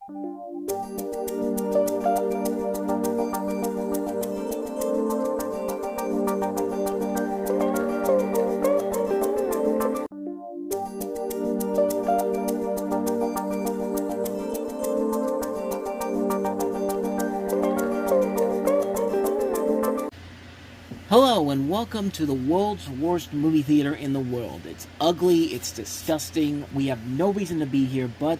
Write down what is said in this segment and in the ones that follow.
Hello and welcome to the world's worst movie theater in the world. It's ugly, it's disgusting, we have no reason to be here, but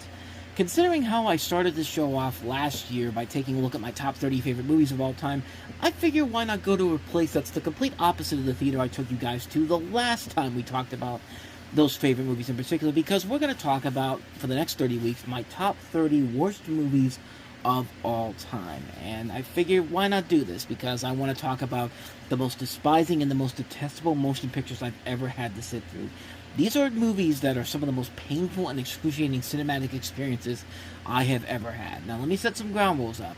considering how I started this show off last year by taking a look at my top 30 favorite movies of all time, I figure why not go to a place that's the complete opposite of the theater I took you guys to the last time we talked about those favorite movies in particular, because we're going to talk about, for the next 30 weeks, my top 30 worst movies of all time. And I figured why not do this, because I want to talk about the most despising and the most detestable motion pictures I've ever had to sit through. These are movies that are some of the most painful and excruciating cinematic experiences I have ever had. Now let me set some ground rules up.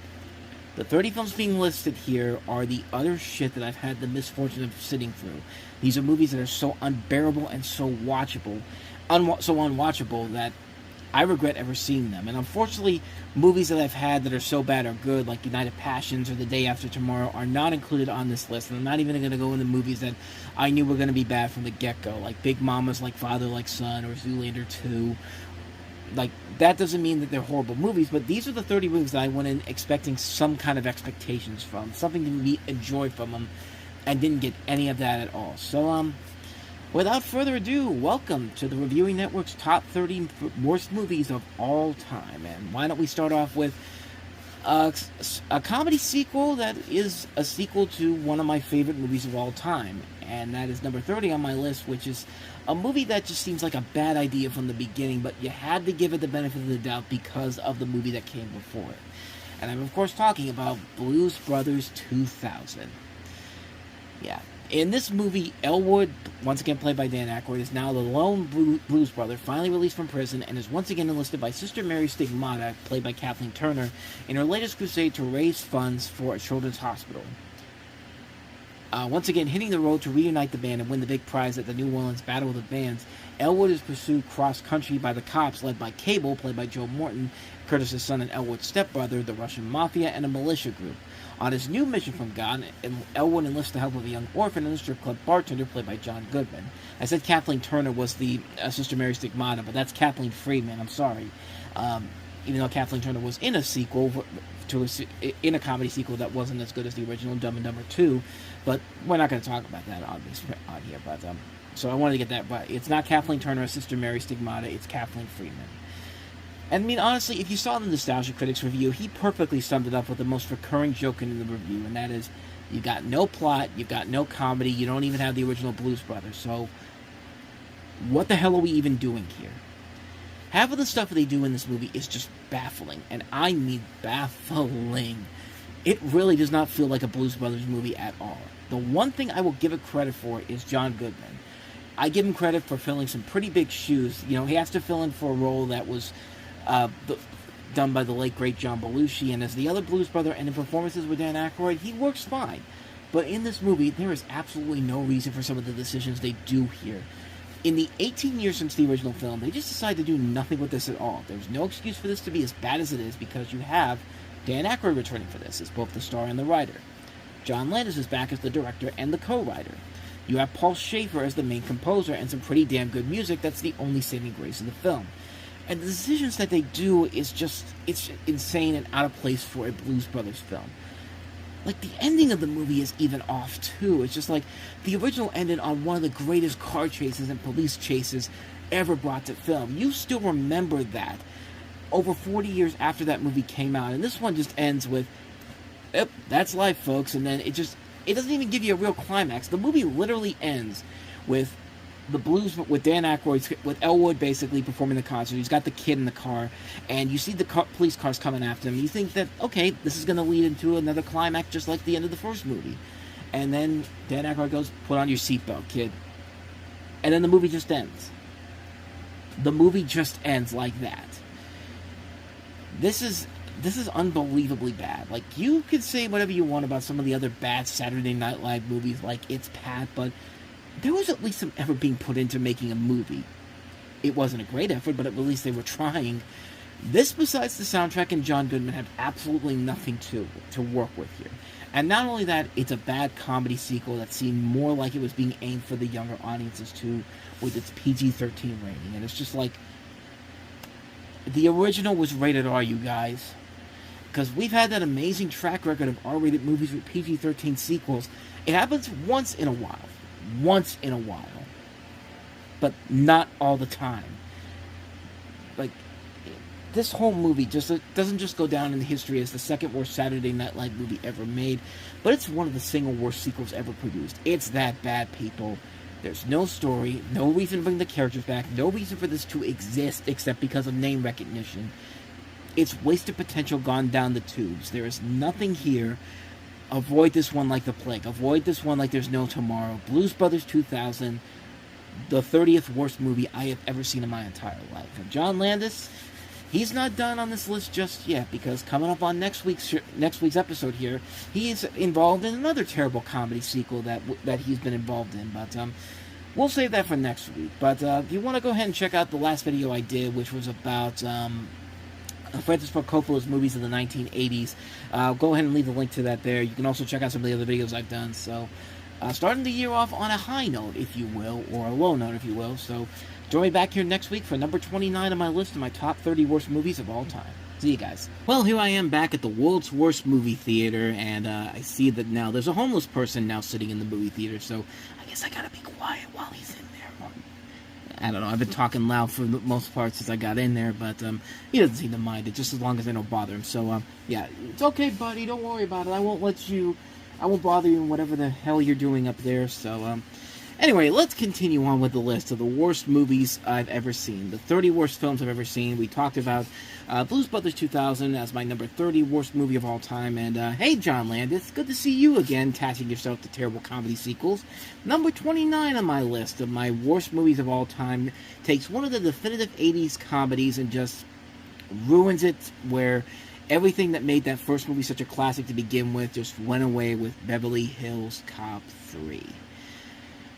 The 30 films being listed here are the utter shit that I've had the misfortune of sitting through. These are movies that are so unbearable and so watchable, so unwatchable that I regret ever seeing them. And unfortunately, movies that I've had that are so bad or good, like United Passions or The Day After Tomorrow, are not included on this list. And I'm not even going to go into movies that I knew were going to be bad from the get-go, like Big Mamas, like Father Like Son, or Zoolander 2. Like, that doesn't mean that they're horrible movies, but these are the 30 movies that I went in expecting some kind of expectations from, something to be enjoyed from them, and didn't get any of that at all. So, without further ado, welcome to the Reviewing Network's top 30 worst movies of all time. And why don't we start off with a comedy sequel that is a sequel to one of my favorite movies of all time. And that is number 30 on my list, which is a movie that just seems like a bad idea from the beginning, but you had to give it the benefit of the doubt because of the movie that came before it. And I'm, of course, talking about Blues Brothers 2000. Yeah. In this movie, Elwood, once again played by Dan Aykroyd, is now the lone blues brother, finally released from prison, and is once again enlisted by Sister Mary Stigmata, played by Kathleen Turner, in her latest crusade to raise funds for a children's hospital. Once again, hitting the road to reunite the band and win the big prize at the New Orleans Battle of the Bands, Elwood is pursued cross-country by the cops, led by Cable, played by Joe Morton, Curtis's son and Elwood's stepbrother, the Russian Mafia, and a militia group. On his new mission from God, Elwood enlists the help of a young orphan and a strip club bartender played by John Goodman. I said Kathleen Turner was the Sister Mary Stigmata, but that's Kathleen Freeman, I'm sorry. Even though Kathleen Turner was in a sequel, in a comedy sequel that wasn't as good as the original, Dumb and Dumber 2, but we're not going to talk about that on here. But so I wanted to get that right. It's not Kathleen Turner or Sister Mary Stigmata, it's Kathleen Freeman. And I mean, honestly, if you saw the Nostalgia Critics review, he perfectly summed it up with the most recurring joke in the review, and that is, you got no plot, you got no comedy, you don't even have the original Blues Brothers, so what the hell are we even doing here? Half of the stuff that they do in this movie is just baffling, and I mean baffling. It really does not feel like a Blues Brothers movie at all. The one thing I will give it credit for is John Goodman. I give him credit for filling some pretty big shoes. You know, he has to fill in for a role that was done by the late, great John Belushi, and as the other Blues Brother and in performances with Dan Aykroyd, he works fine. But in this movie, there is absolutely no reason for some of the decisions they do here. In the 18 years since the original film, they just decided to do nothing with this at all. There's no excuse for this to be as bad as it is, because you have Dan Aykroyd returning for this as both the star and the writer. John Landis is back as the director and the co-writer. You have Paul Schaefer as the main composer and some pretty damn good music that's the only saving grace of the film. And the decisions that they do is just, it's insane and out of place for a Blues Brothers film. Like, the ending of the movie is even off, too. It's just like, the original ended on one of the greatest car chases and police chases ever brought to film. You still remember that over 40 years after that movie came out. And this one just ends with, yep, that's life, folks. And then it doesn't even give you a real climax. The movie literally ends with the blues, with Dan Aykroyd, with Elwood basically performing the concert. He's got the kid in the car, and you see the police cars coming after him. You think that, okay, this is going to lead into another climax just like the end of the first movie. And then Dan Aykroyd goes, put on your seatbelt, kid. And then the movie just ends. The movie just ends like that. This is unbelievably bad. Like, you could say whatever you want about some of the other bad Saturday Night Live movies, like It's Pat, but there was at least some effort being put into making a movie. It wasn't a great effort, but at least they were trying. This, besides the soundtrack and John Goodman, have absolutely nothing to work with here. And not only that, it's a bad comedy sequel that seemed more like it was being aimed for the younger audiences too, with its PG-13 rating. And it's just like, the original was rated R, you guys. Because we've had that amazing track record of R-rated movies with PG-13 sequels. It happens once in a while. Once in a while. But not all the time. Like, this whole movie just doesn't just go down in the history as the second worst Saturday Night Live movie ever made, but it's one of the single worst sequels ever produced. It's that bad, people. There's no story, no reason to bring the characters back, no reason for this to exist except because of name recognition. It's wasted potential gone down the tubes. There is nothing here. Avoid this one like the plague. Avoid this one like there's no tomorrow. Blues Brothers 2000, the 30th worst movie I have ever seen in my entire life. And John Landis, he's not done on this list just yet, because coming up on next week's episode here, he is involved in another terrible comedy sequel that he's been involved in. But we'll save that for next week. But if you want to go ahead and check out the last video I did, which was about Francis Ford Coppola's movies of the 1980s, go ahead and leave a link to that there. You can also check out some of the other videos I've done. So, starting the year off on a high note, if you will, or a low note, if you will. So, join me back here next week for number 29 on my list of my top 30 worst movies of all time. See you guys. Well, here I am back at the world's worst movie theater, and I see that now there's a homeless person now sitting in the movie theater, so I guess I gotta be quiet while he's in there. I don't know, I've been talking loud for the most part since I got in there, but he doesn't seem to mind it, just as long as I don't bother him. So, yeah, it's okay, buddy, don't worry about it. I won't bother you in whatever the hell you're doing up there. So, anyway, let's continue on with the list of the worst movies I've ever seen. The 30 worst films I've ever seen. We talked about Blues Brothers 2000 as my number 30 worst movie of all time. And, hey, John Landis, good to see you again, attaching yourself to terrible comedy sequels. Number 29 on my list of my worst movies of all time takes one of the definitive 80s comedies and just ruins it, where everything that made that first movie such a classic to begin with just went away with Beverly Hills Cop 3.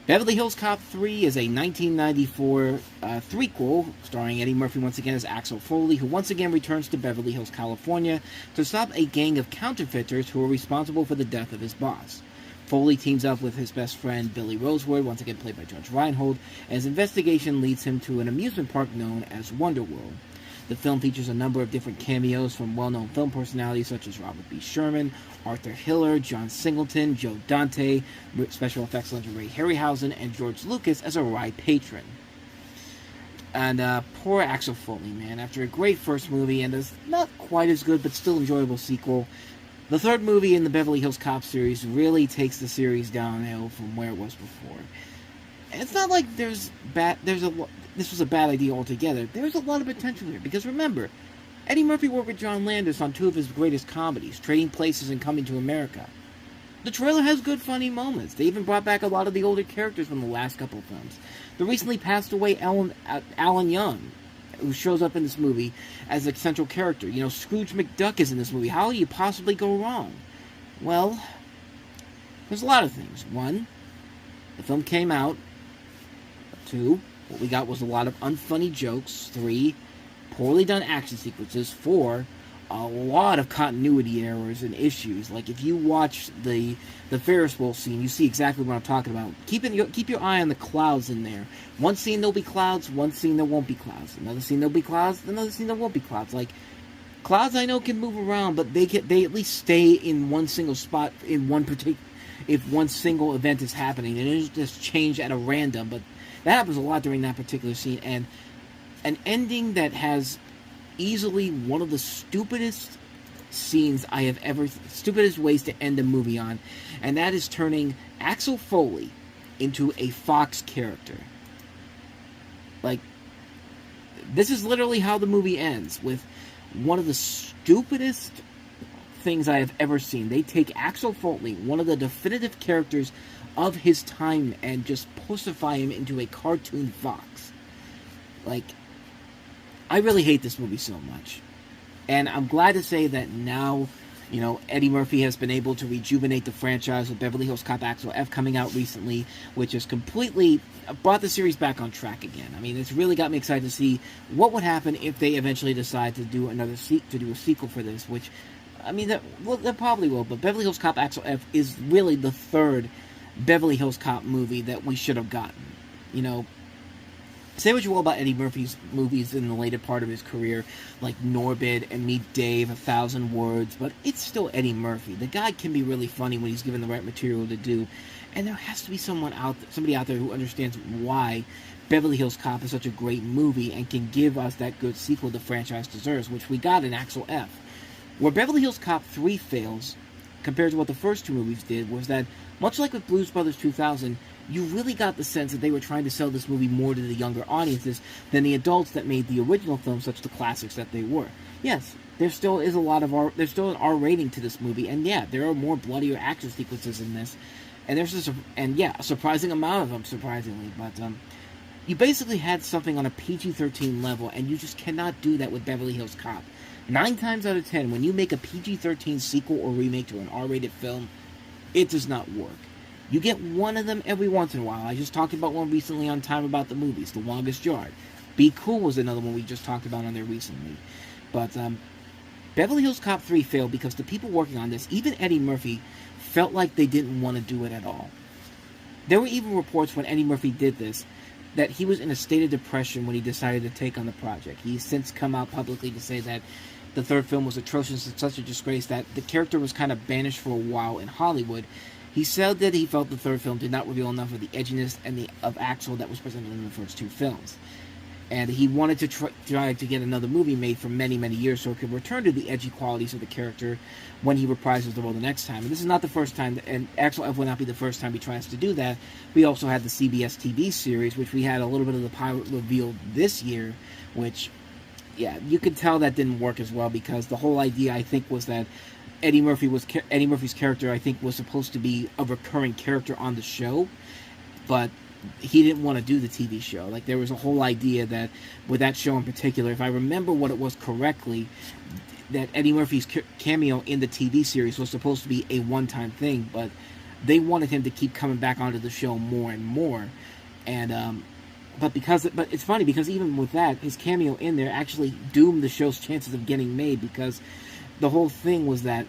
Beverly Hills Cop 3 is a 1994 threequel starring Eddie Murphy once again as Axel Foley, who once again returns to Beverly Hills, California to stop a gang of counterfeiters who are responsible for the death of his boss. Foley teams up with his best friend Billy Rosewood, once again played by Judge Reinhold, and his investigation leads him to an amusement park known as Wonderworld. The film features a number of different cameos from well-known film personalities such as Robert B. Sherman, Arthur Hiller, John Singleton, Joe Dante, special effects legend Ray Harryhausen, and George Lucas as a ride patron. And poor Axel Foley, man. After a great first movie and a not quite as good but still enjoyable sequel, the third movie in the Beverly Hills Cop series really takes the series downhill from where it was before. And it's not like this was a bad idea altogether. There's a lot of potential here, because remember, Eddie Murphy worked with John Landis on two of his greatest comedies, Trading Places and Coming to America. The trailer has good funny moments. They even brought back a lot of the older characters from the last couple of films. The recently passed away Alan Young, who shows up in this movie as a central character. You know, Scrooge McDuck is in this movie. How do you possibly go wrong? Well, there's a lot of things. One, the film came out. Two, what we got was a lot of unfunny jokes. 3, poorly done action sequences. 4, a lot of continuity errors and issues. Like, if you watch the Ferris wheel scene, you see exactly what I'm talking about. Keep your eye on the clouds in there. One scene there'll be clouds, one scene there won't be clouds. Another scene there'll be clouds, another scene there won't be clouds. Like, clouds I know can move around, but they at least stay in one single spot in one particular, if one single event is happening. It doesn't just change at a random, but that happens a lot during that particular scene. And an ending that has easily one of the stupidest stupidest ways to end a movie on, and that is turning Axel Foley into a Fox character. Like, this is literally how the movie ends, with one of the stupidest things I have ever seen. They take Axel Foley, one of the definitive characters of his time, and just pussify him into a cartoon fox. Like, I really hate this movie so much. And I'm glad to say that now You know, Eddie Murphy has been able to rejuvenate the franchise with Beverly Hills Cop Axel F coming out recently, which has completely brought the series back on track again. I mean, it's really got me excited to see what would happen if they eventually decide to do a sequel for this. Which, I mean, they probably will. But Beverly Hills Cop Axel F is really the third Beverly Hills Cop movie that we should have gotten. You know, say what you will about Eddie Murphy's movies in the later part of his career, like Norbit and Meet Dave, 1,000 Words, but it's still Eddie Murphy. The guy can be really funny when he's given the right material to do, and there has to be somebody out there who understands why Beverly Hills Cop is such a great movie and can give us that good sequel the franchise deserves, which we got in Axel F. Where Beverly Hills Cop 3 fails, compared to what the first two movies did, was that, much like with Blues Brothers 2000, you really got the sense that they were trying to sell this movie more to the younger audiences than the adults that made the original film such the classics that they were. Yes, there still is there's still an R rating to this movie, and yeah, there are more bloodier action sequences in this, and there's a surprising amount of them, surprisingly, but you basically had something on a PG-13 level, and you just cannot do that with Beverly Hills Cop. 9 times out of 10, when you make a PG-13 sequel or remake to an R-rated film, it does not work. You get one of them every once in a while. I just talked about one recently on Time About the Movies, The Longest Yard. Be Cool was another one we just talked about on there recently. But Beverly Hills Cop 3 failed because the people working on this, even Eddie Murphy, felt like they didn't want to do it at all. There were even reports when Eddie Murphy did this that he was in a state of depression when he decided to take on the project. He's since come out publicly to say that the third film was atrocious and such a disgrace that the character was kind of banished for a while in Hollywood. He said that he felt the third film did not reveal enough of the edginess of Axel that was presented in the first two films. And he wanted to try to get another movie made for many, many years so it could return to the edgy qualities of the character when he reprises the role the next time. And this is not the first time, and Axel F will not be the first time he tries to do that. We also had the CBS TV series, which we had a little bit of the pilot revealed this year, which, yeah, you could tell that didn't work as well because the whole idea, I think, was that Eddie Murphy's character, I think, was supposed to be a recurring character on the show, but he didn't want to do the TV show. Like, there was a whole idea that, with that show in particular, if I remember what it was correctly, that Eddie Murphy's cameo in the TV series was supposed to be a one-time thing, but they wanted him to keep coming back onto the show more and more. And, but it's funny, because even with that, his cameo in there actually doomed the show's chances of getting made, because the whole thing was that,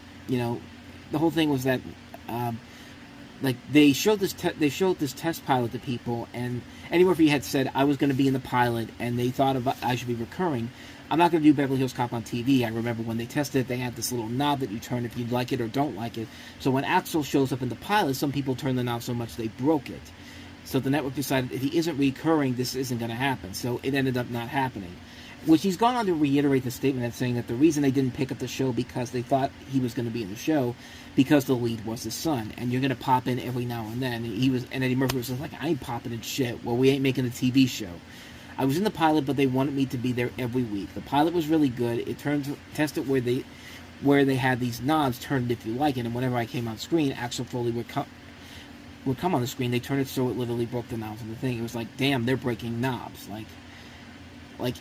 like, they showed this test pilot to people, and Eddie Murphy had said, I was going to be in the pilot, and they thought I should be recurring. I'm not going to do Beverly Hills Cop on TV. I remember when they tested it, they had this little knob that you turn if you like it or don't like it. So when Axel shows up in the pilot, some people turn the knob so much they broke it. So the network decided if he isn't recurring, this isn't going to happen. So it ended up not happening. Which he's gone on to reiterate the statement that's saying that the reason they didn't pick up the show because they thought he was going to be in the show because the lead was his son, and you're going to pop in every now and then. And Eddie Murphy was just like, I ain't popping in shit. Well, we ain't making a TV show. I was in the pilot, but they wanted me to be there every week. The pilot was really good. It tested where they had these knobs turned if you like it, and whenever I came on screen, Axel Foley would come on the screen. They turned it so it literally broke the knobs on the thing. It was like, damn, they're breaking knobs. Like,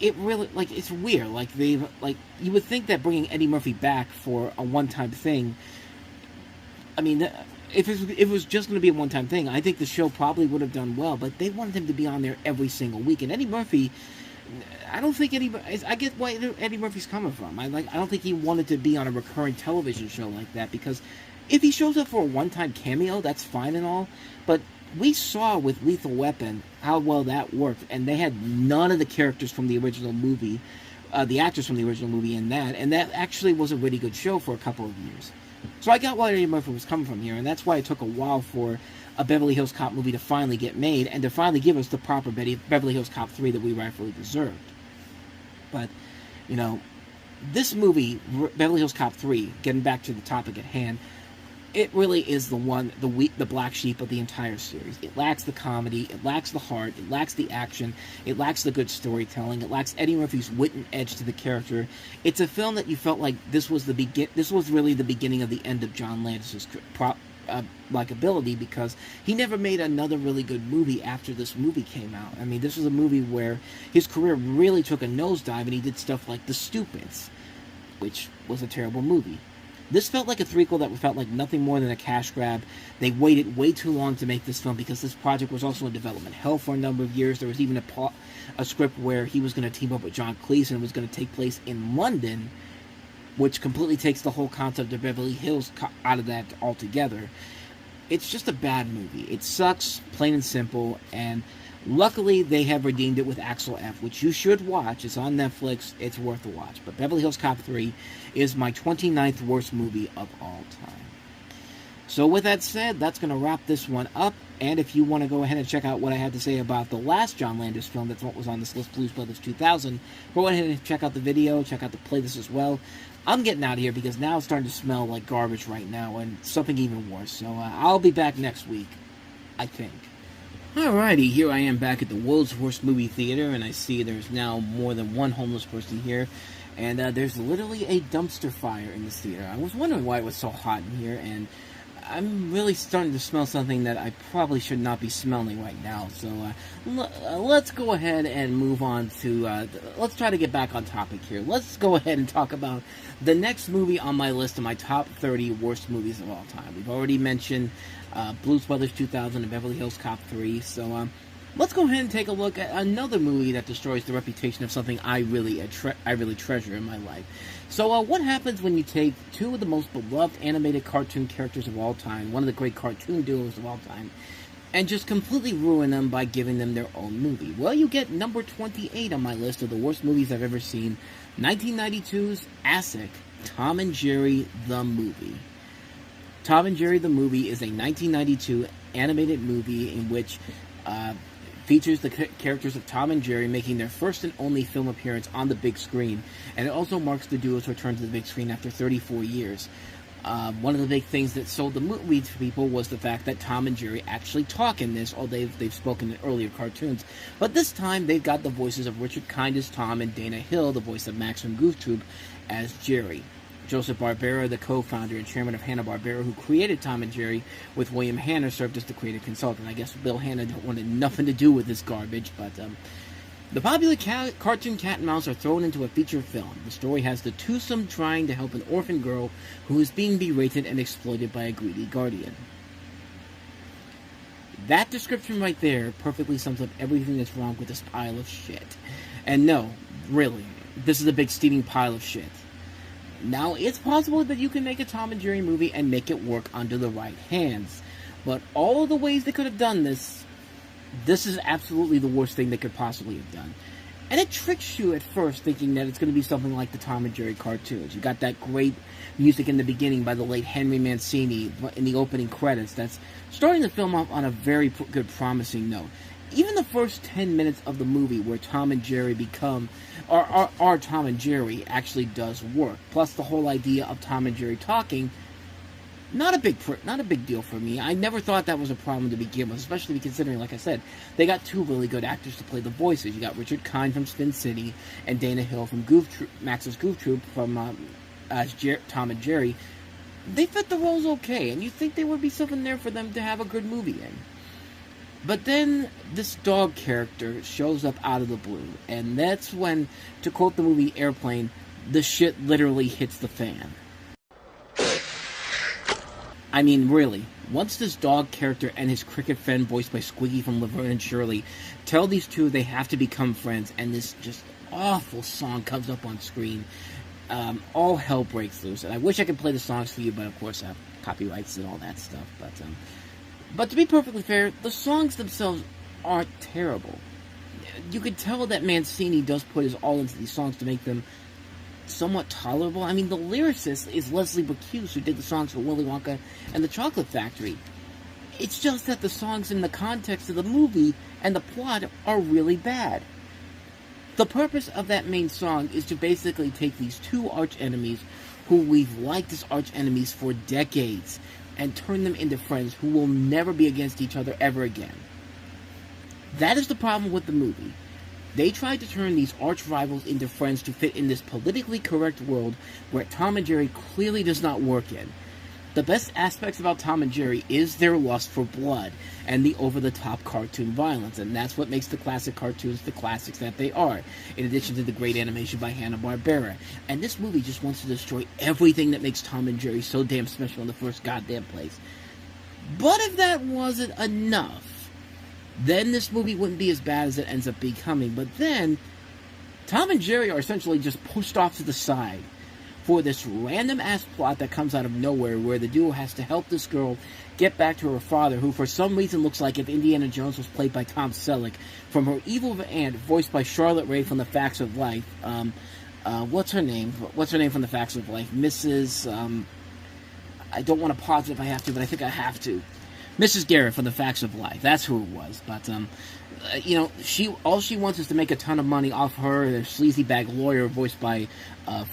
it really, like, it's weird. Like, you would think that bringing Eddie Murphy back for a one-time thing, I mean, if it was just going to be a one-time thing, I think the show probably would have done well, but they wanted him to be on there every single week. And Eddie Murphy, I get why Eddie Murphy's coming from. I don't think he wanted to be on a recurring television show like that, because if he shows up for a one-time cameo, that's fine and all, but we saw with Lethal Weapon how well that worked, and they had none of the characters from the original movie, the actors from the original movie in that, and that actually was a really good show for a couple of years. So I got why Eddie Murphy was coming from here, and that's why it took a while for a Beverly Hills Cop movie to finally get made, and to finally give us the proper Beverly Hills Cop 3 that we rightfully deserved. But, you know, this movie, Beverly Hills Cop 3, getting back to the topic at hand, it really is the black sheep of the entire series. It lacks the comedy, it lacks the heart, it lacks the action, it lacks the good storytelling, it lacks Eddie Murphy's wit and edge to the character. It's a film that you felt like this was really the beginning of the end of John Landis's likability, because he never made another really good movie after this movie came out. I mean, this was a movie where his career really took a nosedive, and he did stuff like The Stupids, which was a terrible movie. This felt like a threequel that felt like nothing more than a cash grab. They waited way too long to make this film because this project was also in development hell for a number of years. There was even a script where he was going to team up with John Cleese and it was going to take place in London, which completely takes the whole concept of Beverly Hills out of that altogether. It's just a bad movie. It sucks, plain and simple, and luckily they have redeemed it with Axel F, which you should watch. It's on Netflix. It's worth a watch. But Beverly Hills Cop 3 is my 29th worst movie of all time. So with that said, that's going to wrap this one up. And if you want to go ahead and check out what I had to say about the last John Landis film, that's what was on this list, Blues Brothers 2000, go ahead and check out the video, check out the playlist as well. I'm getting out of here because now it's starting to smell like garbage right now, and something even worse. So I'll be back next week, I think. Alrighty, here I am back at the World's Worst Movie Theater, and I see there's now more than one homeless person here, and there's literally a dumpster fire in this theater. I was wondering why it was so hot in here, and I'm really starting to smell something that I probably should not be smelling right now. So let's go ahead and move on to, let's try to get back on topic here. Let's go ahead and talk about the next movie on my list of my top 30 worst movies of all time. We've already mentioned Blues Brothers 2000 and Beverly Hills Cop 3. So let's go ahead and take a look at another movie that destroys the reputation of something I really treasure in my life. So what happens when you take two of the most beloved animated cartoon characters of all time, one of the great cartoon duos of all time, and just completely ruin them by giving them their own movie? Well, you get number 28 on my list of the worst movies I've ever seen, 1992's ASIC, Tom and Jerry the Movie. Tom and Jerry the Movie is a 1992 animated movie in which features the characters of Tom and Jerry making their first and only film appearance on the big screen, and it also marks the duo's return to the big screen after 34 years. One of the big things that sold the movie to people was the fact that Tom and Jerry actually talk in this, although they've spoken in earlier cartoons. But this time, they've got the voices of Richard Kind as Tom and Dana Hill, the voice of Max from Goof Troop, as Jerry. Joseph Barbera, the co-founder and chairman of Hanna-Barbera, who created Tom and Jerry, with William Hanna, served as the creative consultant. I guess Bill Hanna wanted nothing to do with this garbage, but the popular cartoon Cat and Mouse are thrown into a feature film. The story has the twosome trying to help an orphan girl who is being berated and exploited by a greedy guardian. That description right there perfectly sums up everything that's wrong with this pile of shit. And no, really, this is a big steaming pile of shit. Now, it's possible that you can make a Tom and Jerry movie and make it work under the right hands. But all of the ways they could have done this is absolutely the worst thing they could possibly have done. And it tricks you at first thinking that it's going to be something like the Tom and Jerry cartoons. You got that great music in the beginning by the late Henry Mancini in the opening credits that's starting the film off on a very good, promising note. Even the first 10 minutes of the movie where Tom and Jerry are Tom and Jerry actually does work. Plus the whole idea of Tom and Jerry talking, not a big deal for me. I never thought that was a problem to begin with, especially considering, like I said, they got two really good actors to play the voices. You got Richard Kind from Spin City and Dana Hill from Max's Goof Troop from Tom and Jerry. They fit the roles okay, and you think there would be something there for them to have a good movie in. But then this dog character shows up out of the blue, and that's when, to quote the movie Airplane, the shit literally hits the fan. I mean, really, once this dog character and his cricket friend, voiced by Squiggy from Laverne and Shirley, tell these two they have to become friends, and this just awful song comes up on screen, all hell breaks loose. And I wish I could play the songs for you, but of course I have copyrights and all that stuff. But to be perfectly fair, the songs themselves aren't terrible. You could tell that Mancini does put his all into these songs to make them somewhat tolerable. I mean, the lyricist is Leslie Bacuse, who did the songs for Willy Wonka and the Chocolate Factory. It's just that the songs in the context of the movie and the plot are really bad. The purpose of that main song is to basically take these two arch-enemies who we've liked as arch-enemies for decades and turn them into friends who will never be against each other ever again. That is the problem with the movie. They tried to turn these arch-rivals into friends to fit in this politically correct world where Tom and Jerry clearly does not work in. The best aspects about Tom and Jerry is their lust for blood and the over-the-top cartoon violence, and that's what makes the classic cartoons the classics that they are, in addition to the great animation by Hanna-Barbera. And this movie just wants to destroy everything that makes Tom and Jerry so damn special in the first goddamn place. But if that wasn't enough, then this movie wouldn't be as bad as it ends up becoming. But then, Tom and Jerry are essentially just pushed off to the side for this random-ass plot that comes out of nowhere, where the duo has to help this girl get back to her father, who for some reason looks like if Indiana Jones was played by Tom Selleck, from her evil aunt, voiced by Charlotte Rae from The Facts of Life. What's her name? What's her name from The Facts of Life? Mrs. I don't want to pause it if I have to, but I think I have to. Mrs. Garrett from The Facts of Life. That's who it was. But, you know, all she wants is to make a ton of money off her, the sleazy bag lawyer voiced by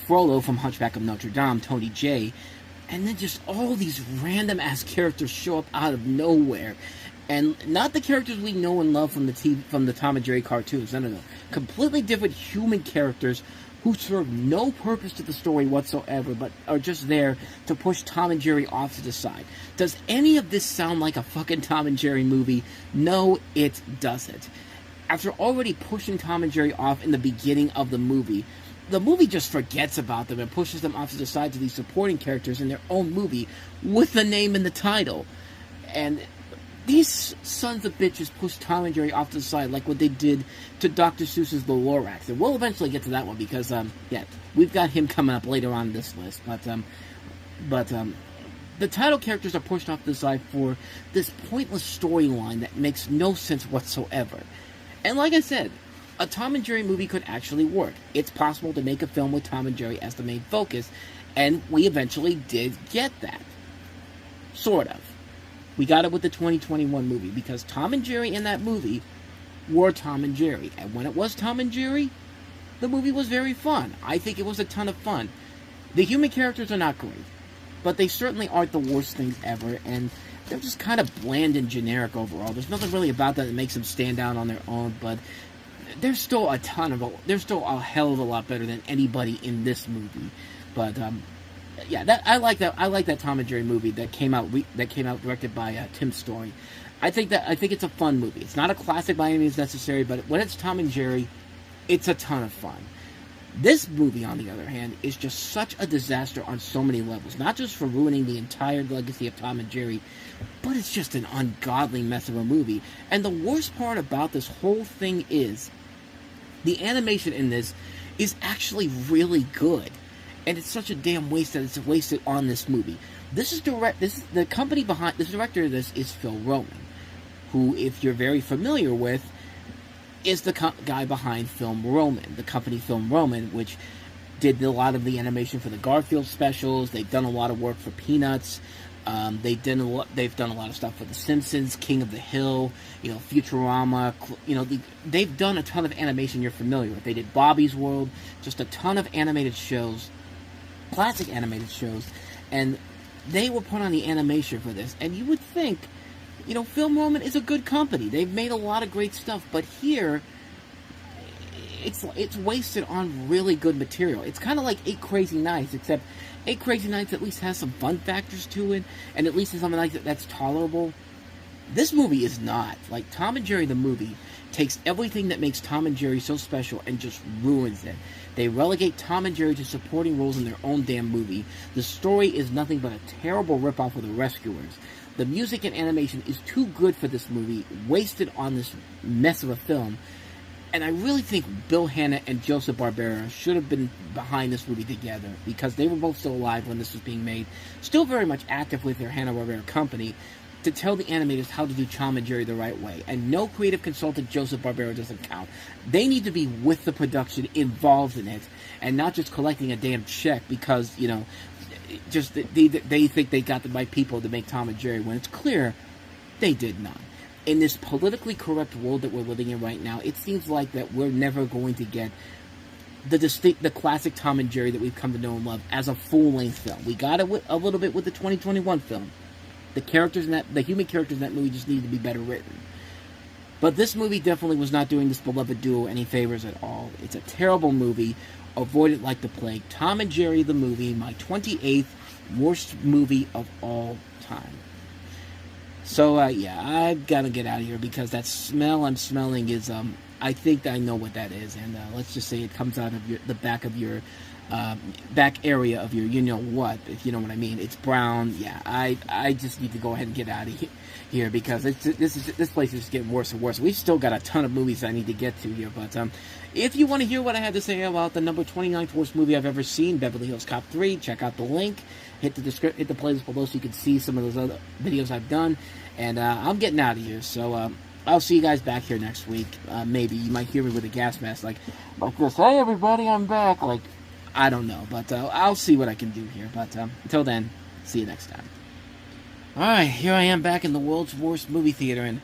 Frollo from Hunchback of Notre Dame, Tony J. And then just all these random-ass characters show up out of nowhere. And not the characters we know and love from the Tom and Jerry cartoons. No. Completely different human characters who serve no purpose to the story whatsoever, but are just there to push Tom and Jerry off to the side. Does any of this sound like a fucking Tom and Jerry movie? No, it doesn't. After already pushing Tom and Jerry off in the beginning of the movie just forgets about them and pushes them off to the side to these supporting characters in their own movie with the name in the title. And these sons of bitches push Tom and Jerry off to the side like what they did to Dr. Seuss's The Lorax. And we'll eventually get to that one because, yeah, we've got him coming up later on in this list. But the title characters are pushed off to the side for this pointless storyline that makes no sense whatsoever. And like I said, a Tom and Jerry movie could actually work. It's possible to make a film with Tom and Jerry as the main focus, and we eventually did get that. Sort of. We got it with the 2021 movie, because Tom and Jerry in that movie were Tom and Jerry. And when it was Tom and Jerry, the movie was very fun. I think it was a ton of fun. The human characters are not great, but they certainly aren't the worst things ever, and they're just kind of bland and generic overall. There's nothing really about that makes them stand out on their own, but there's still a hell of a lot better than anybody in this movie. But, yeah, I like that Tom and Jerry movie that came out directed by Tim Story. I think it's a fun movie. It's not a classic by any means necessary, but when it's Tom and Jerry, it's a ton of fun. This movie, on the other hand, is just such a disaster on so many levels. Not just for ruining the entire legacy of Tom and Jerry, but it's just an ungodly mess of a movie. And the worst part about this whole thing is the animation in this is actually really good. And it's such a damn waste that it's wasted on this movie. The director of this is Phil Roman, who, if you're very familiar with, is the guy behind Film Roman, the company Film Roman, which did a lot of the animation for the Garfield specials. They've done a lot of work for Peanuts. They've done a lot of stuff for The Simpsons, King of the Hill, Futurama. They've done a ton of animation you're familiar with. They did Bobby's World, just a ton of animated shows, classic animated shows, and they were put on the animation for this. And you would think, Film Roman is a good company. They've made a lot of great stuff, but here, it's wasted on really good material. It's kind of like 8 Crazy Nights, except 8 Crazy Nights at least has some fun factors to it, and at least has something like that's tolerable. This movie is not. Like, Tom and Jerry the movie takes everything that makes Tom and Jerry so special and just ruins it. They relegate Tom and Jerry to supporting roles in their own damn movie. The story is nothing but a terrible ripoff of The Rescuers. The music and animation is too good for this movie, wasted on this mess of a film. And I really think Bill Hanna and Joseph Barbera should have been behind this movie together, because they were both still alive when this was being made, still very much active with their Hanna-Barbera company, to tell the animators how to do Tom and Jerry the right way. And no creative consultant Joseph Barbera doesn't count. They need to be with the production, involved in it, and not just collecting a damn check because, just they think they got the right people to make Tom and Jerry, when it's clear they did not. In this politically correct world that we're living in right now, it seems like that we're never going to get the classic Tom and Jerry that we've come to know and love as a full-length film. We got it a little bit with the 2021 film. The human characters in that movie just need to be better written. But this movie definitely was not doing this beloved duo any favors at all. It's a terrible movie. Avoid it like the plague. Tom and Jerry the movie, my 28th worst movie of all time. So, yeah, I've got to get out of here because that smell I'm smelling is, I think I know what that is. And let's just say it comes out of the back of your, back area of your you-know-what, if you know what I mean. It's brown. Yeah, I just need to go ahead and get out of here because this place is getting worse and worse. We've still got a ton of movies I need to get to here. But if you want to hear what I had to say about the number 29th worst movie I've ever seen, Beverly Hills Cop 3, check out the link. Hit the playlist below so you can see some of those other videos I've done. And I'm getting out of here. So I'll see you guys back here next week. Maybe you might hear me with a gas mask like this. Hey everybody, I'm back. Like, I don't know, but I'll see what I can do here. But until then, see you next time. Alright, here I am back in the world's worst movie theater, and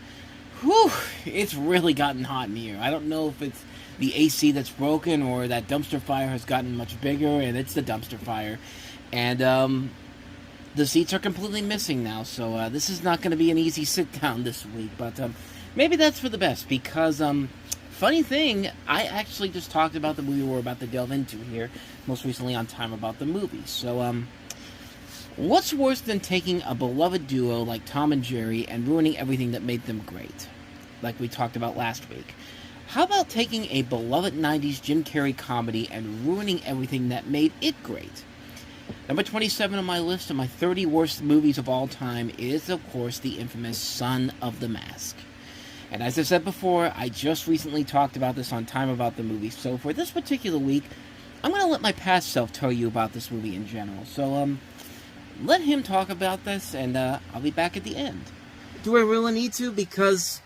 whew, it's really gotten hot in here. I don't know if it's the AC that's broken or that dumpster fire has gotten much bigger, and it's the dumpster fire. And the seats are completely missing now, so this is not going to be an easy sit-down this week. But maybe that's for the best, because funny thing, I actually just talked about the movie we're about to delve into here, most recently on Time About the Movie. So, what's worse than taking a beloved duo like Tom and Jerry and ruining everything that made them great, like we talked about last week? How about taking a beloved 90s Jim Carrey comedy and ruining everything that made it great? Number 27 on my list of my 30 worst movies of all time is, of course, the infamous Son of the Mask. And as I said before, I just recently talked about this on Time About the Movie, so for this particular week, I'm going to let my past self tell you about this movie in general. So, let him talk about this, and I'll be back at the end. Do I really need to? Because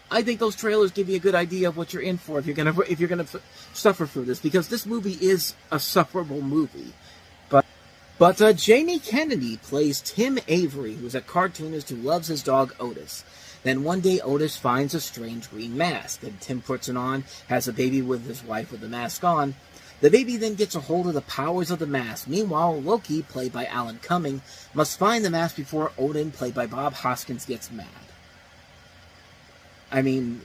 I think those trailers give you a good idea of what you're in for if you're gonna suffer through this. Because this movie is a sufferable movie. But Jamie Kennedy plays Tim Avery, who's a cartoonist who loves his dog Otis. Then one day Otis finds a strange green mask, and Tim puts it on, has a baby with his wife with the mask on. The baby then gets a hold of the powers of the mask. Meanwhile, Loki, played by Alan Cumming, must find the mask before Odin, played by Bob Hoskins, gets mad. I mean,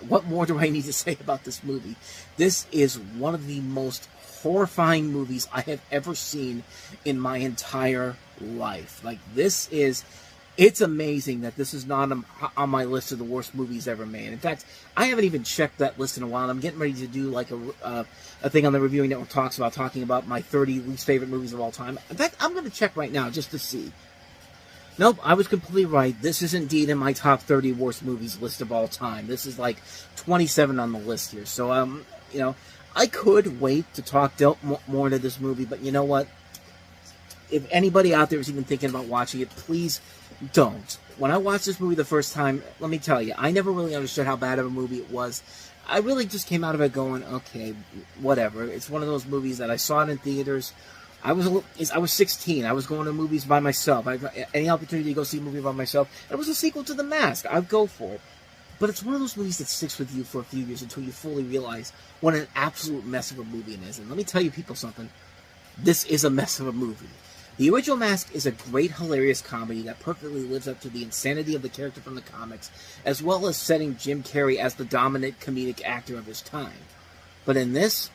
what more do I need to say about this movie? This is one of the most horrifying movies I have ever seen in my entire life. Like, this is... It's amazing that this is not on my list of the worst movies ever made. In fact, I haven't even checked that list in a while. I'm getting ready to do like a thing on the Reviewing Network talking about my 30 least favorite movies of all time. In fact, I'm going to check right now just to see. Nope, I was completely right. This is indeed in my top 30 worst movies list of all time. This is like 27 on the list here. So, you know, I could wait to talk more into this movie, but you know what? If anybody out there is even thinking about watching it, please don't. When I watched this movie the first time, let me tell you, I never really understood how bad of a movie it was. I really just came out of it going, okay, whatever. It's one of those movies that I saw it in theaters. I was 16. I was going to movies by myself. I got any opportunity to go see a movie by myself. It was a sequel to The Mask. I'd go for it. But it's one of those movies that sticks with you for a few years until you fully realize what an absolute mess of a movie it is. And let me tell you people something. This is a mess of a movie. The original Mask is a great, hilarious comedy that perfectly lives up to the insanity of the character from the comics, as well as setting Jim Carrey as the dominant comedic actor of his time. But in this,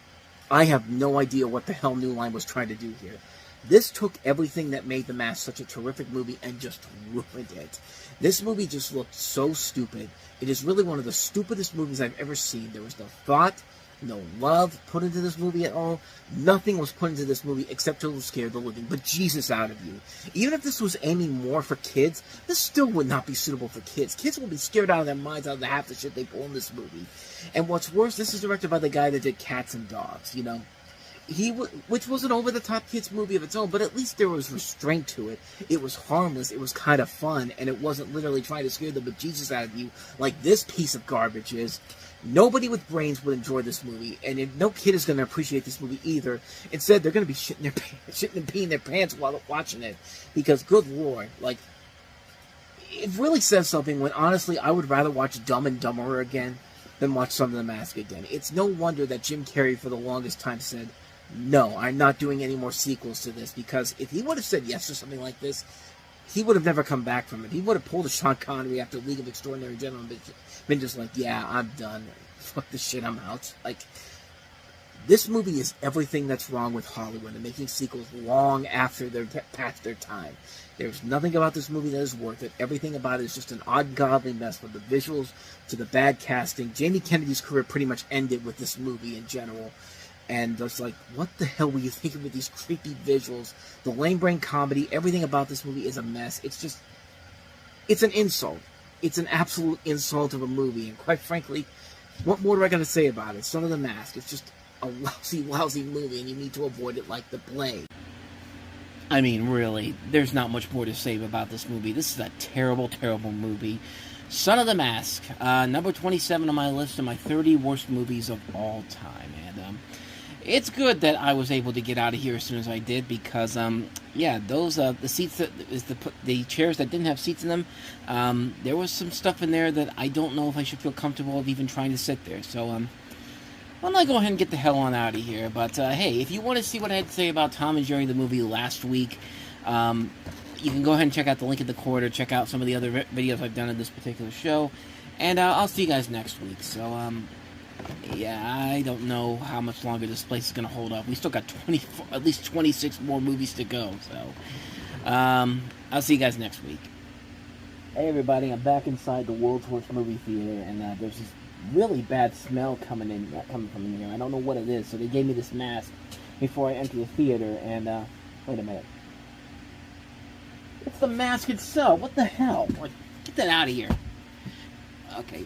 I have no idea what the hell New Line was trying to do here. This took everything that made The Mask such a terrific movie and just ruined it. This movie just looked so stupid. It is really one of the stupidest movies I've ever seen. There was no thought, no love put into this movie at all. Nothing was put into this movie except to scare the living bejesus out of you. Even if this was aiming more for kids, this still would not be suitable for kids. Kids will be scared out of their minds out of the half the shit they pull in this movie. And what's worse, this is directed by the guy that did Cats and Dogs, you know. Which was an over-the-top kids movie of its own, but at least there was restraint to it. It was harmless, it was kind of fun, and it wasn't literally trying to scare the bejesus out of you like this piece of garbage is. Nobody with brains would enjoy this movie, and no kid is going to appreciate this movie either. Instead, they're going to be shitting and peeing their pants while watching it, because good lord, like, it really says something when honestly I would rather watch Dumb and Dumberer again than watch Son of the Mask again. It's no wonder that Jim Carrey for the longest time said, no, I'm not doing any more sequels to this, because if he would have said yes to something like this, he would have never come back from it. He would have pulled a Sean Connery after League of Extraordinary Gentlemen, been just like, yeah, I'm done. Fuck this shit, I'm out. Like, this movie is everything that's wrong with Hollywood and making sequels long after they're past their time. There's nothing about this movie that is worth it. Everything about it is just an ungodly mess, from the visuals to the bad casting. Jamie Kennedy's career pretty much ended with this movie in general. And it's like, what the hell were you thinking with these creepy visuals? The lame brain comedy, everything about this movie is a mess. It's just, it's an insult. It's an absolute insult of a movie. And quite frankly, what more do I got to say about it? Son of the Mask. It's just a lousy, lousy movie, and you need to avoid it like the plague. I mean, really, there's not much more to say about this movie. This is a terrible, terrible movie. Son of the Mask, number 27 on my list of my 30 worst movies of all time. And it's good that I was able to get out of here as soon as I did, because yeah, those the seats that is the chairs that didn't have seats in them, there was some stuff in there that I don't know if I should feel comfortable of even trying to sit there. So I'm gonna go ahead and get the hell on out of here. But hey, if you want to see what I had to say about Tom and Jerry the movie last week, you can go ahead and check out the link in the corner. Check out some of the other videos I've done in this particular show, and I'll see you guys next week. So yeah, I don't know how much longer this place is going to hold up. We still got at least 26 more movies to go. So, I'll see you guys next week. Hey everybody, I'm back inside the World's Worst Movie Theater, and there's this really bad from in here. I don't know what it is, so they gave me this mask before I enter the theater, and, wait a minute. It's the mask itself. What the hell? Like, get that out of here. Okay,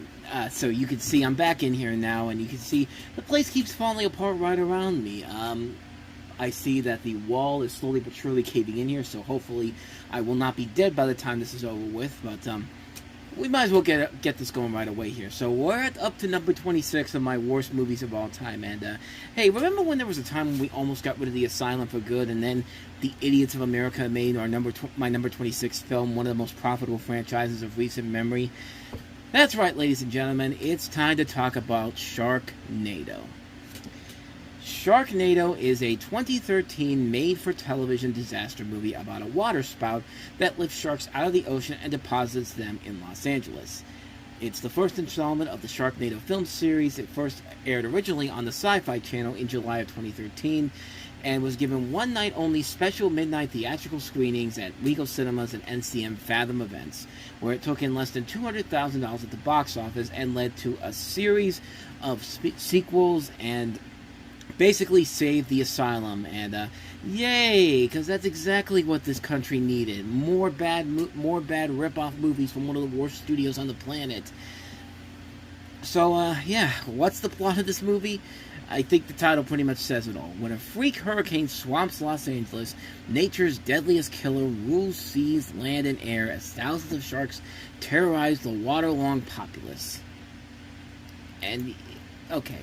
so you can see I'm back in here now, and you can see the place keeps falling apart right around me. I see that the wall is slowly but surely caving in here, so hopefully I will not be dead by the time this is over with, but we might as well get this going right away here. So we're up to number 26 of my worst movies of all time, and hey, remember when there was a time when we almost got rid of the Asylum for good, and then the Idiots of America made my number 26 film one of the most profitable franchises of recent memory? That's right, ladies and gentlemen, it's time to talk about Sharknado. Sharknado is a 2013 made-for-television disaster movie about a waterspout that lifts sharks out of the ocean and deposits them in Los Angeles. It's the first installment of the Sharknado film series. It first aired originally on the Sci-Fi Channel in July of 2013, and was given one-night-only special midnight theatrical screenings at Regal Cinemas and NCM Fathom events, where it took in less than $200,000 at the box office and led to a series of sequels and basically saved the asylum. And yay, because that's exactly what this country needed. More bad rip-off movies from one of the worst studios on the planet. So, yeah, what's the plot of this movie? I think the title pretty much says it all. When a freak hurricane swamps Los Angeles, nature's deadliest killer rules seas, land, and air as thousands of sharks terrorize the waterlogged populace. And, okay,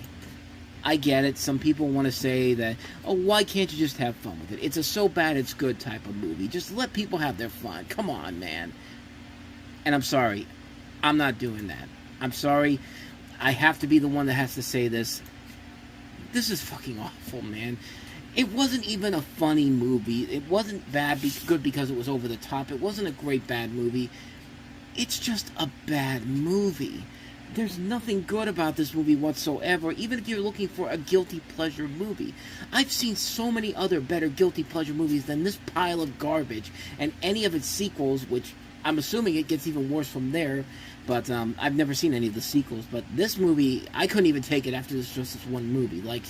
I get it. Some people want to say that, oh, why can't you just have fun with it? It's a so bad it's good type of movie. Just let people have their fun. Come on, man. And I'm sorry. I'm not doing that. I'm sorry. I have to be the one that has to say this. This is fucking awful, man. It wasn't even a funny movie. It wasn't good because it was over the top. It wasn't a great bad movie. It's just a bad movie. There's nothing good about this movie whatsoever, even if you're looking for a guilty pleasure movie. I've seen so many other better guilty pleasure movies than this pile of garbage, and any of its sequels, which I'm assuming it gets even worse from there, but I've never seen any of the sequels. But this movie, I couldn't even take it after just this one movie. Like,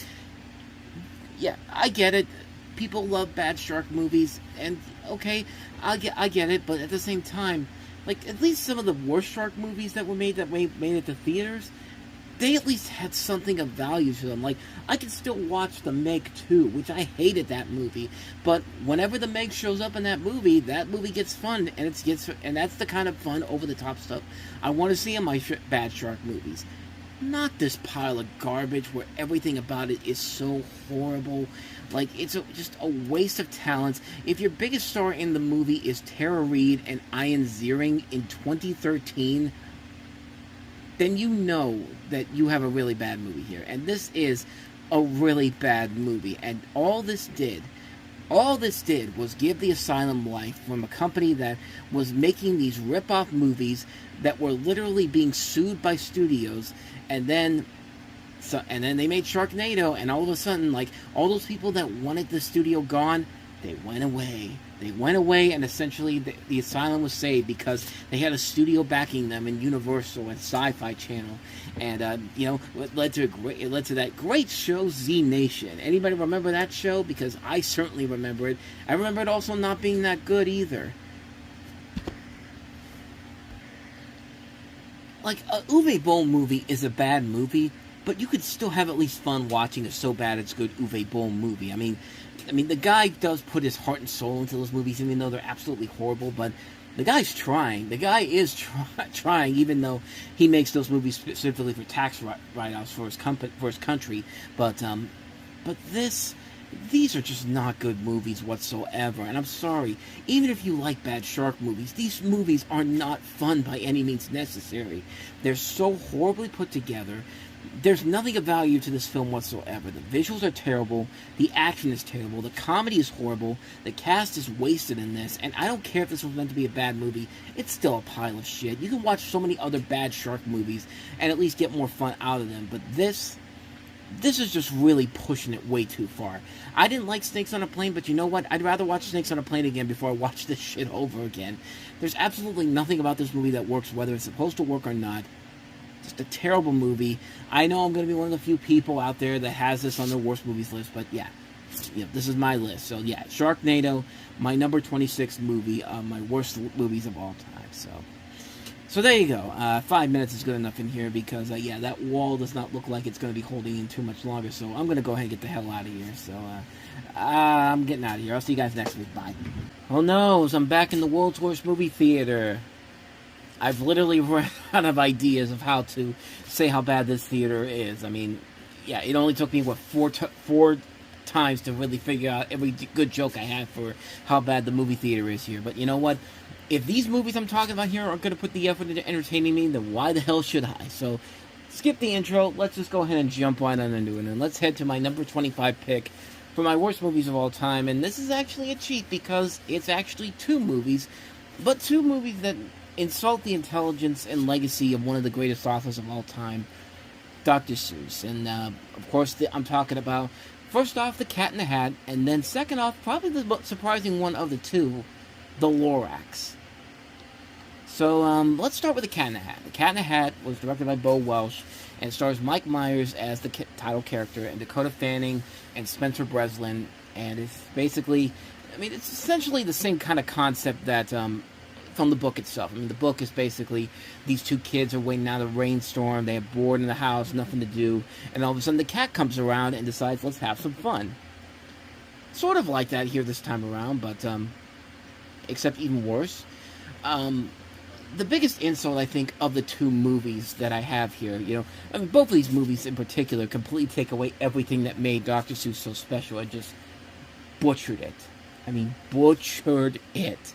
yeah, I get it. People love bad shark movies, and okay, I get it, but at the same time, like, at least some of the worst shark movies that made it to theaters, they at least had something of value to them. Like, I can still watch The Meg 2, which I hated that movie, but whenever The Meg shows up in that movie gets fun, and and that's the kind of fun, over-the-top stuff I want to see in my bad shark movies. Not this pile of garbage where everything about it is so horrible. Like, it's just a waste of talent. If your biggest star in the movie is Tara Reid and Ian Ziering in 2013, then you know that you have a really bad movie here. And this is a really bad movie. And all this did All this did was give the Asylum life from a company that was making these rip-off movies that were literally being sued by studios, and then they made Sharknado, and all of a sudden, like, all those people that wanted the studio gone, they went away. They went away, and essentially the Asylum was saved because they had a studio backing them in Universal and Sci-Fi Channel, and it led to that great show Z Nation. Anybody remember that show? Because I certainly remember it. I remember it also not being that good either. Like, a Uwe Boll movie is a bad movie, but you could still have at least fun watching a so bad it's good Uwe Boll movie. I mean, the guy does put his heart and soul into those movies, even though they're absolutely horrible, but the guy's trying. The guy is trying, even though he makes those movies specifically for tax write-offs for his country. But these are just not good movies whatsoever, and I'm sorry. Even if you like bad shark movies, these movies are not fun by any means necessary. They're so horribly put together. There's nothing of value to this film whatsoever. The visuals are terrible, the action is terrible, the comedy is horrible, the cast is wasted in this, and I don't care if this was meant to be a bad movie, it's still a pile of shit. You can watch so many other bad shark movies and at least get more fun out of them, but this is just really pushing it way too far. I didn't like Snakes on a Plane, but you know what? I'd rather watch Snakes on a Plane again before I watch this shit over again. There's absolutely nothing about this movie that works, whether it's supposed to work or not. Just a terrible movie. I know I'm going to be one of the few people out there that has this on their worst movies list, but yeah, this is my list. So yeah, Sharknado, my number 26 movie, my worst movies of all time. So there you go. 5 minutes is good enough in here because, that wall does not look like it's going to be holding in too much longer. So I'm going to go ahead and get the hell out of here. So I'm getting out of here. I'll see you guys next week. Bye. Oh no, I'm back in the world's worst movie theater. I've literally run out of ideas of how to say how bad this theater is. I mean, yeah, it only took me, four times to really figure out every good joke I have for how bad the movie theater is here. But you know what? If these movies I'm talking about here aren't going to put the effort into entertaining me, then why the hell should I? So, skip the intro. Let's just go ahead and jump right on into it. And let's head to my number 25 pick for my worst movies of all time. And this is actually a cheat because it's actually two movies, but two movies that insult the intelligence and legacy of one of the greatest authors of all time, Dr. Seuss. And, of course, I'm talking about, first off, The Cat in the Hat, and then second off, probably the most surprising one of the two, The Lorax. So, let's start with The Cat in the Hat. The Cat in the Hat was directed by Bo Welsh, and stars Mike Myers as the title character, and Dakota Fanning and Spencer Breslin, and it's basically, it's essentially the same kind of concept that, from the book itself. The book is basically these two kids are waiting out a rainstorm, they have bored in the house, nothing to do, and all of a sudden the cat comes around and decides, let's have some fun. Sort of like that here this time around, but, except even worse. The biggest insult, I think, of the two movies that I have here, both of these movies in particular completely take away everything that made Dr. Seuss so special and just butchered it. Butchered it.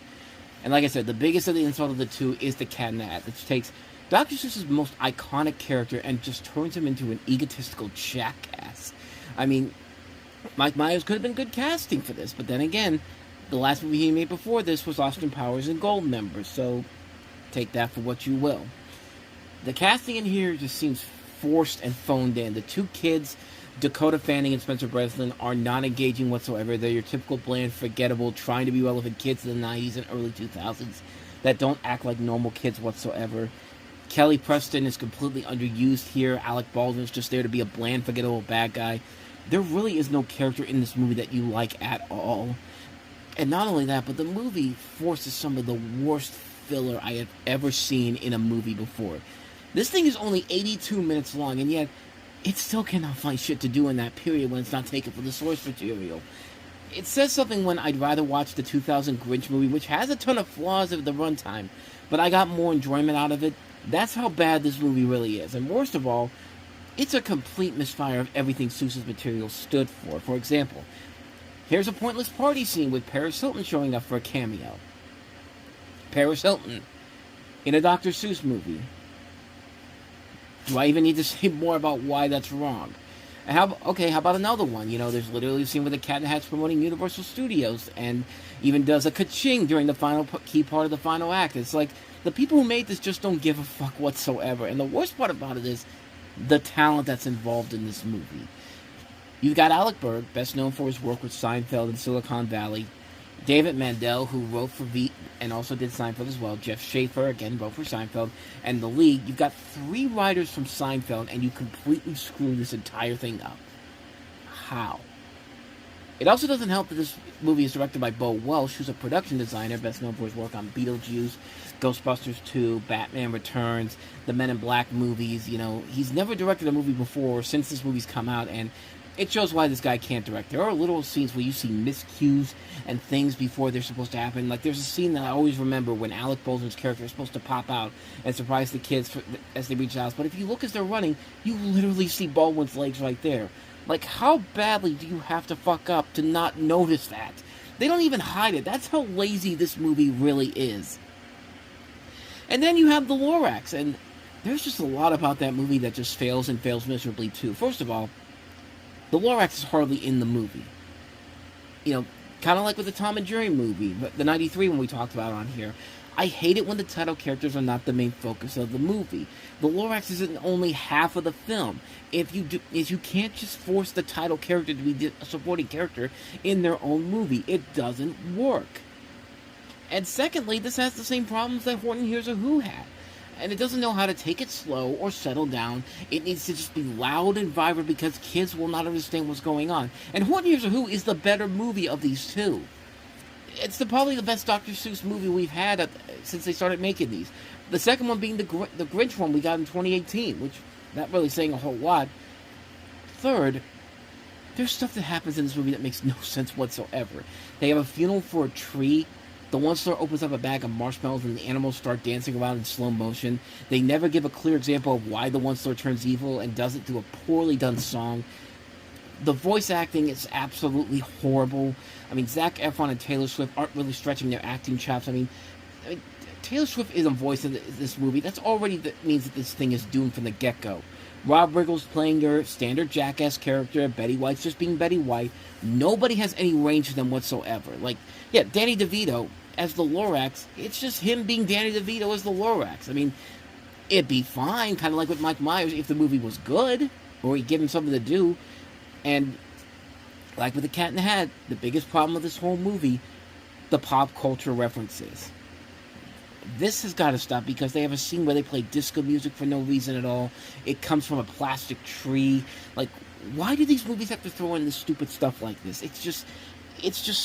And like I said, the biggest of the insult of the two is the Cat in the Hat, which takes Dr. Seuss's most iconic character and just turns him into an egotistical jackass. Mike Myers could have been good casting for this, but then again, the last movie he made before this was Austin Powers and Goldmember, so take that for what you will. The casting in here just seems forced and phoned in. The two kids, Dakota Fanning and Spencer Breslin, are not engaging whatsoever. They're your typical bland, forgettable, trying to be relevant kids in the 90s and early 2000s that don't act like normal kids whatsoever. Kelly Preston is completely underused here. Alec Baldwin's just there to be a bland, forgettable bad guy. There really is no character in this movie that you like at all. And not only that, but the movie forces some of the worst filler I have ever seen in a movie before. This thing is only 82 minutes long, and yet it still cannot find shit to do in that period when it's not taken from the source material. It says something when I'd rather watch the 2000 Grinch movie, which has a ton of flaws at the runtime, but I got more enjoyment out of it. That's how bad this movie really is. And worst of all, it's a complete misfire of everything Seuss's material stood for. For example, here's a pointless party scene with Paris Hilton showing up for a cameo. Paris Hilton in a Dr. Seuss movie. Do I even need to say more about why that's wrong? And how about another one? There's literally a scene where the Cat in the Hat's promoting Universal Studios and even does a ka-ching during the key part of the final act. It's like, the people who made this just don't give a fuck whatsoever. And the worst part about it is the talent that's involved in this movie. You've got Alec Berg, best known for his work with Seinfeld and Silicon Valley. David Mandel, who wrote for Veep and also did Seinfeld as well. Jeff Schaffer, again, wrote for Seinfeld. And The League. You've got 3 writers from Seinfeld, and you completely screw this entire thing up. How? It also doesn't help that this movie is directed by Bo Welsh, who's a production designer, best known for his work on Beetlejuice, Ghostbusters 2, Batman Returns, the Men in Black movies. He's never directed a movie before since this movie's come out, and it shows why this guy can't direct. There are little scenes where you see miscues and things before they're supposed to happen. Like, there's a scene that I always remember when Alec Baldwin's character is supposed to pop out and surprise the kids as they reach the house. But if you look as they're running, you literally see Baldwin's legs right there. Like, how badly do you have to fuck up to not notice that? They don't even hide it. That's how lazy this movie really is. And then you have the Lorax, and there's just a lot about that movie that just fails and fails miserably too. First of all, the Lorax is hardly in the movie. Kind of like with the Tom and Jerry movie, the 93 one we talked about on here. I hate it when the title characters are not the main focus of the movie. The Lorax is in only half of the film. If you can't just force the title character to be a supporting character in their own movie. It doesn't work. And secondly, this has the same problems that Horton Hears a Who had. And it doesn't know how to take it slow or settle down. It needs to just be loud and vibrant because kids will not understand what's going on. And Horton Hears a Who is the better movie of these two. It's probably the best Dr. Seuss movie we've had since they started making these. The second one being the Grinch one we got in 2018, which not really saying a whole lot. Third, there's stuff that happens in this movie that makes no sense whatsoever. They have a funeral for a tree. The one store opens up a bag of marshmallows and the animals start dancing around in slow motion. They never give a clear example of why the one store turns evil and does it through a poorly done song. The voice acting is absolutely horrible. Zac Efron and Taylor Swift aren't really stretching their acting chops. Taylor Swift is a voice in this movie. That's already means that this thing is doomed from the get-go. Rob Riggle's playing your standard jackass character. Betty White's just being Betty White. Nobody has any range to them whatsoever. Danny DeVito as the Lorax, it's just him being Danny DeVito as the Lorax. It'd be fine, kind of like with Mike Myers, if the movie was good, or he'd give him something to do. And like with the Cat in the Hat, the biggest problem with this whole movie, the pop culture references. This has got to stop because they have a scene where they play disco music for no reason at all. It comes from a plastic tree. Why do these movies have to throw in this stupid stuff like this? It's just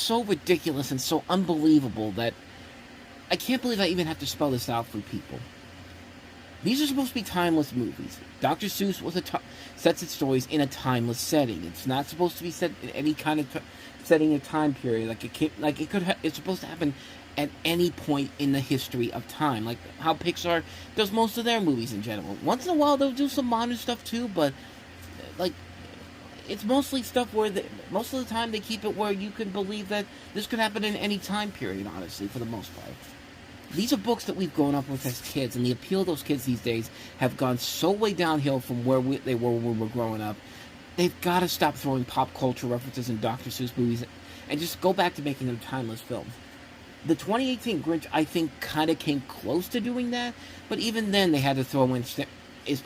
so ridiculous and so unbelievable that I can't believe I even have to spell this out for people. These are supposed to be timeless movies. Dr. Seuss sets its stories in a timeless setting. It's not supposed to be set in any kind of setting or time period. It's supposed to happen at any point in the history of time. Like how Pixar does most of their movies in general. Once in a while they'll do some modern stuff too, but it's mostly stuff where most of the time they keep it where you can believe that this could happen in any time period, honestly, for the most part. These are books that we've grown up with as kids, and the appeal of those kids these days have gone so way downhill from where they were when we were growing up. They've got to stop throwing pop culture references in Dr. Seuss movies and just go back to making them timeless films. The 2018 Grinch, I think, kind of came close to doing that, but even then they had to throw in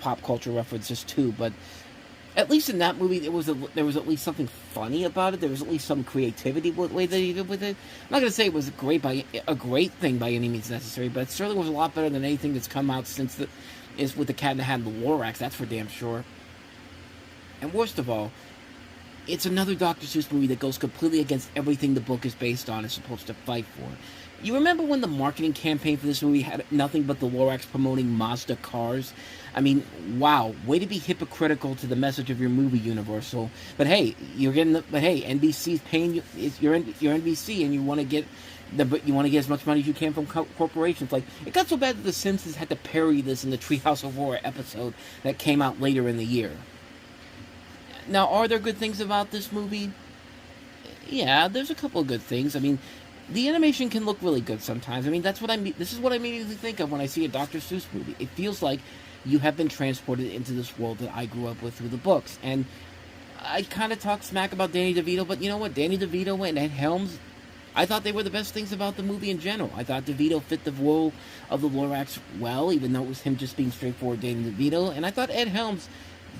pop culture references too. But at least in that movie, there was at least something funny about it. There was at least some creativity with the way that he did with it. I'm not going to say it was a great thing by any means necessary, but it certainly was a lot better than anything that's come out since is with the Cat in the Hat and the Lorax. That's for damn sure. And worst of all, it's another Dr. Seuss movie that goes completely against everything the book is based on and is supposed to fight for. You remember when the marketing campaign for this movie had nothing but the Lorax promoting Mazda cars? Wow, way to be hypocritical to the message of your movie, Universal. But hey, NBC's paying you. You're NBC, and you want to get as much money as you can from corporations. It got so bad that The Simpsons had to parody this in the Treehouse of Horror episode that came out later in the year. Now, are there good things about this movie? Yeah, there's a couple of good things. The animation can look really good sometimes. That's what I mean. This is what I immediately think of when I see a Dr. Seuss movie. It feels like you have been transported into this world that I grew up with through the books. And I kind of talk smack about Danny DeVito, but you know what? Danny DeVito and Ed Helms, I thought they were the best things about the movie in general. I thought DeVito fit the role of the Lorax well, even though it was him just being straightforward Danny DeVito. And I thought Ed Helms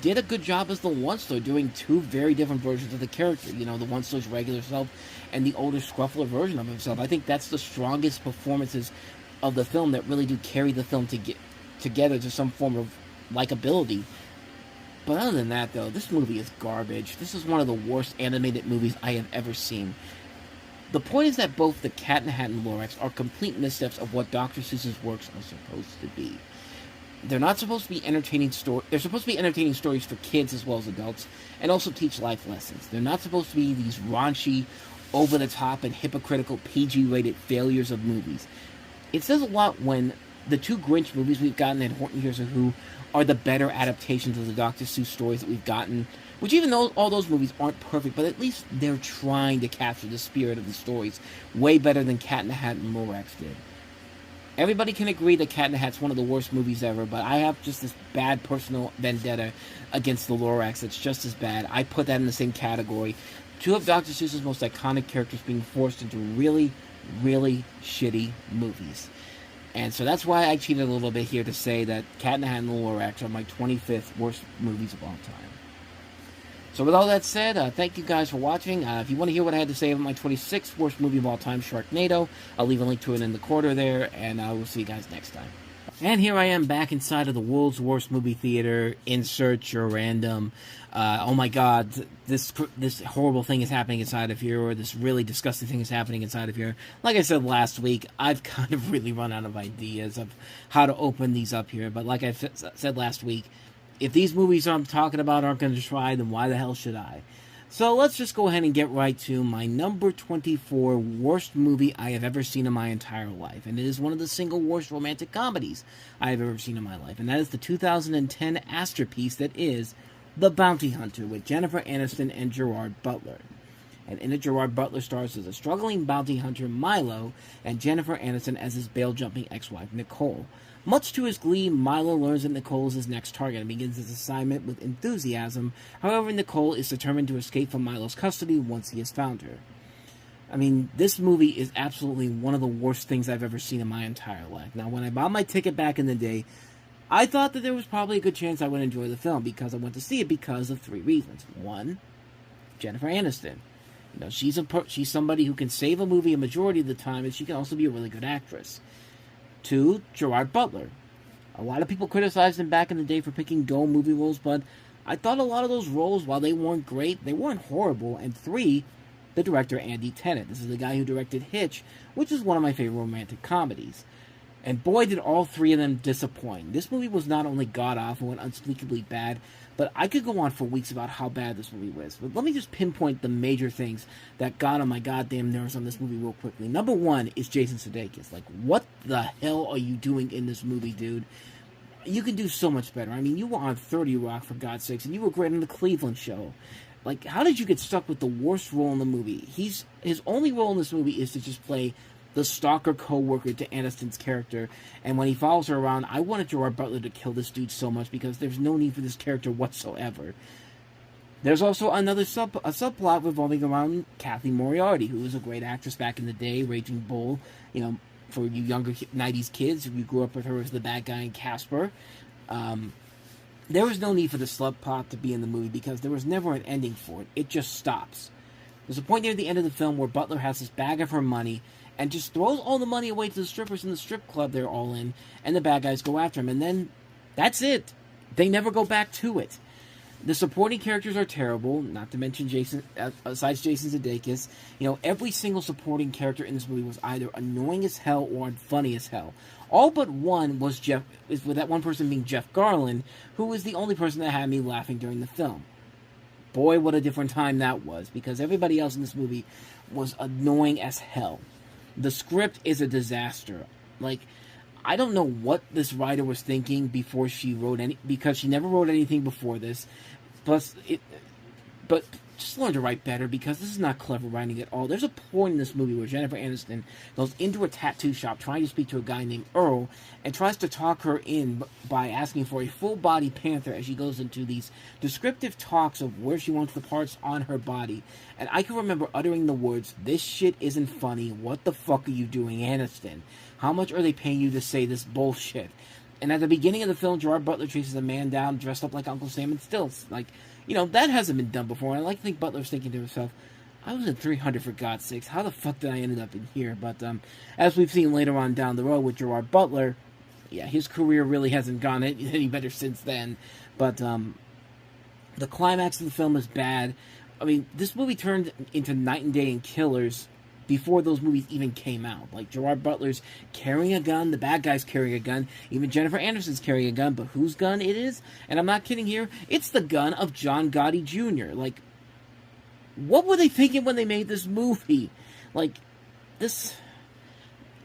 did a good job as the One-Star, doing two very different versions of the character. You know, the One-Star's regular self and the older, scruffler version of himself. I think that's the strongest performances of the film that really do carry the film to get together to some form of likability. But other than that, though, this movie is garbage. This is one of the worst animated movies I have ever seen. The point is that both the Cat in the Hat and Lorax are complete missteps of what Dr. Seuss's works are supposed to be. They're not supposed to be entertaining They're supposed to be entertaining stories for kids as well as adults, and also teach life lessons. They're not supposed to be these raunchy, over-the-top, and hypocritical PG-rated failures of movies. It says a lot when the two Grinch movies we've gotten in Horton Hears a Who are the better adaptations of the Dr. Seuss stories that we've gotten, which even though all those movies aren't perfect, but at least they're trying to capture the spirit of the stories way better than Cat in the Hat and Lorax did. Everybody can agree that Cat in the Hat's one of the worst movies ever, but I have just this bad personal vendetta against the Lorax that's just as bad. I put that in the same category. Two of Dr. Seuss's most iconic characters being forced into really, really shitty movies. And so that's why I cheated a little bit here to say that Cat in the Hat and the Lorax are my 25th worst movies of all time. So with all that said, thank you guys for watching. If you want to hear what I had to say about my 26th worst movie of all time, Sharknado, I'll leave a link to it in the corner there, and I will see you guys next time. And here I am back inside of the world's worst movie theater. Insert your random, oh my god, this horrible thing is happening inside of here, or this really disgusting thing is happening inside of here. Like I said last week, I've kind of really run out of ideas of how to open these up here. But like I said last week, if these movies I'm talking about aren't going to try, then why the hell should I? So let's just go ahead and get right to my number 24 worst movie I have ever seen in my entire life. And it is one of the single worst romantic comedies I have ever seen in my life. And that is the 2010 masterpiece that is The Bounty Hunter with Jennifer Aniston and Gerard Butler. And in it, Gerard Butler stars as a struggling bounty hunter, Milo, and Jennifer Aniston as his bail-jumping ex-wife, Nicole. Much to his glee, Milo learns that Nicole is his next target and begins his assignment with enthusiasm. However, Nicole is determined to escape from Milo's custody once he has found her. I mean, this movie is absolutely one of the worst things I've ever seen in my entire life. Now, when I bought my ticket back in the day, I thought that there was probably a good chance I would enjoy the film because I went to see it because of three reasons. One, Jennifer Aniston. You know, she's somebody who can save a movie a majority of the time, and she can also be a really good actress. Two, Gerard Butler. A lot of people criticized him back in the day for picking dull movie roles, but I thought a lot of those roles, while they weren't great, they weren't horrible. And three, the director Andy Tennant. This is the guy who directed Hitch, which is one of my favorite romantic comedies. And boy, did all three of them disappoint. This movie was not only god-awful and unspeakably bad, but I could go on for weeks about how bad this movie was. But let me just pinpoint the major things that got on my goddamn nerves on this movie real quickly. Number one is Jason Sudeikis. Like, what the hell are you doing in this movie, dude? You can do so much better. I mean, you were on 30 Rock, for God's sakes, and you were great on the Cleveland Show. Like, how did you get stuck with the worst role in the movie? His only role in this movie is to just play the stalker co-worker to Aniston's character, and when he follows her around, I wanted Gerard Butler to kill this dude so much because there's no need for this character whatsoever. There's also another subplot revolving around Kathy Moriarty, who was a great actress back in the day, Raging Bull. You know, for you younger 90s kids, if you grew up with her as the bad guy in Casper. There was no need for the subplot to be in the movie because there was never an ending for it. It just stops. There's a point near the end of the film where Butler has this bag of her money and just throws all the money away to the strippers in the strip club they're all in, and the bad guys go after him, and then that's it. They never go back to it. The supporting characters are terrible, not to mention Jason, besides Jason Sudeikis. You know, every single supporting character in this movie was either annoying as hell or funny as hell. All but one was with that one person being Jeff Garlin, who was the only person that had me laughing during the film. Boy, what a different time that was, because everybody else in this movie was annoying as hell. The script is a disaster. Like, I don't know what this writer was thinking before she wrote because she never wrote anything before this. But just learn to write better, because this is not clever writing at all. There's a point in this movie where Jennifer Aniston goes into a tattoo shop trying to speak to a guy named Earl and tries to talk her in by asking for a full-body panther as she goes into these descriptive talks of where she wants the parts on her body. And I can remember uttering the words, "This shit isn't funny. What the fuck are you doing, Aniston? How much are they paying you to say this bullshit?" And at the beginning of the film, Gerard Butler chases a man down dressed up like Uncle Sam and Stills. Like, you know, that hasn't been done before. And I like to think Butler's thinking to himself, I was in 300 for God's sakes. How the fuck did I end up in here? But as we've seen later on down the road with Gerard Butler, yeah, his career really hasn't gone any better since then. But the climax of the film is bad. I mean, this movie turned into Night and Day and Killers before those movies even came out. Like, Gerard Butler's carrying a gun, the bad guy's carrying a gun, even Jennifer Aniston's carrying a gun, but whose gun it is? And I'm not kidding here, it's the gun of John Gotti Jr. Like, what were they thinking when they made this movie? Like, this...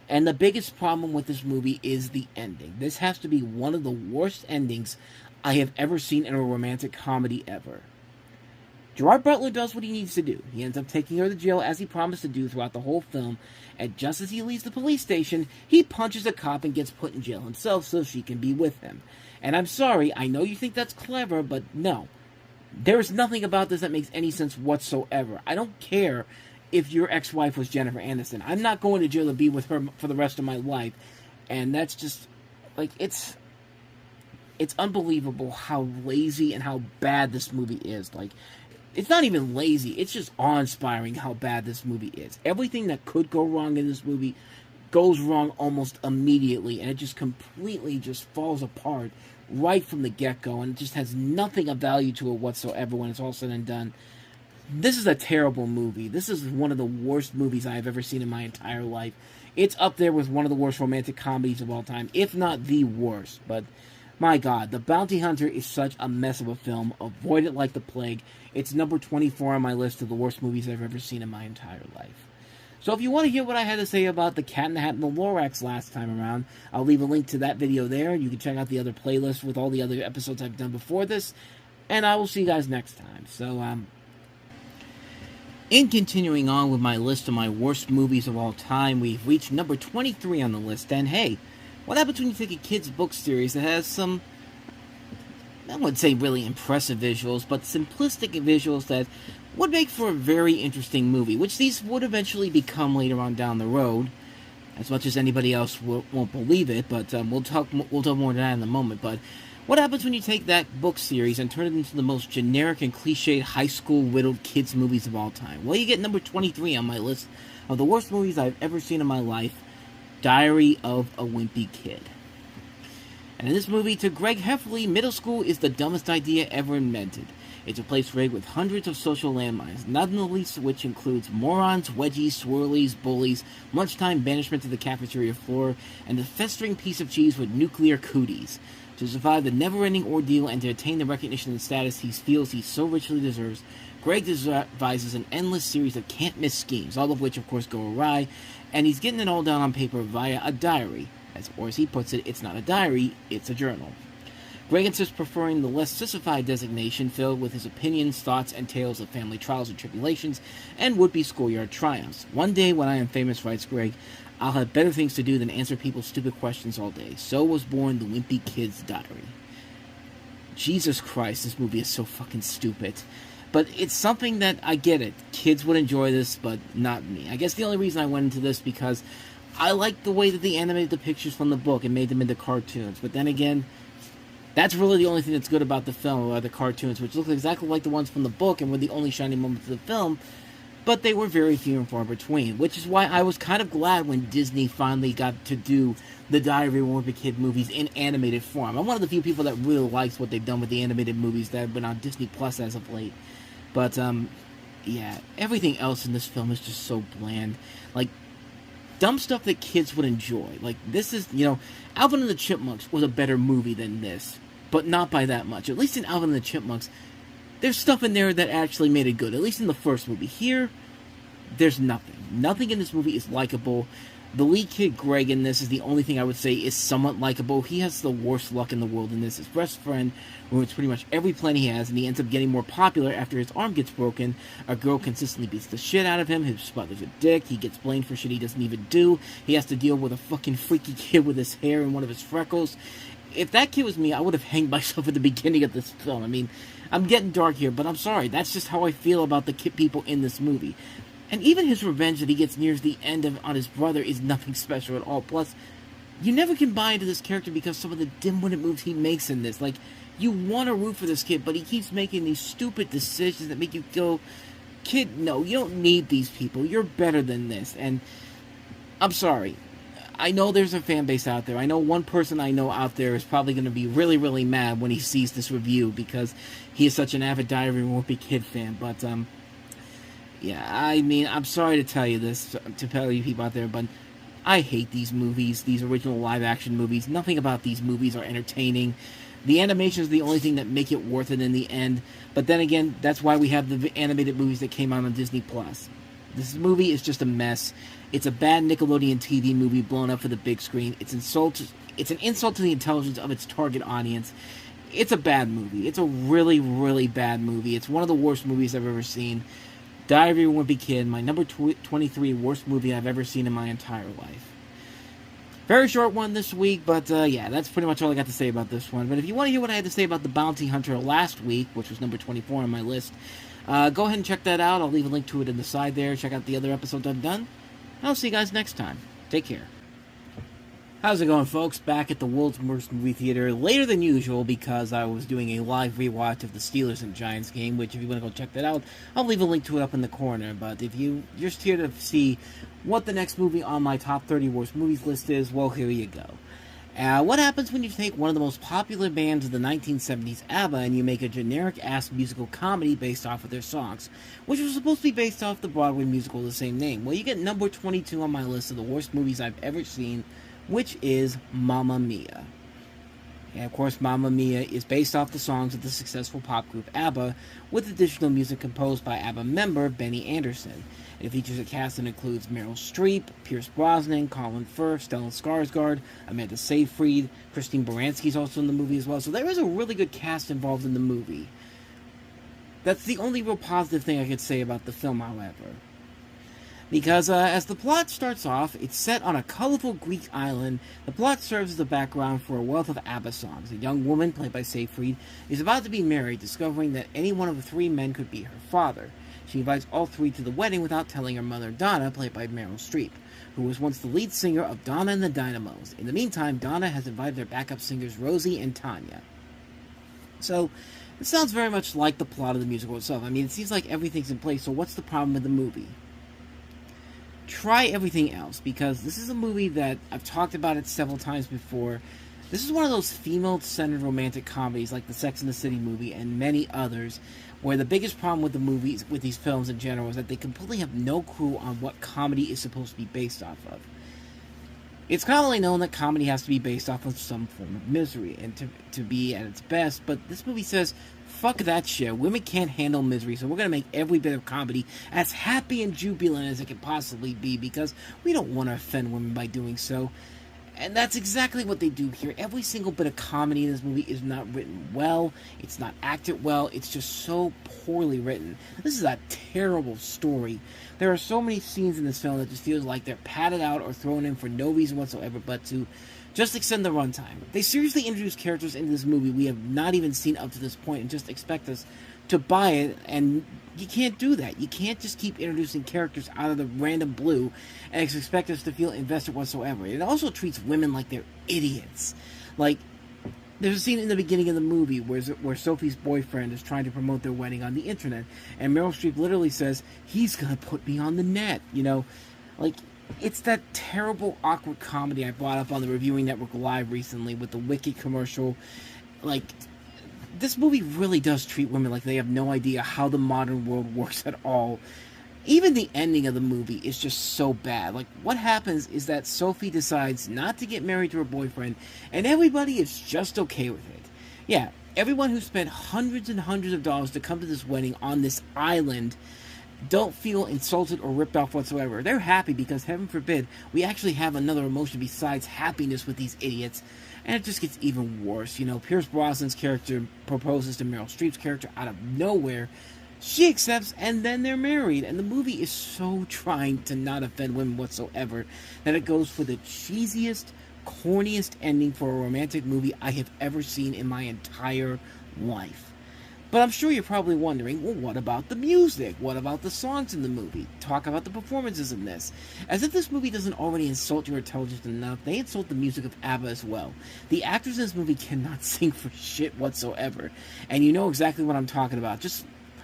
And the biggest problem with this movie is the ending. This has to be one of the worst endings I have ever seen in a romantic comedy ever. Gerard Butler does what he needs to do. He ends up taking her to jail as he promised to do throughout the whole film, and just as he leaves the police station, he punches a cop and gets put in jail himself so she can be with him. And I'm sorry, I know you think that's clever, but no. There's nothing about this that makes any sense whatsoever. I don't care if your ex-wife was Jennifer Aniston. I'm not going to jail to be with her for the rest of my life. And that's just, like, it's unbelievable how lazy and how bad this movie is. Like, it's not even lazy, it's just awe-inspiring how bad this movie is. Everything that could go wrong in this movie goes wrong almost immediately, and it just completely just falls apart right from the get-go, and it just has nothing of value to it whatsoever when it's all said and done. This is a terrible movie. This is one of the worst movies I have ever seen in my entire life. It's up there with one of the worst romantic comedies of all time, if not the worst. But, my God, The Bounty Hunter is such a mess of a film. Avoid it like the plague. It's number 24 on my list of the worst movies I've ever seen in my entire life. So if you want to hear what I had to say about The Cat in the Hat and the Lorax last time around, I'll leave a link to that video there. You can check out the other playlist with all the other episodes I've done before this. And I will see you guys next time. So, in continuing on with my list of my worst movies of all time, we've reached number 23 on the list. And hey, what happens when you take a kid's book series that has some, I wouldn't say really impressive visuals, but simplistic visuals that would make for a very interesting movie, which these would eventually become later on down the road, as much as anybody else won't believe it, but we'll talk more to that in a moment. But what happens when you take that book series and turn it into the most generic and cliched high school riddled kids movies of all time? Well, you get number 23 on my list of the worst movies I've ever seen in my life, Diary of a Wimpy Kid. And in this movie, to Greg Heffley, middle school is the dumbest idea ever invented. It's a place rigged with hundreds of social landmines, not the least of which includes morons, wedgies, swirlies, bullies, lunchtime banishment to the cafeteria floor, and the festering piece of cheese with nuclear cooties. To survive the never-ending ordeal and to attain the recognition and status he feels he so richly deserves, Greg devises an endless series of can't-miss schemes, all of which, of course, go awry, and he's getting it all down on paper via a diary. Or as he puts it, it's not a diary, it's a journal. Greg insists preferring the less sissified designation filled with his opinions, thoughts, and tales of family trials and tribulations and would-be schoolyard triumphs. One day when I am famous, writes Greg, I'll have better things to do than answer people's stupid questions all day. So was born the Wimpy Kid's diary. Jesus Christ, this movie is so fucking stupid. But it's something that, I get it, kids would enjoy this, but not me. I guess the only reason I went into this because I liked the way that they animated the pictures from the book and made them into cartoons. But then again, that's really the only thing that's good about the film, are the cartoons, which look exactly like the ones from the book and were the only shining moments of the film, but they were very few and far between, which is why I was kind of glad when Disney finally got to do the Diary of a Wimpy Kid movies in animated form. I'm one of the few people that really likes what they've done with the animated movies that have been on Disney Plus as of late. But, yeah, everything else in this film is just so bland. Like, dumb stuff that kids would enjoy. Like, this is, Alvin and the Chipmunks was a better movie than this, but not by that much. At least in Alvin and the Chipmunks, there's stuff in there that actually made it good. At least in the first movie. Here, there's nothing. Nothing in this movie is likable. The lead kid, Greg, in this is the only thing I would say is somewhat likable. He has the worst luck in the world in this. His best friend ruins pretty much every plan he has, and he ends up getting more popular after his arm gets broken. A girl consistently beats the shit out of him. His mother's a dick. He gets blamed for shit he doesn't even do. He has to deal with a fucking freaky kid with his hair and one of his freckles. If that kid was me, I would have hanged myself at the beginning of this film. I mean, I'm getting dark here, but I'm sorry. That's just how I feel about the people in this movie. And even his revenge that he gets near the end on his brother is nothing special at all. Plus, you never can buy into this character because some of the dim-witted moves he makes in this. Like, you want to root for this kid, but he keeps making these stupid decisions that make you go, kid, no, you don't need these people. You're better than this. And I'm sorry. I know there's a fan base out there. I know one person I know out there is probably going to be really, really mad when he sees this review because he is such an avid Diary of a Wimpy Kid fan. But, yeah, I mean, I'm sorry to tell you this, to tell you people out there, but I hate these movies, these original live-action movies. Nothing about these movies are entertaining. The animation is the only thing that make it worth it in the end. But then again, that's why we have the animated movies that came out on Disney+. This movie is just a mess. It's a bad Nickelodeon TV movie blown up for the big screen. It's an insult to the intelligence of its target audience. It's a bad movie. It's a really, really bad movie. It's one of the worst movies I've ever seen. Diary of a Wimpy Kid, my number 23 worst movie I've ever seen in my entire life. Very short one this week, but yeah, that's pretty much all I got to say about this one. But if you want to hear what I had to say about The Bounty Hunter last week, which was number 24 on my list, go ahead and check that out. I'll leave a link to it in the side there. Check out the other episodes I've done. I'll see you guys next time. Take care. How's it going, folks? Back at the World's Worst Movie Theater later than usual because I was doing a live rewatch of the Steelers and Giants game, which if you want to go check that out, I'll leave a link to it up in the corner. But if you're just here to see what the next movie on my top 30 worst movies list is, well, here you go. What happens when you take one of the most popular bands of the 1970s, ABBA, and you make a generic-ass musical comedy based off of their songs, which was supposed to be based off the Broadway musical of the same name? Well, you get number 22 on my list of the worst movies I've ever seen, which is Mamma Mia. And of course, Mamma Mia is based off the songs of the successful pop group ABBA, with additional music composed by ABBA member Benny Andersson. It features a cast that includes Meryl Streep, Pierce Brosnan, Colin Firth, Stellan Skarsgård, Amanda Seyfried, Christine Baranski is also in the movie as well. So there is a really good cast involved in the movie. That's the only real positive thing I could say about the film, however. Because as the plot starts off, it's set on a colorful Greek island. The plot serves as the background for a wealth of ABBA songs. A young woman, played by Seyfried, is about to be married, discovering that any one of the three men could be her father. She invites all three to the wedding without telling her mother, Donna, played by Meryl Streep, who was once the lead singer of Donna and the Dynamos. In the meantime, Donna has invited their backup singers Rosie and Tanya. So, it sounds very much like the plot of the musical itself. I mean, it seems like everything's in place, so what's the problem with the movie? Try everything else, because this is a movie that I've talked about it several times before. This is one of those female-centered romantic comedies like the Sex and the City movie and many others, where the biggest problem with the movies, with these films in general, is that they completely have no clue on what comedy is supposed to be based off of. It's commonly known that comedy has to be based off of some form of misery and to be at its best, but this movie says, fuck that shit. Women can't handle misery, so we're going to make every bit of comedy as happy and jubilant as it can possibly be, because we don't want to offend women by doing so. And that's exactly what they do here. Every single bit of comedy in this movie is not written well. It's not acted well. It's just so poorly written. This is a terrible story. There are so many scenes in this film that just feels like they're padded out or thrown in for no reason whatsoever but to just extend the runtime. They seriously introduce characters into this movie we have not even seen up to this point and just expect us to buy it, and you can't do that. You can't just keep introducing characters out of the random blue and expect us to feel invested whatsoever. It also treats women like they're idiots. Like, there's a scene in the beginning of the movie where Sophie's boyfriend is trying to promote their wedding on the internet, and Meryl Streep literally says, he's gonna put me on the net, you know? Like, it's that terrible, awkward comedy I brought up on the Reviewing Network Live recently with the Wicked commercial. Like, this movie really does treat women like they have no idea how the modern world works at all. Even the ending of the movie is just so bad. Like, what happens is that Sophie decides not to get married to her boyfriend, and everybody is just okay with it. Yeah, everyone who spent hundreds and hundreds of dollars to come to this wedding on this island don't feel insulted or ripped off whatsoever. They're happy because, heaven forbid, we actually have another emotion besides happiness with these idiots. And it just gets even worse. You know, Pierce Brosnan's character proposes to Meryl Streep's character out of nowhere. She accepts, and then they're married. And the movie is so trying to not offend women whatsoever that it goes for the cheesiest, corniest ending for a romantic movie I have ever seen in my entire life. But I'm sure you're probably wondering, well, what about the music? What about the songs in the movie? Talk about the performances in this. As if this movie doesn't already insult your intelligence enough, they insult the music of ABBA as well. The actors in this movie cannot sing for shit whatsoever. And you know exactly what I'm talking about.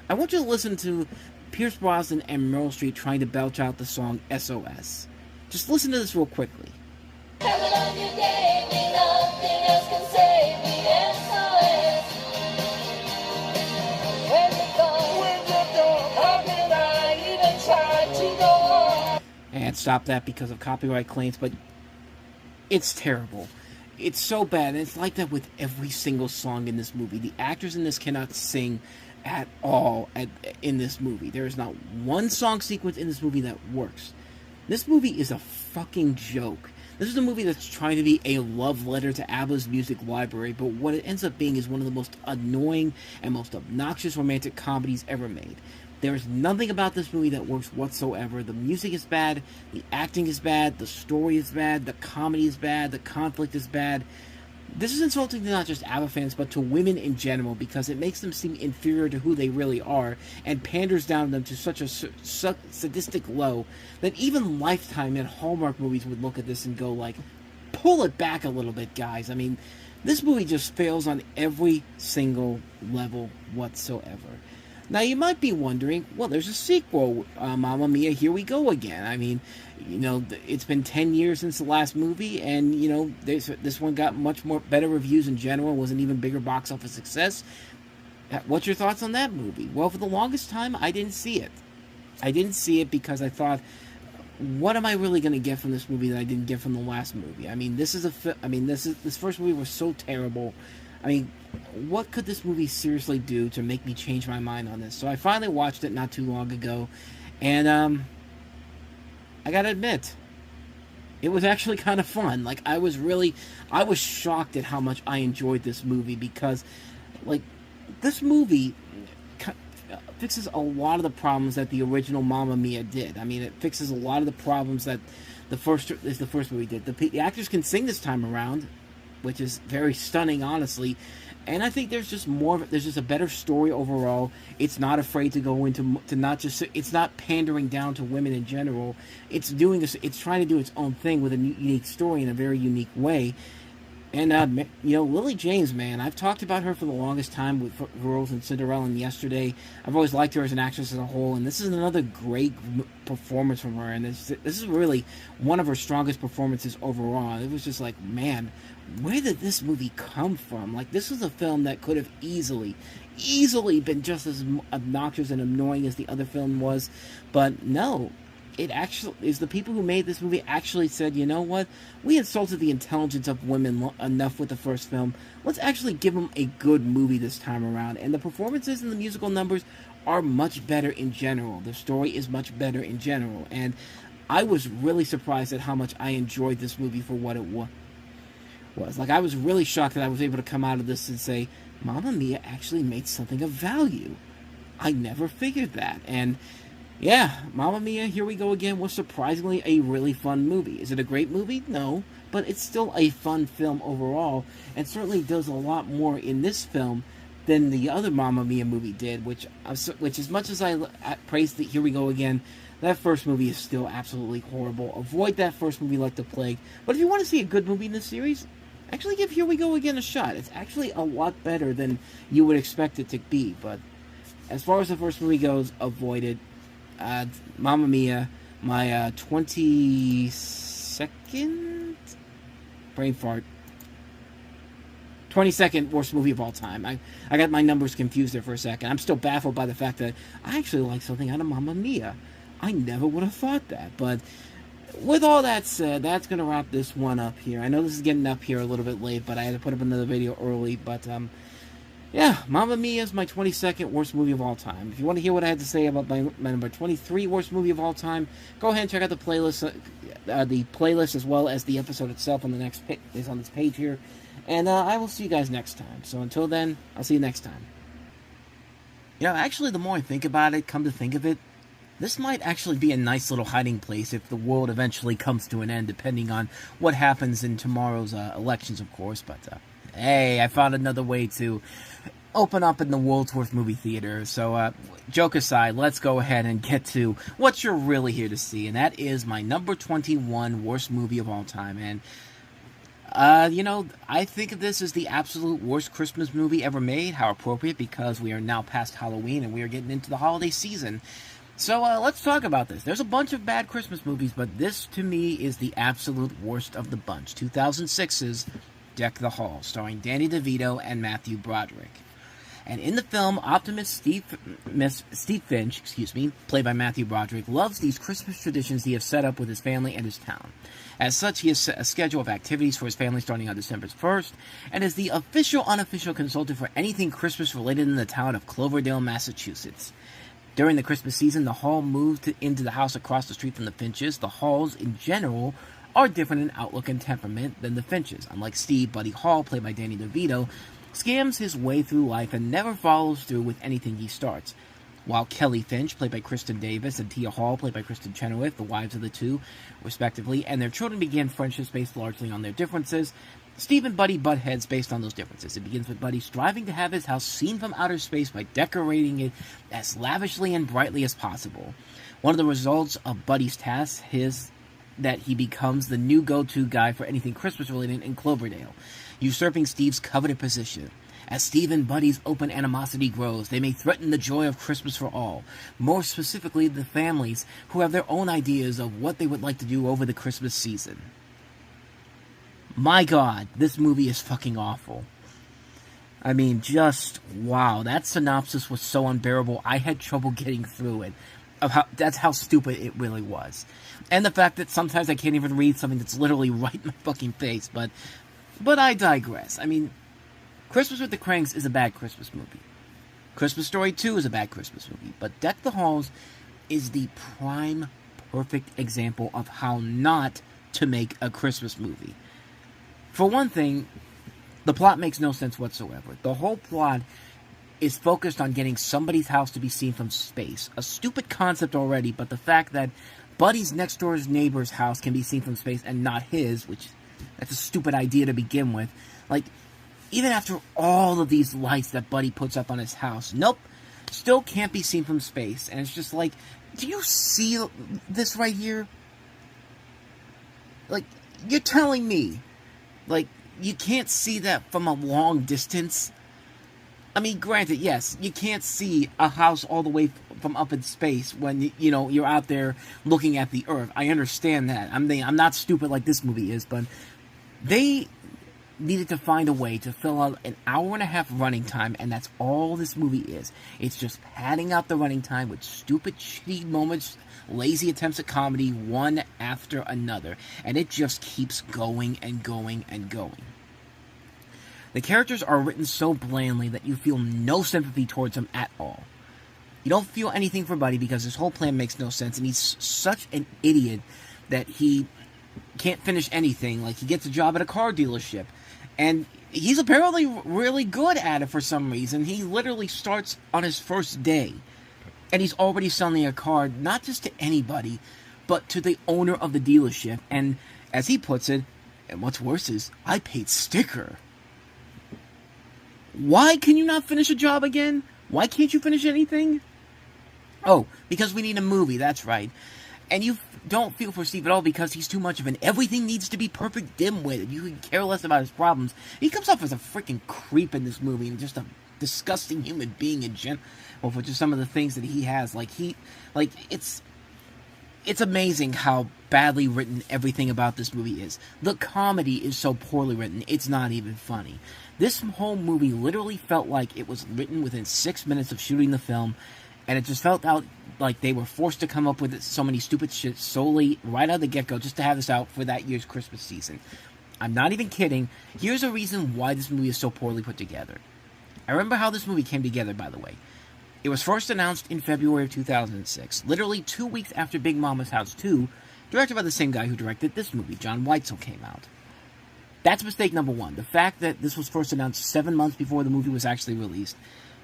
I want you to listen to Pierce Brosnan and Meryl Streep trying to belch out the song SOS. Just listen to this real quickly. And stop that because of copyright claims, but it's terrible. It's so bad, and it's like that with every single song in this movie. The actors in this cannot sing at all in this movie. There is not one song sequence in this movie that works. This movie is a fucking joke. This is a movie that's trying to be a love letter to ABBA's music library, but what it ends up being is one of the most annoying and most obnoxious romantic comedies ever made. There is nothing about this movie that works whatsoever. The music is bad, the acting is bad, the story is bad, the comedy is bad, the conflict is bad. This is insulting to not just ABBA fans, but to women in general, because it makes them seem inferior to who they really are, and panders down them to such a sadistic low, that even Lifetime and Hallmark movies would look at this and go like, pull it back a little bit, guys. I mean, this movie just fails on every single level whatsoever. Now, you might be wondering, well, there's a sequel, Mamma Mia, Here We Go Again. I mean, you know, it's been 10 years since the last movie, and, you know, this one got much more better reviews in general, was an even bigger box office success. What's your thoughts on that movie? Well, for the longest time, I didn't see it. I didn't see it because I thought, what am I really going to get from this movie that I didn't get from the last movie? I mean, this first movie was so terrible. I mean, what could this movie seriously do to make me change my mind on this? So I finally watched it not too long ago, and I gotta admit, it was actually kind of fun. Like, I was shocked at how much I enjoyed this movie, because, like, this movie fixes a lot of the problems that the original Mamma Mia did. I mean, it fixes a lot of the problems that the first movie did. The actors can sing this time around, which is very stunning, honestly. And I think there's just a better story overall. It's not afraid to go into, it's not pandering down to women in general. It's trying to do its own thing with a unique story in a very unique way. And, you know, Lily James, man, I've talked about her for the longest time with Girls and Cinderella and Yesterday. I've always liked her as an actress as a whole, and this is another great performance from her, and this is really one of her strongest performances overall. It was just like, man, where did this movie come from? Like, this was a film that could have easily been just as obnoxious and annoying as the other film was, but no. It actually is, the people who made this movie actually said, you know what, we insulted the intelligence of women enough with the first film. Let's actually give them a good movie this time around. And the performances and the musical numbers are much better in general. The story is much better in general. And I was really surprised at how much I enjoyed this movie for what it was. Like, I was really shocked that I was able to come out of this and say, Mamma Mia actually made something of value. I never figured that. And yeah, Mamma Mia, Here We Go Again was surprisingly a really fun movie. Is it a great movie? No, but it's still a fun film overall, and certainly does a lot more in this film than the other Mamma Mia movie did, which as much as I praise the Here We Go Again, that first movie is still absolutely horrible. Avoid that first movie like the plague. But if you want to see a good movie in this series, actually give Here We Go Again a shot. It's actually a lot better than you would expect it to be, but as far as the first movie goes, avoid it. Mamma Mia, my 22nd brain fart. 22nd worst movie of all time. I got my numbers confused there for a second. I'm still baffled by the fact that I actually like something out of Mamma Mia. I never would have thought that. But with all that said, that's going to wrap this one up here. I know this is getting up here a little bit late, but I had to put up another video early. But Yeah, Mamma Mia is my 22nd worst movie of all time. If you want to hear what I had to say about my number 23 worst movie of all time, go ahead and check out the playlist as well as the episode itself on the next is on this page here. And I will see you guys next time. So until then, I'll see you next time. You know, actually, the more I think about it, come to think of it, this might actually be a nice little hiding place if the world eventually comes to an end, depending on what happens in tomorrow's elections, of course. But, hey, I found another way to open up in the world's worst movie theater. So, joke aside, let's go ahead and get to what you're really here to see. And that is my number 21 worst movie of all time. And you know, I think of this as the absolute worst Christmas movie ever made. How appropriate, because we are now past Halloween and we are getting into the holiday season. So, let's talk about this. There's a bunch of bad Christmas movies, but this, to me, is the absolute worst of the bunch. 2006's Deck the Halls, starring Danny DeVito and Matthew Broderick. And in the film, optimist Steve Finch, played by Matthew Broderick, loves these Christmas traditions he has set up with his family and his town. As such, he has set a schedule of activities for his family starting on December 1st, and is the official-unofficial consultant for anything Christmas-related in the town of Cloverdale, Massachusetts. During the Christmas season, the Hall moved into the house across the street from the Finches. The Halls, in general, are different in outlook and temperament than the Finches. Unlike Steve, Buddy Hall, played by Danny DeVito, scams his way through life and never follows through with anything he starts. While Kelly Finch, played by Kristen Davis, and Tia Hall, played by Kristen Chenoweth, the wives of the two, respectively, and their children began friendships based largely on their differences, Steve and Buddy butt heads based on those differences. It begins with Buddy striving to have his house seen from outer space by decorating it as lavishly and brightly as possible. One of the results of Buddy's task is that he becomes the new go-to guy for anything Christmas-related in Cloverdale, usurping Steve's coveted position. As Steve and Buddy's open animosity grows, they may threaten the joy of Christmas for all, more specifically the families who have their own ideas of what they would like to do over the Christmas season. My God, this movie is fucking awful. I mean, just, wow, that synopsis was so unbearable, I had trouble getting through it. That's how stupid it really was. And the fact that sometimes I can't even read something that's literally right in my fucking face, but I digress. I mean, Christmas with the Cranks is a bad Christmas movie. Christmas Story 2 is a bad Christmas movie. But Deck the Halls is the prime, perfect example of how not to make a Christmas movie. For one thing, the plot makes no sense whatsoever. The whole plot is focused on getting somebody's house to be seen from space. A stupid concept already, but the fact that Buddy's next door neighbor's house can be seen from space and not his, which, that's a stupid idea to begin with. Like, even after all of these lights that Buddy puts up on his house, nope, still can't be seen from space. And it's just like, do you see this right here? Like, you're telling me, like, you can't see that from a long distance? I mean, granted, yes, you can't see a house all the way from up in space when, you know, you're out there looking at the Earth. I understand that. I'm not stupid like this movie is, but they needed to find a way to fill out an hour and a half running time, and that's all this movie is. It's just padding out the running time with stupid, shitty moments, lazy attempts at comedy, one after another, and it just keeps going and going and going. The characters are written so blandly that you feel no sympathy towards them at all. You don't feel anything for Buddy because his whole plan makes no sense, and he's such an idiot that he can't finish anything. Like, he gets a job at a car dealership, and he's apparently really good at it for some reason. He literally starts on his first day, and he's already selling a car, not just to anybody, but to the owner of the dealership. And as he puts it, and what's worse is, I paid sticker. Why can you not finish a job again? Why can't you finish anything? Oh, because we need a movie, that's right. And you don't feel for Steve at all because he's too much of an everything needs to be perfect dimwit. You can care less about his problems. He comes off as a freaking creep in this movie and just a disgusting human being in general. Well, for just some of the things that he has. It's amazing how badly written everything about this movie is. The comedy is so poorly written, it's not even funny. This whole movie literally felt like it was written within 6 minutes of shooting the film, and it just felt out like they were forced to come up with so many stupid shit solely right out of the get-go just to have this out for that year's Christmas season. I'm not even kidding. Here's a reason why this movie is so poorly put together. I remember how this movie came together, by the way. It was first announced in February of 2006, literally 2 weeks after Big Mama's House 2, directed by the same guy who directed this movie, John Weitzel, came out. That's mistake number one. The fact that this was first announced 7 months before the movie was actually released.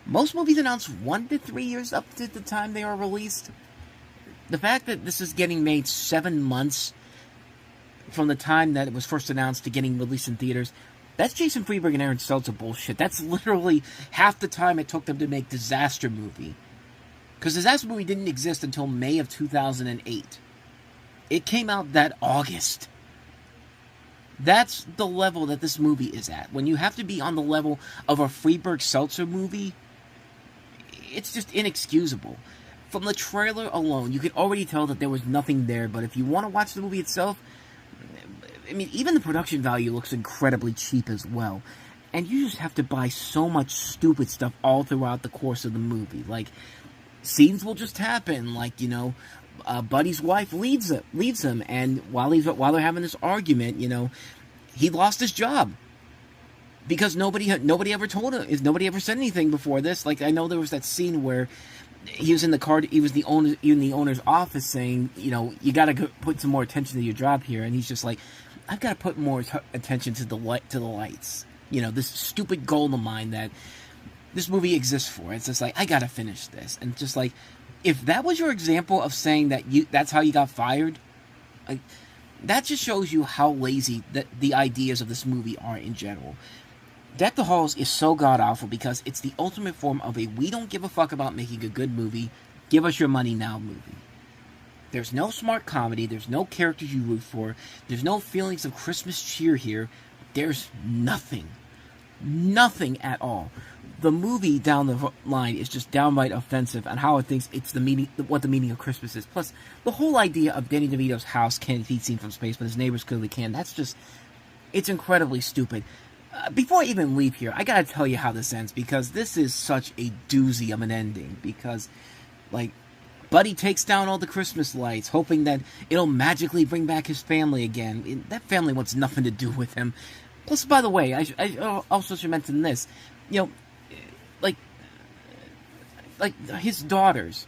Most movies announce 1 to 3 years up to the time they are released. The fact that this is getting made 7 months from the time that it was first announced to getting released in theaters, that's Jason Freeberg and Aaron Stelzer bullshit. That's literally half the time it took them to make Disaster Movie. Because Disaster Movie didn't exist until May of 2008. It came out that August. That's the level that this movie is at. When you have to be on the level of a Freeberg-Seltzer movie, it's just inexcusable. From the trailer alone, you could already tell that there was nothing there, but if you want to watch the movie itself, I mean, even the production value looks incredibly cheap as well. And you just have to buy so much stupid stuff all throughout the course of the movie. Like, scenes will just happen, like, you know, Buddy's wife leaves him, and while they're having this argument, you know, he lost his job because nobody ever told him. Nobody ever said anything before this. Like, I know there was that scene where he was in the owner's office saying, you know, you got to put some more attention to your job here, and he's just like, I've got to put more attention to the lights. You know, this stupid goal of mine that this movie exists for. It's just like, I got to finish this, and just like, if that was your example of saying that that's how you got fired, like, that just shows you how lazy the ideas of this movie are in general. Deck the Halls is so god-awful because it's the ultimate form of a we don't give a fuck about making a good movie, give us your money now movie. There's no smart comedy, there's no characters you root for, there's no feelings of Christmas cheer here, there's nothing. Nothing at all. The movie down the line is just downright offensive on how it thinks it's what the meaning of Christmas is. Plus, the whole idea of Danny DeVito's house can't be seen from space, but his neighbors clearly can. That's just, it's incredibly stupid. Before I even leave here, I gotta tell you how this ends, because this is such a doozy of an ending. Because, like, Buddy takes down all the Christmas lights, hoping that it'll magically bring back his family again. That family wants nothing to do with him. Plus, by the way, I also should mention this. You know, like his daughters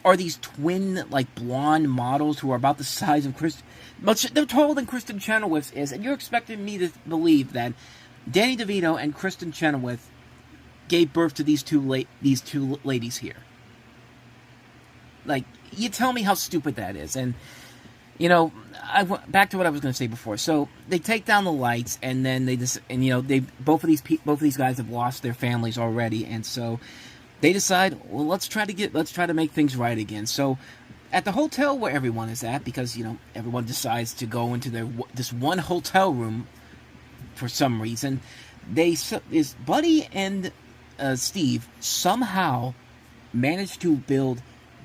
are these twin, like, blonde models who are about the size of they're taller than Kristen Chenoweth is, and you're expecting me to believe that Danny DeVito and Kristen Chenoweth gave birth to these two ladies here. Like, you tell me how stupid that is. And, you know, back to what I was going to say before. So they take down the lights, and then both of these guys have lost their families already, and so they decide, well, let's try to make things right again. So at the hotel where everyone is at, because, you know, everyone decides to go into this one hotel room for some reason, Buddy and Steve somehow managed to build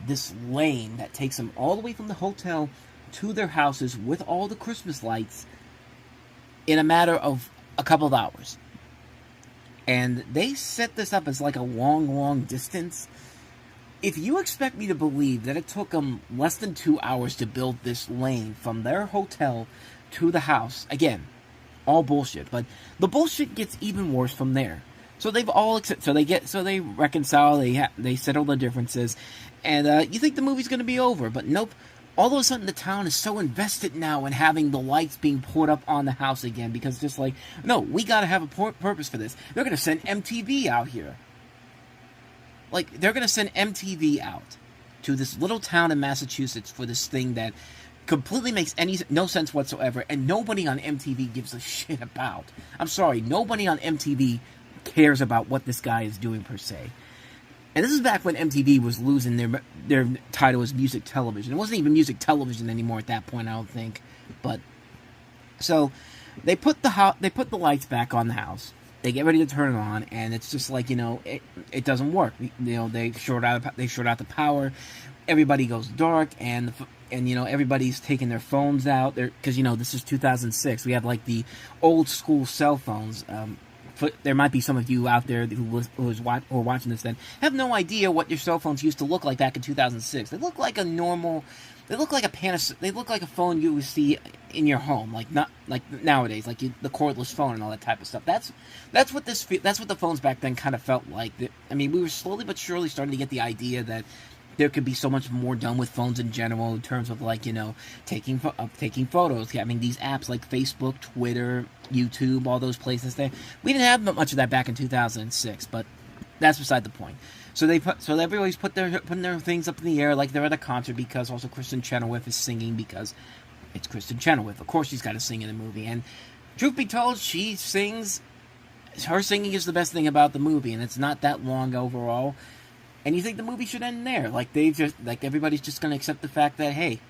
this lane that takes them all the way from the hotel to their houses with all the Christmas lights in a matter of a couple of hours. And they set this up as like a long, long distance. If you expect me to believe that it took them less than 2 hours to build this lane from their hotel to the house, again, all bullshit. But the bullshit gets even worse from there. So they reconcile, they settle the differences, and you think the movie's going to be over, but nope. All of a sudden, the town is so invested now in having the lights being poured up on the house again, because just like, no, we got to have a purpose for this. They're going to send MTV out here. Like, they're going to send MTV out to this little town in Massachusetts for this thing that completely makes no sense whatsoever, and nobody on MTV gives a shit about. I'm sorry, nobody on MTV cares about what this guy is doing per se. And this is back when MTV was losing their title as music television. It wasn't even music television anymore at that point, I don't think. But so they put the lights back on the house. They get ready to turn it on, and it's just like, you know, it doesn't work. You know, they short out the power. Everybody goes dark, and you know, everybody's taking their phones out there, because, you know, this is 2006. We have like the old school cell phones. There might be some of you out there who are watching this that have no idea what your cell phones used to look like back in 2006. They look like a normal They look like they look like a phone you would see in your home, like not like nowadays, like the cordless phone and all that type of stuff. That's what that's what the phones back then kind of felt like. I mean, we were slowly but surely starting to get the idea that there could be so much more done with phones in general in terms of, like, taking photos. I mean, these apps like Facebook, Twitter, YouTube, all those places there. We didn't have much of that back in 2006, but that's beside the point. So everybody's putting their things up in the air like they're at a concert, because also Kristen Chenoweth is singing, because it's Kristen Chenoweth. Of course she's got to sing in the movie, and truth be told, she sings. Her singing is the best thing about the movie, and it's not that long overall. And you think the movie should end there? Like everybody's just going to accept the fact that, hey,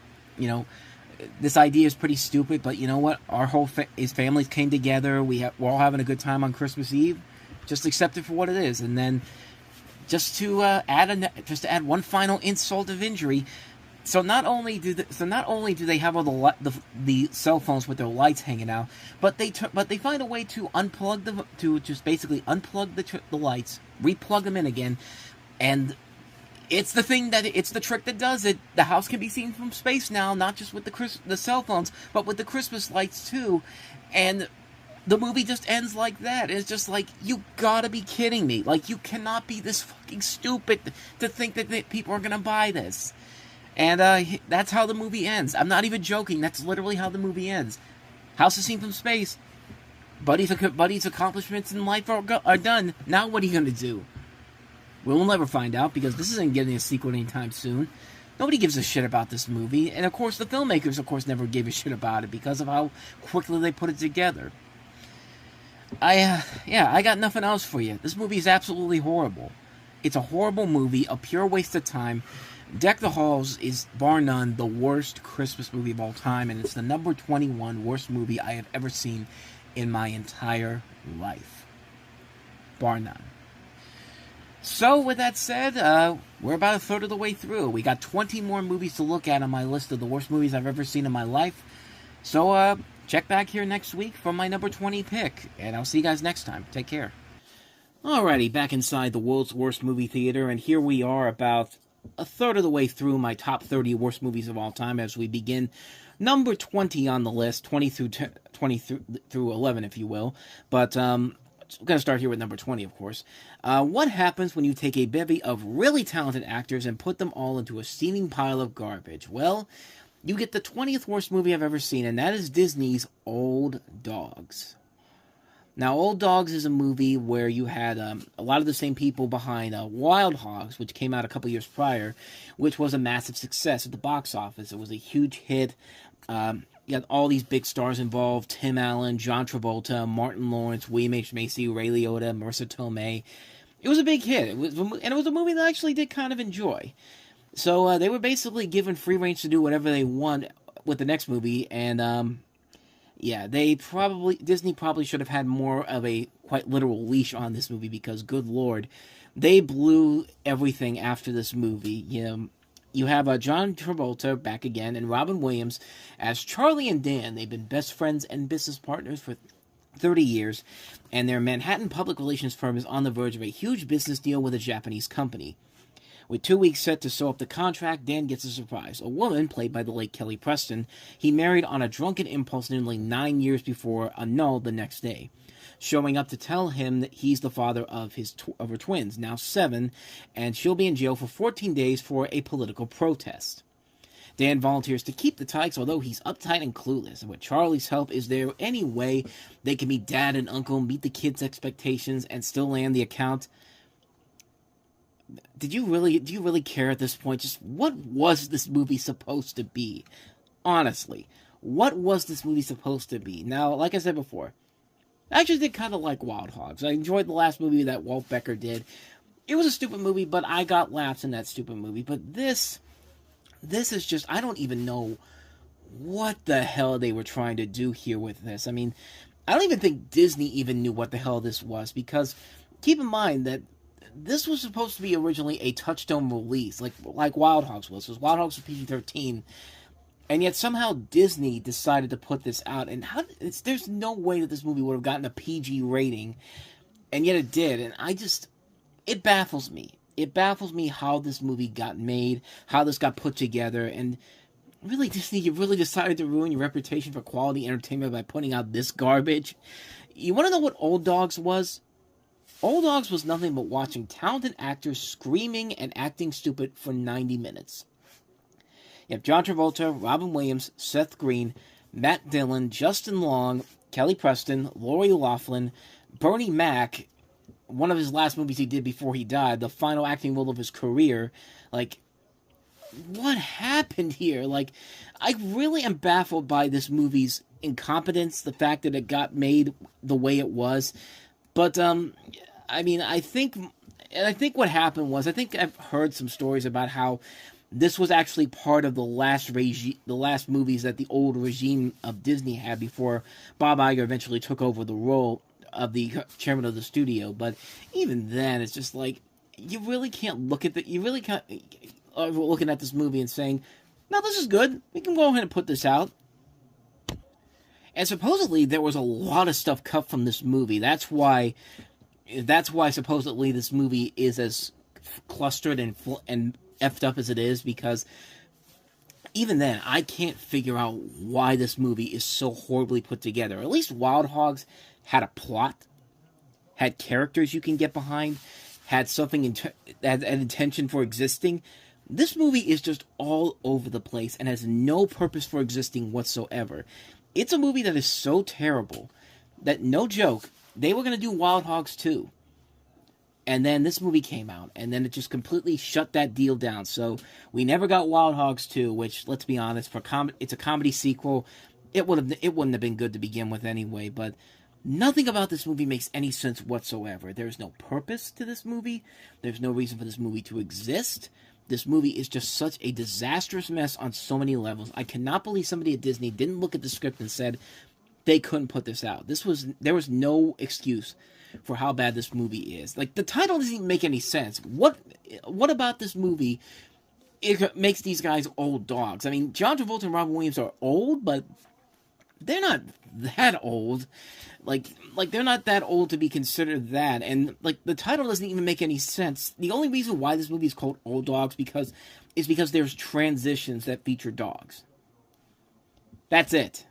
this idea is pretty stupid, but you know what? Our whole families came together. We're all having a good time on Christmas Eve. Just accept it for what it is, and then just to add one final insult of injury. So not only do they have all the cell phones with their lights hanging out, but they find a way to unplug to just basically unplug the lights, replug them in again, and it's the trick that does it. The house can be seen from space now, not just with the cell phones, but with the Christmas lights too, and the movie just ends like that. It's just like, you gotta be kidding me. Like, you cannot be this fucking stupid to think that people are gonna buy this. And that's how the movie ends. I'm not even joking. That's literally how the movie ends. House is seen from space. Buddy's accomplishments in life are done. Now what are you gonna do? We'll never find out, because this isn't getting a sequel anytime soon. Nobody gives a shit about this movie. And of course, the filmmakers, never gave a shit about it because of how quickly they put it together. I got nothing else for you. This movie is absolutely horrible. It's a horrible movie, a pure waste of time. Deck the Halls is, bar none, the worst Christmas movie of all time, and it's the number 21 worst movie I have ever seen in my entire life. Bar none. So, with that said, we're about a third of the way through. We got 20 more movies to look at on my list of the worst movies I've ever seen in my life. So, check back here next week for my number 20 pick, and I'll see you guys next time. Take care. Alrighty, back inside the world's worst movie theater, and here we are about a third of the way through my top 30 worst movies of all time as we begin number 20 on the list, 20 through 11, if you will. But we're going to start here with number 20, of course. What happens when you take a bevy of really talented actors and put them all into a steaming pile of garbage? Well, you get the 20th worst movie I've ever seen, and that is Disney's Old Dogs. Now, Old Dogs is a movie where you had a lot of the same people behind Wild Hogs, which came out a couple years prior, which was a massive success at the box office. It was a huge hit. You had all these big stars involved: Tim Allen, John Travolta, Martin Lawrence, William H. Macy, Ray Liotta, Marissa Tomei. It was a big hit, and it was a movie that I actually did kind of enjoy. So they were basically given free reign to do whatever they want with the next movie, and Disney probably should have had more of a quite literal leash on this movie, because, good lord, they blew everything after this movie. You have John Travolta back again, and Robin Williams as Charlie and Dan. They've been best friends and business partners for 30 years, and their Manhattan public relations firm is on the verge of a huge business deal with a Japanese company. With 2 weeks set to sew up the contract, Dan gets a surprise. A woman, played by the late Kelly Preston, he married on a drunken impulse nearly 9 years before, annulled the next day, showing up to tell him that he's the father of her twins, now 7, and she'll be in jail for 14 days for a political protest. Dan volunteers to keep the tykes, although he's uptight and clueless, and with Charlie's help, is there any way they can be dad and uncle, meet the kids' expectations, and still land the account? Do you really care at this point? Just what was this movie supposed to be? Honestly, what was this movie supposed to be? Now, like I said before, I actually did kind of like Wild Hogs. I enjoyed the last movie that Walt Becker did. It was a stupid movie, but I got laughs in that stupid movie. But this is just, I don't even know what the hell they were trying to do here with this. I mean, I don't even think Disney even knew what the hell this was, because keep in mind that this was supposed to be originally a Touchstone release, like Wild Hogs was. Because Wild Hogs was PG-13, and yet somehow Disney decided to put this out. And there's no way that this movie would have gotten a PG rating, and yet it did. And it baffles me. It baffles me how this movie got made, how this got put together, and Really, Disney, you really decided to ruin your reputation for quality entertainment by putting out this garbage? You want to know what Old Dogs was? Old Dogs was nothing but watching talented actors screaming and acting stupid for 90 minutes. You have John Travolta, Robin Williams, Seth Green, Matt Dillon, Justin Long, Kelly Preston, Lori Loughlin, Bernie Mac, one of his last movies he did before he died, the final acting role of his career. Like, what happened here? Like, I really am baffled by this movie's incompetence, the fact that it got made the way it was. But, I mean, I think what happened was, I think I've heard some stories about how this was actually part of the last movies that the old regime of Disney had before Bob Iger eventually took over the role of the chairman of the studio. But even then, it's just like, you really can't look at you really can't looking at this movie and saying, no, this is good, we can go ahead and put this out. And supposedly there was a lot of stuff cut from this movie. That's why supposedly this movie is as clustered and effed up as it is, because even then, I can't figure out why this movie is so horribly put together. At least Wild Hogs had a plot, had characters you can get behind, had something, had an intention for existing. This movie is just all over the place and has no purpose for existing whatsoever. It's a movie that is so terrible that, no joke, they were going to do Wild Hogs 2. And then this movie came out, and then it just completely shut that deal down. So we never got Wild Hogs 2, which, let's be honest, it's a comedy sequel. It wouldn't have been good to begin with anyway, but nothing about this movie makes any sense whatsoever. There's no purpose to this movie. There's no reason for this movie to exist. This movie is just such a disastrous mess on so many levels. I cannot believe somebody at Disney didn't look at the script and said they couldn't put this out. There was no excuse for how bad this movie is. Like, the title doesn't even make any sense. What about this movie makes these guys old dogs? I mean, John Travolta and Robin Williams are old, but they're not that old. Like they're not that old to be considered that. And, like, the title doesn't even make any sense. The only reason why this movie is called Old Dogs is because there's transitions that feature dogs. That's it.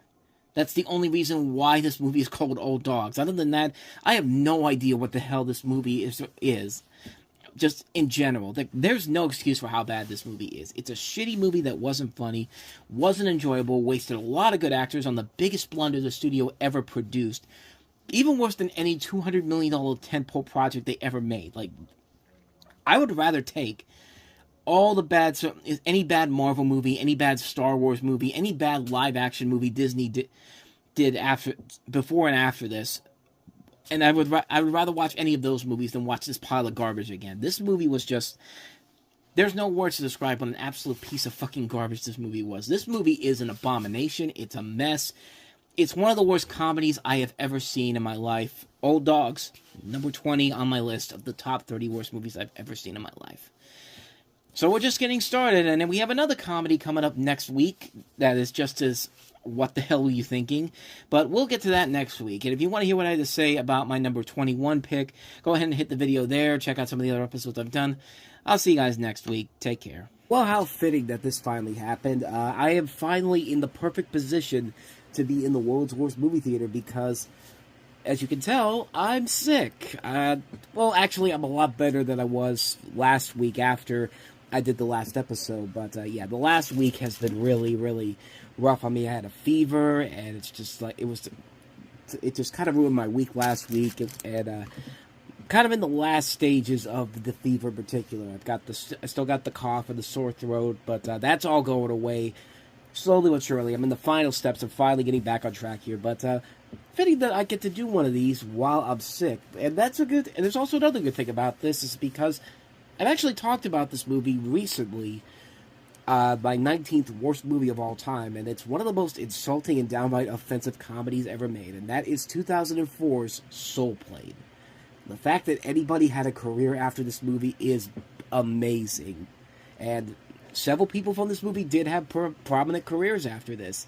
That's the only reason why this movie is called Old Dogs. Other than that, I have no idea what the hell this movie is. Just in general. There's no excuse for how bad this movie is. It's a shitty movie that wasn't funny, wasn't enjoyable, wasted a lot of good actors on the biggest blunder the studio ever produced. Even worse than any $200 million tentpole project they ever made. Like, I would rather take all the any bad Marvel movie, any bad Star Wars movie, any bad live-action movie Disney did before and after this, and I would rather watch any of those movies than watch this pile of garbage again. This movie was just, there's no words to describe what an absolute piece of fucking garbage this movie was. This movie is an abomination. It's a mess. It's one of the worst comedies I have ever seen in my life. Old Dogs, number 20 on my list of the top 30 worst movies I've ever seen in my life. So we're just getting started, and then we have another comedy coming up next week that is just as, what the hell were you thinking? But we'll get to that next week. And if you want to hear what I had to say about my number 21 pick, go ahead and hit the video there. Check out some of the other episodes I've done. I'll see you guys next week. Take care. Well, how fitting that this finally happened. I am finally in the perfect position to be in the world's worst movie theater because, as you can tell, I'm sick. Well, actually, I'm a lot better than I was last week after I did the last episode, but yeah, the last week has been really, really rough on me. I had a fever, and it's just like, it just kind of ruined my week last week, and kind of in the last stages of the fever in particular. I still got the cough and the sore throat, but that's all going away slowly but surely. I'm in the final steps of finally getting back on track here, but fitting that I get to do one of these while I'm sick, and that's and there's also another good thing about this, is because I've actually talked about this movie recently, my 19th worst movie of all time, and it's one of the most insulting and downright offensive comedies ever made, and that is 2004's Soul Plane. The fact that anybody had a career after this movie is amazing, and several people from this movie did have prominent careers after this.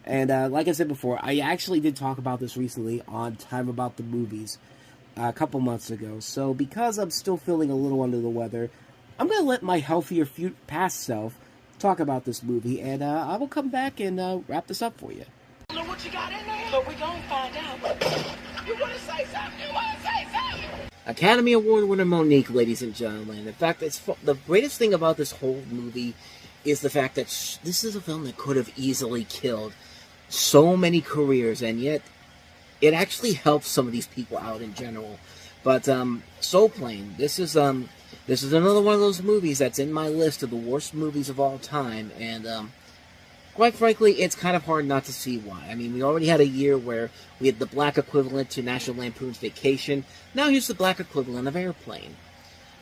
And like I said before, I actually did talk about this recently on Time About the Movies, a couple months ago. So because I'm still feeling a little under the weather, I'm going to let my healthier past self talk about this movie, and I will come back and wrap this up for you. I don't know what you got in there, but we're going to find out. You want to say something? You want to say something? Academy Award winner Monique, ladies and gentlemen. In fact, the greatest thing about this whole movie is the fact that this is a film that could have easily killed so many careers, and yet it actually helps some of these people out in general. But Soul Plane, this is another one of those movies that's in my list of the worst movies of all time, and quite frankly, it's kind of hard not to see why. I mean, we already had a year where we had the black equivalent to National Lampoon's Vacation. Now here's the black equivalent of Airplane.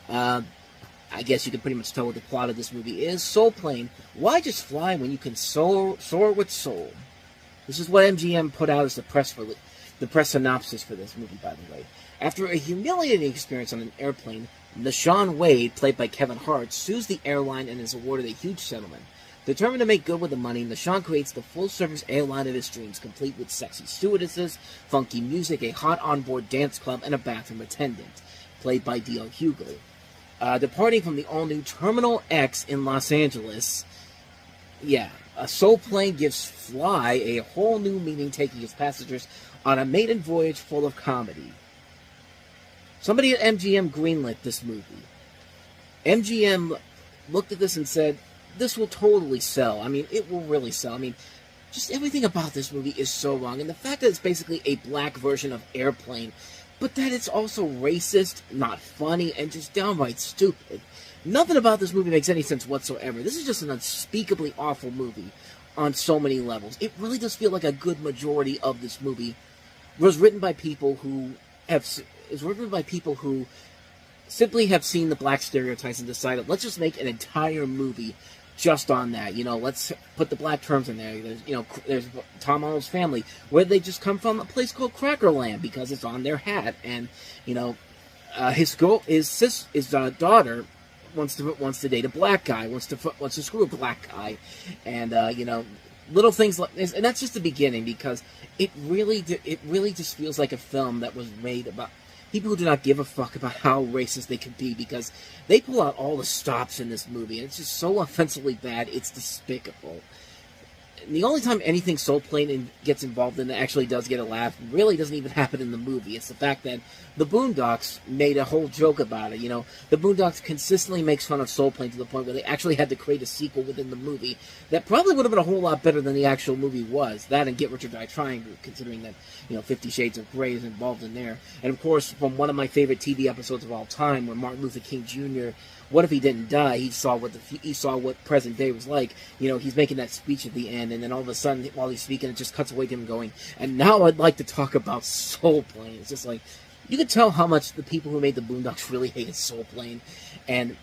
I guess you can pretty much tell what the plot of this movie is. Soul Plane. Why just fly when you can soar with soul? This is what MGM put out as the press synopsis for this movie, by the way. After a humiliating experience on an airplane, Nashawn Wade, played by Kevin Hart, sues the airline and is awarded a huge settlement. Determined to make good with the money, Nashawn creates the full-service airline of his dreams, complete with sexy stewardesses, funky music, a hot onboard dance club, and a bathroom attendant, played by D.L. Hughley. Departing from the all-new Terminal X in Los Angeles, a Soul Plane gives Fly a whole new meaning, taking his passengers on a maiden voyage full of comedy. Somebody at MGM greenlit this movie. MGM looked at this and said, this will totally sell. I mean, it will really sell. I mean, just everything about this movie is so wrong. And the fact that it's basically a black version of Airplane, but that it's also racist, not funny, and just downright stupid. Nothing about this movie makes any sense whatsoever. This is just an unspeakably awful movie on so many levels. It really does feel like a good majority of this movie was written by people who simply have seen the black stereotypes and decided, let's just make an entire movie just on that. You know, let's put the black terms in there. There's Tom Arnold's Family, where they just come from a place called Crackerland because it's on their hat, and his daughter wants to date a black guy, wants to screw a black guy, and little things like this, and that's just the beginning, because it really just feels like a film that was made about people who do not give a fuck about how racist they can be, because they pull out all the stops in this movie, and it's just so offensively bad, it's despicable. And the only time anything Soul Plane gets involved in that actually does get a laugh really doesn't even happen in the movie. It's the fact that the Boondocks made a whole joke about it. The Boondocks consistently makes fun of Soul Plane to the point where they actually had to create a sequel within the movie that probably would have been a whole lot better than the actual movie was. That and Get Rich or Die Trying, considering that 50 Shades of Grey is involved in there. And of course, from one of my favorite TV episodes of all time, where Martin Luther King Jr., what if he didn't die? He saw what present day was like. He's making that speech at the end, and then all of a sudden, while he's speaking, it just cuts away to him going, and now I'd like to talk about Soul Plane. It's just like, you could tell how much the people who made the Boondocks really hated Soul Plane. And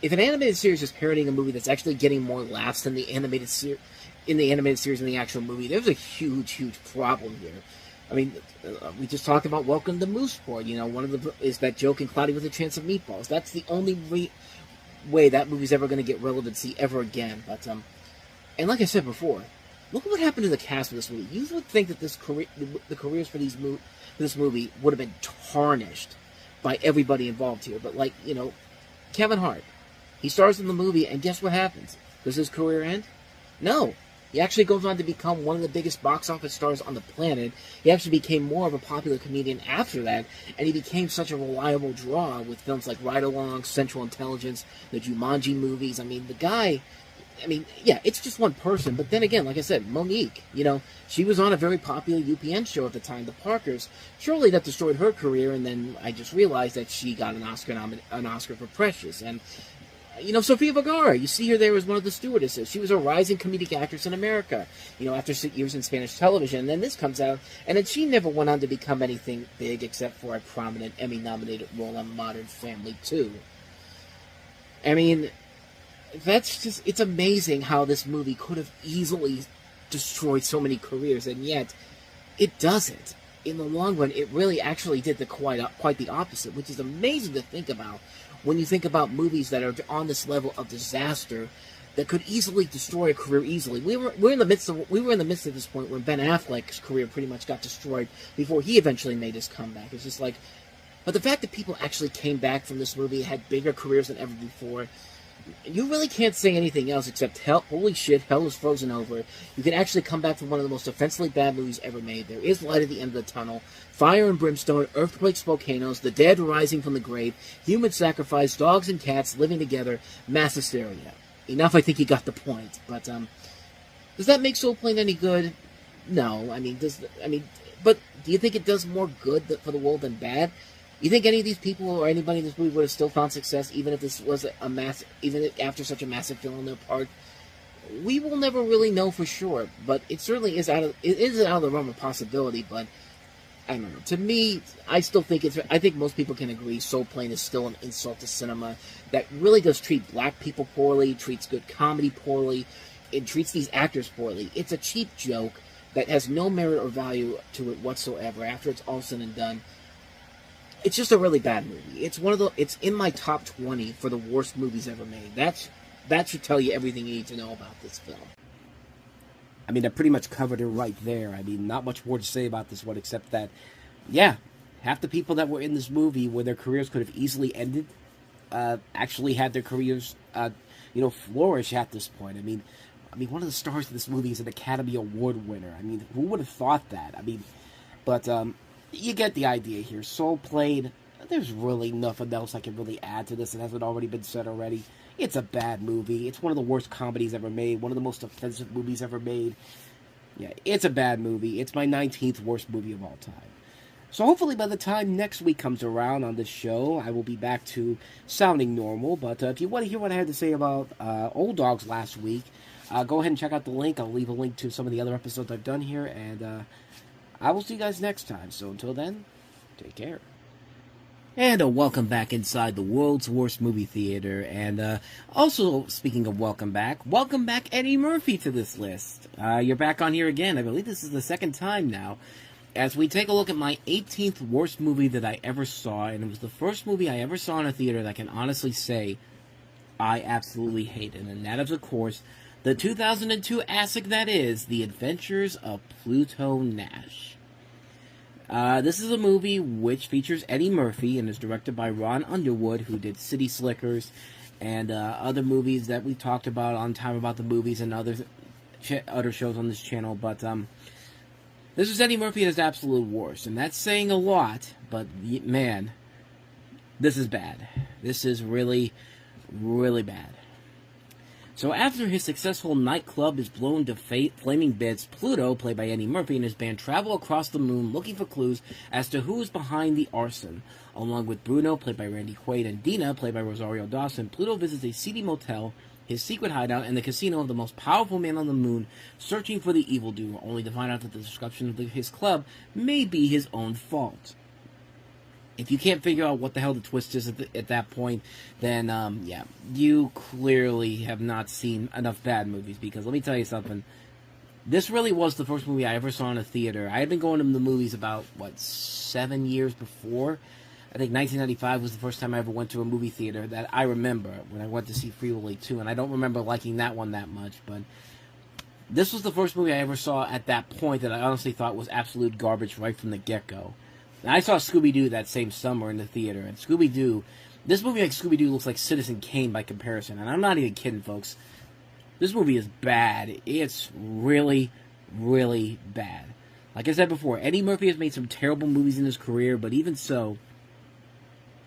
if an animated series is parodying a movie that's actually getting more laughs than the animated series in the actual movie, there's a huge, huge problem here. I mean, we just talked about Welcome to Mooseport. One of the is that joke in Cloudy with a Chance of Meatballs. That's the only way that movie's ever going to get relevancy ever again. But and like I said before, look at what happened to the cast of this movie. You would think that the careers for this movie would have been tarnished by everybody involved here. But Kevin Hart, he stars in the movie, and guess what happens? Does his career end? No. He actually goes on to become one of the biggest box office stars on the planet. He actually became more of a popular comedian after that, and he became such a reliable draw with films like Ride Along, Central Intelligence, the Jumanji movies. I mean, the guy, it's just one person, but then again, like I said, Monique, she was on a very popular UPN show at the time, The Parkers. Surely that destroyed her career, and then I just realized that she got an Oscar for Precious, and Sofia Vergara, you see her there as one of the stewardesses. She was a rising comedic actress in America, after 6 years in Spanish television. And then this comes out, and then she never went on to become anything big except for a prominent Emmy-nominated role on Modern Family 2. I mean, it's amazing how this movie could have easily destroyed so many careers, and yet it doesn't. In the long run, it really actually did quite the opposite, which is amazing to think about when you think about movies that are on this level of disaster that could easily destroy a career easily. We were in the midst of this point when Ben Affleck's career pretty much got destroyed before he eventually made his comeback. It's just like, but the fact that people actually came back from this movie, had bigger careers than ever before, You really can't say anything else except hell. Holy shit, hell is frozen over. You can actually come back from one of the most offensively bad movies ever made. There is light at the end of the tunnel. Fire and brimstone, earthquakes, volcanoes, the dead rising from the grave, human sacrifice, dogs and cats living together, mass hysteria. Enough, I think you got the point. But does that make Soul Plane any good? No. But do you think it does more good for the world than bad? You think any of these people or anybody in this movie would have still found success even if this was even after such a massive fail on their part? We will never really know for sure, but it certainly is out of the realm of possibility. But I don't know. To me, I still think I think most people can agree Soul Plane is still an insult to cinema that really does treat black people poorly, treats good comedy poorly, it treats these actors poorly. It's a cheap joke that has no merit or value to it whatsoever. After it's all said and done, it's just a really bad movie. It's in my top 20 for the worst movies ever made. That should tell you everything you need to know about this film. I mean, I pretty much covered it right there. I mean, not much more to say about this one except that, yeah, half the people that were in this movie where their careers could have easily ended, actually had their careers, flourish at this point. I mean, one of the stars of this movie is an Academy Award winner. I mean, who would have thought that? I mean, but, you get the idea here. Soul Plane, there's really nothing else I can really add to this that hasn't already been said already. It's a bad movie. It's one of the worst comedies ever made. One of the most offensive movies ever made. Yeah, it's a bad movie. It's my 19th worst movie of all time. So hopefully by the time next week comes around on this show, I will be back to sounding normal. But if you want to hear what I had to say about Old Dogs last week, go ahead and check out the link. I'll leave a link to some of the other episodes I've done here. And I will see you guys next time. So until then, take care. And welcome back inside the world's worst movie theater. And also, speaking of welcome back Eddie Murphy to this list. You're back on here again. I believe this is the second time now. As we take a look at my 18th worst movie that I ever saw. And it was the first movie I ever saw in a theater that I can honestly say I absolutely hated. And that is, of course, the 2002 classic that is The Adventures of Pluto Nash. This is a movie which features Eddie Murphy and is directed by Ron Underwood, who did City Slickers and other movies that we talked about on Time About the Movies and other shows on this channel. But this is Eddie Murphy at his absolute worst, and that's saying a lot, but man, this is bad. This is really, really bad. So after his successful nightclub is blown to flaming bits, Pluto, played by Eddie Murphy, and his band travel across the moon looking for clues as to who is behind the arson. Along with Bruno, played by Randy Quaid, and Dina, played by Rosario Dawson, Pluto visits a seedy motel, his secret hideout, and the casino of the most powerful man on the moon, searching for the evildoer, only to find out that the destruction of his club may be his own fault. If you can't figure out what the hell the twist is at that point, then, yeah, you clearly have not seen enough bad movies, because let me tell you something, this really was the first movie I ever saw in a theater. I had been going to the movies about, 7 years before? I think 1995 was the first time I ever went to a movie theater that I remember, when I went to see Free Willy 2, and I don't remember liking that one that much, but this was the first movie I ever saw at that point that I honestly thought was absolute garbage right from the get-go. Now, I saw Scooby-Doo that same summer in the theater, and Scooby-Doo, this movie like Scooby-Doo looks like Citizen Kane by comparison, and I'm not even kidding, folks. This movie is bad. It's really, really bad. Like I said before, Eddie Murphy has made some terrible movies in his career, but even so,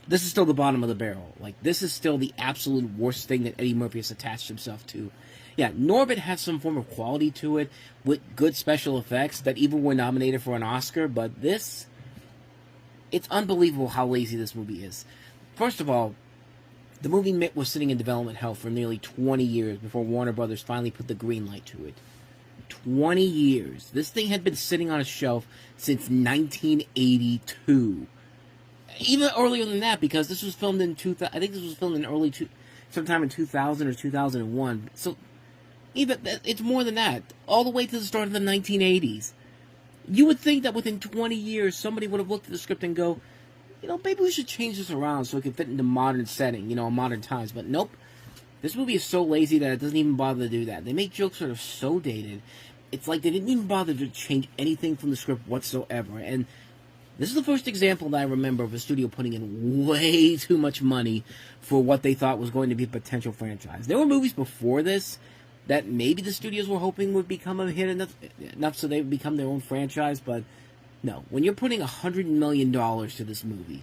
this is still the bottom of the barrel. Like, this is still the absolute worst thing that Eddie Murphy has attached himself to. Yeah, Norbit has some form of quality to it, with good special effects that even were nominated for an Oscar, but this... It's unbelievable how lazy this movie is. First of all, the movie was sitting in development hell for nearly 20 years before Warner Brothers finally put the green light to it. 20 years. This thing had been sitting on a shelf since 1982. Even earlier than that, because this was filmed in I think this was filmed in sometime in 2000 or 2001. So, even it's more than that. All the way to the start of the 1980s. You would think that within 20 years, somebody would have looked at the script and go, maybe we should change this around so it can fit into modern setting, modern times. But nope. This movie is so lazy that it doesn't even bother to do that. They make jokes that are so dated. It's like they didn't even bother to change anything from the script whatsoever. And This is the first example that I remember of a studio putting in way too much money for what they thought was going to be a potential franchise. There were movies before this that maybe the studios were hoping would become a hit enough so they would become their own franchise, but no. When you're putting $100 million to this movie,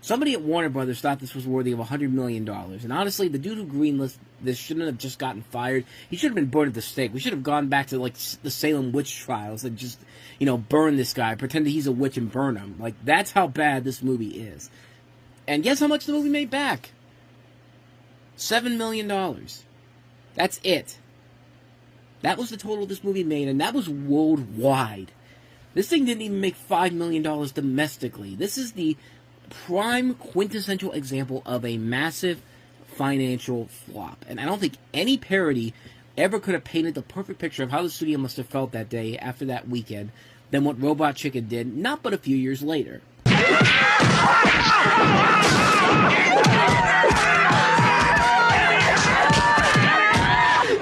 somebody at Warner Brothers thought this was worthy of $100 million. And honestly, the dude who greenlit this shouldn't have just gotten fired. He should have been burned at the stake. We should have gone back to, like, the Salem witch trials and just, burn this guy, pretend that he's a witch and burn him. Like, that's how bad this movie is. And guess how much the movie made back? $7 million. That's it. That was the total this movie made, and that was worldwide. This thing didn't even make $5 million domestically. This is the prime quintessential example of a massive financial flop. And I don't think any parody ever could have painted the perfect picture of how the studio must have felt that day after that weekend than what Robot Chicken did, not but a few years later.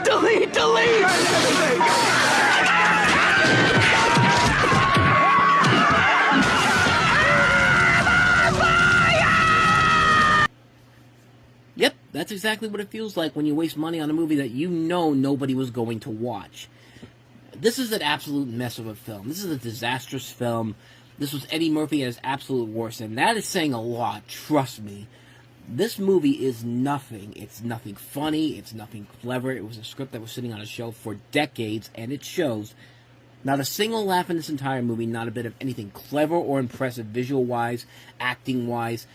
Delete! Yep, that's exactly what it feels like when you waste money on a movie that you know nobody was going to watch. This is an absolute mess of a film. This is a disastrous film. This was Eddie Murphy at his absolute worst, and that is saying a lot, trust me. This movie is nothing. It's nothing funny. It's nothing clever. It was a script that was sitting on a shelf for decades, and it shows. Not a single laugh in this entire movie, not a bit of anything clever or impressive visual-wise, acting-wise.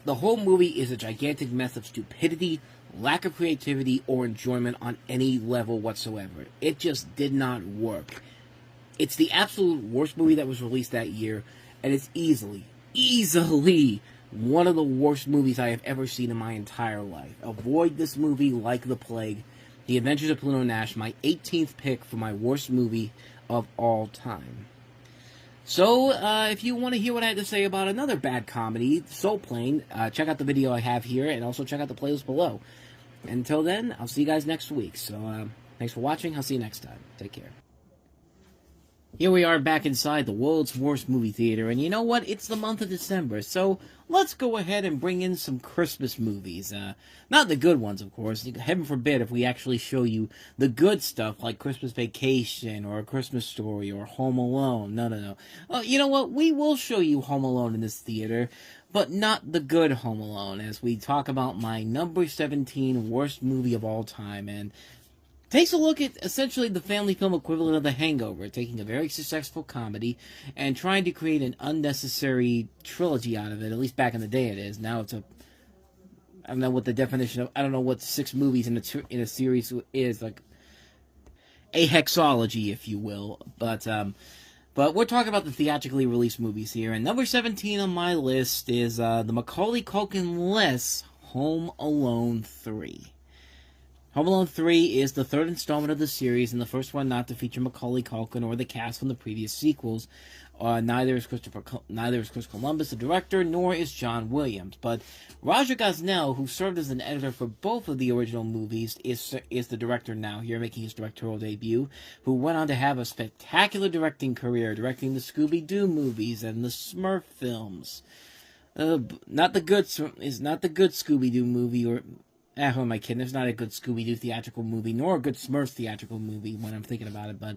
The whole movie is a gigantic mess of stupidity, lack of creativity, or enjoyment on any level whatsoever. It just did not work. It's the absolute worst movie that was released that year, and it's easily one of the worst movies I have ever seen in my entire life. Avoid this movie like the plague. The Adventures of Pluto and Nash, my 18th pick for my worst movie of all time. So, if you want to hear what I had to say about another bad comedy, Soul Plane, check out the video I have here, and also check out the playlist below. Until then, I'll see you guys next week. So, thanks for watching. I'll see you next time. Take care. Here we are back inside the world's worst movie theater, and you know what? It's the month of December, so let's go ahead and bring in some Christmas movies. Not the good ones, of course. Heaven forbid if we actually show you the good stuff like Christmas Vacation or A Christmas Story or Home Alone. No. Well, you know what? We will show you Home Alone in this theater, but not the good Home Alone, as we talk about my number 17 worst movie of all time, and takes a look at essentially the family film equivalent of The Hangover, taking a very successful comedy and trying to create an unnecessary trilogy out of it. At least back in the day it is. Now it's I don't know what the definition of, I don't know what 6 movies in a series is, like a hexology, if you will. But we're talking about the theatrically released movies here, and number 17 on my list is the Macaulay Culkin-less Home Alone 3. Home Alone 3 is the third installment of the series, and the first one not to feature Macaulay Culkin or the cast from the previous sequels. Neither is Chris Columbus, the director, nor is John Williams. But Roger Gosnell, who served as an editor for both of the original movies, is the director now here, making his directorial debut, who went on to have a spectacular directing career, directing the Scooby-Doo movies and the Smurf films. Not the good Scooby-Doo movie, or who am I kidding? There's not a good Scooby-Doo theatrical movie, nor a good Smurfs theatrical movie when I'm thinking about it, but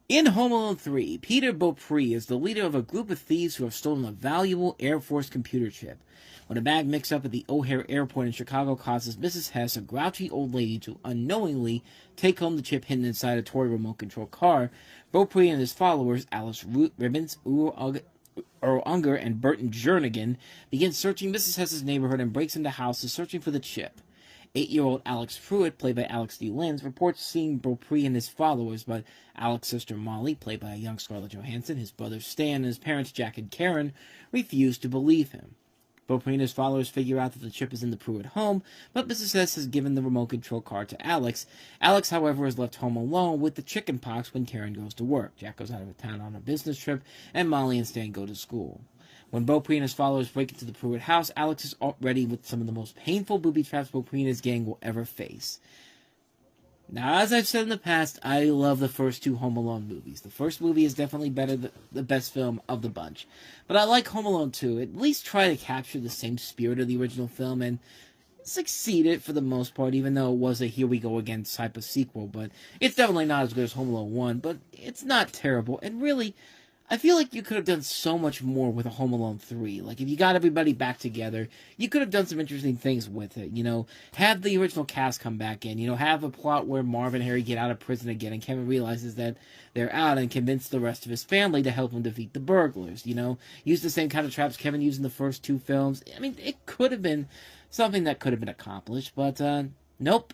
in Home Alone 3, Peter Beaupre is the leader of a group of thieves who have stolen a valuable Air Force computer chip. When a bag mix-up at the O'Hare Airport in Chicago causes Mrs. Hess, a grouchy old lady, to unknowingly take home the chip hidden inside a toy remote control car, Beaupre and his followers, Alice Ribbons, Earl Unger, and Burton Jernigan, begin searching Mrs. Hess's neighborhood and breaks into houses searching for the chip. 8-year-old Alex Pruitt, played by Alex D. Linz, reports seeing Beaupre and his followers, but Alex's sister Molly, played by a young Scarlett Johansson, his brother Stan, and his parents Jack and Karen, refuse to believe him. Beaupre and his followers figure out that the chip is in the Pruitt home, but Mrs. Hess has given the remote control car to Alex. Alex, however, is left home alone with the chicken pox when Karen goes to work. Jack goes out of town on a business trip, and Molly and Stan go to school. When Beaupre and his followers break into the Pruitt house, Alex is ready with some of the most painful booby traps Beaupre and his gang will ever face. Now, as I've said in the past, I love the first two Home Alone movies. The first movie is definitely the best film of the bunch. But I like Home Alone 2. At least try to capture the same spirit of the original film and succeeded for the most part, even though it was a here we go again type of sequel. But it's definitely not as good as Home Alone 1, but it's not terrible. And really, I feel like you could have done so much more with a Home Alone 3. Like, if you got everybody back together, you could have done some interesting things with it, you know? Have the original cast come back in, you know? Have a plot where Marv and Harry get out of prison again, and Kevin realizes that they're out, and convince the rest of his family to help him defeat the burglars, you know? Use the same kind of traps Kevin used in the first two films. I mean, it could have been something that could have been accomplished, but, nope.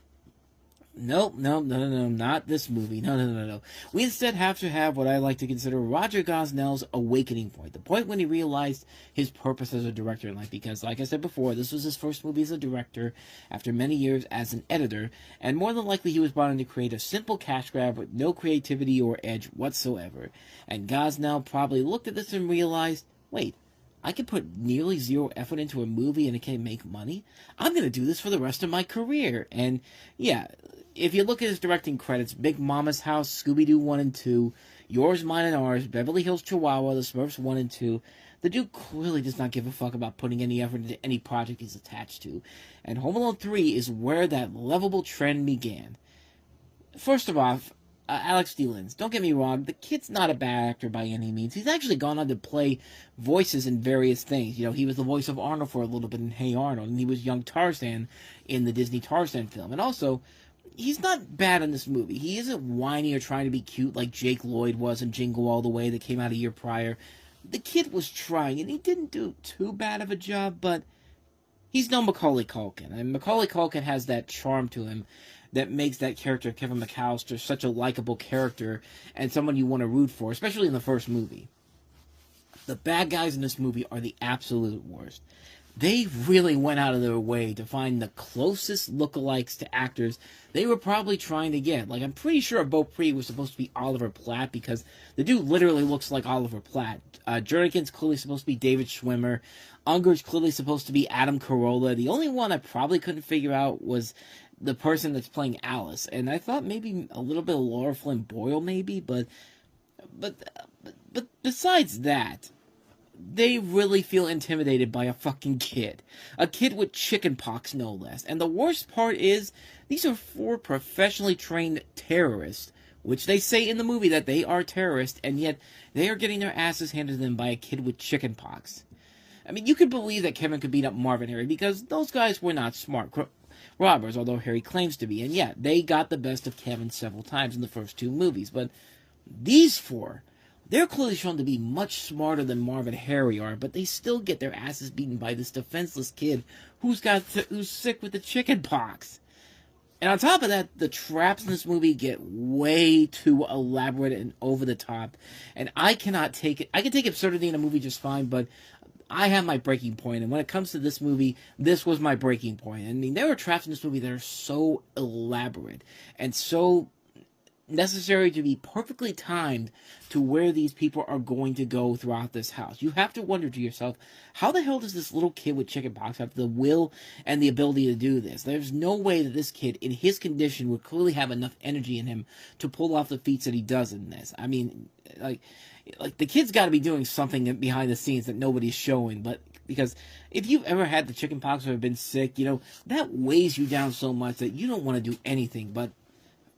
Nope, no, not this movie. No. We instead have to have what I like to consider Roger Gosnell's awakening point. The point when he realized his purpose as a director in life. Because, like I said before, this was his first movie as a director after many years as an editor. And more than likely, he was brought in to create a simple cash grab with no creativity or edge whatsoever. And Gosnell probably looked at this and realized, wait, I can put nearly zero effort into a movie and it can make money? I'm going to do this for the rest of my career. And, yeah, if you look at his directing credits, Big Mama's House, Scooby-Doo 1 and 2, Yours, Mine, and Ours, Beverly Hills Chihuahua, The Smurfs 1 and 2, the dude clearly does not give a fuck about putting any effort into any project he's attached to. And Home Alone 3 is where that lovable trend began. First of all, Alex D. Linz, don't get me wrong, the kid's not a bad actor by any means. He's actually gone on to play voices in various things. You know, he was the voice of Arnold for a little bit in Hey Arnold, and he was young Tarzan in the Disney Tarzan film. And also, he's not bad in this movie. He isn't whiny or trying to be cute like Jake Lloyd was in Jingle All the Way that came out a year prior. The kid was trying, and he didn't do too bad of a job, but he's no Macaulay Culkin. And Macaulay Culkin has that charm to him that makes that character, Kevin McAllister, such a likable character and someone you want to root for, especially in the first movie. The bad guys in this movie are the absolute worst. They really went out of their way to find the closest lookalikes to actors they were probably trying to get. Like, I'm pretty sure Bo Peep was supposed to be Oliver Platt because the dude literally looks like Oliver Platt. Jernigan's clearly supposed to be David Schwimmer. Unger's clearly supposed to be Adam Carolla. The only one I probably couldn't figure out was the person that's playing Alice. And I thought maybe a little bit of Laura Flynn Boyle, maybe, but besides that, they really feel intimidated by a fucking kid. A kid with chicken pox, no less. And the worst part is, these are 4 professionally trained terrorists, which they say in the movie that they are terrorists, and yet they are getting their asses handed to them by a kid with chicken pox. I mean, you could believe that Kevin could beat up Marv and Harry, because those guys were not smart robbers, although Harry claims to be. And yeah, they got the best of Kevin several times in the first 2 movies. But these 4... they're clearly shown to be much smarter than Marv and Harry are, but they still get their asses beaten by this defenseless kid who's sick with the chicken pox. And on top of that, the traps in this movie get way too elaborate and over the top. And I cannot take it. I can take absurdity in a movie just fine, but I have my breaking point. And when it comes to this movie, this was my breaking point. I mean, there are traps in this movie that are so elaborate and so necessary to be perfectly timed to where these people are going to go throughout this house. You have to wonder to yourself, how the hell does this little kid with chickenpox have the will and the ability to do this? There's no way that this kid, in his condition, would clearly have enough energy in him to pull off the feats that he does in this. I mean, like the kid's got to be doing something behind the scenes that nobody's showing, but because if you've ever had the chickenpox or have been sick, you know, that weighs you down so much that you don't want to do anything. But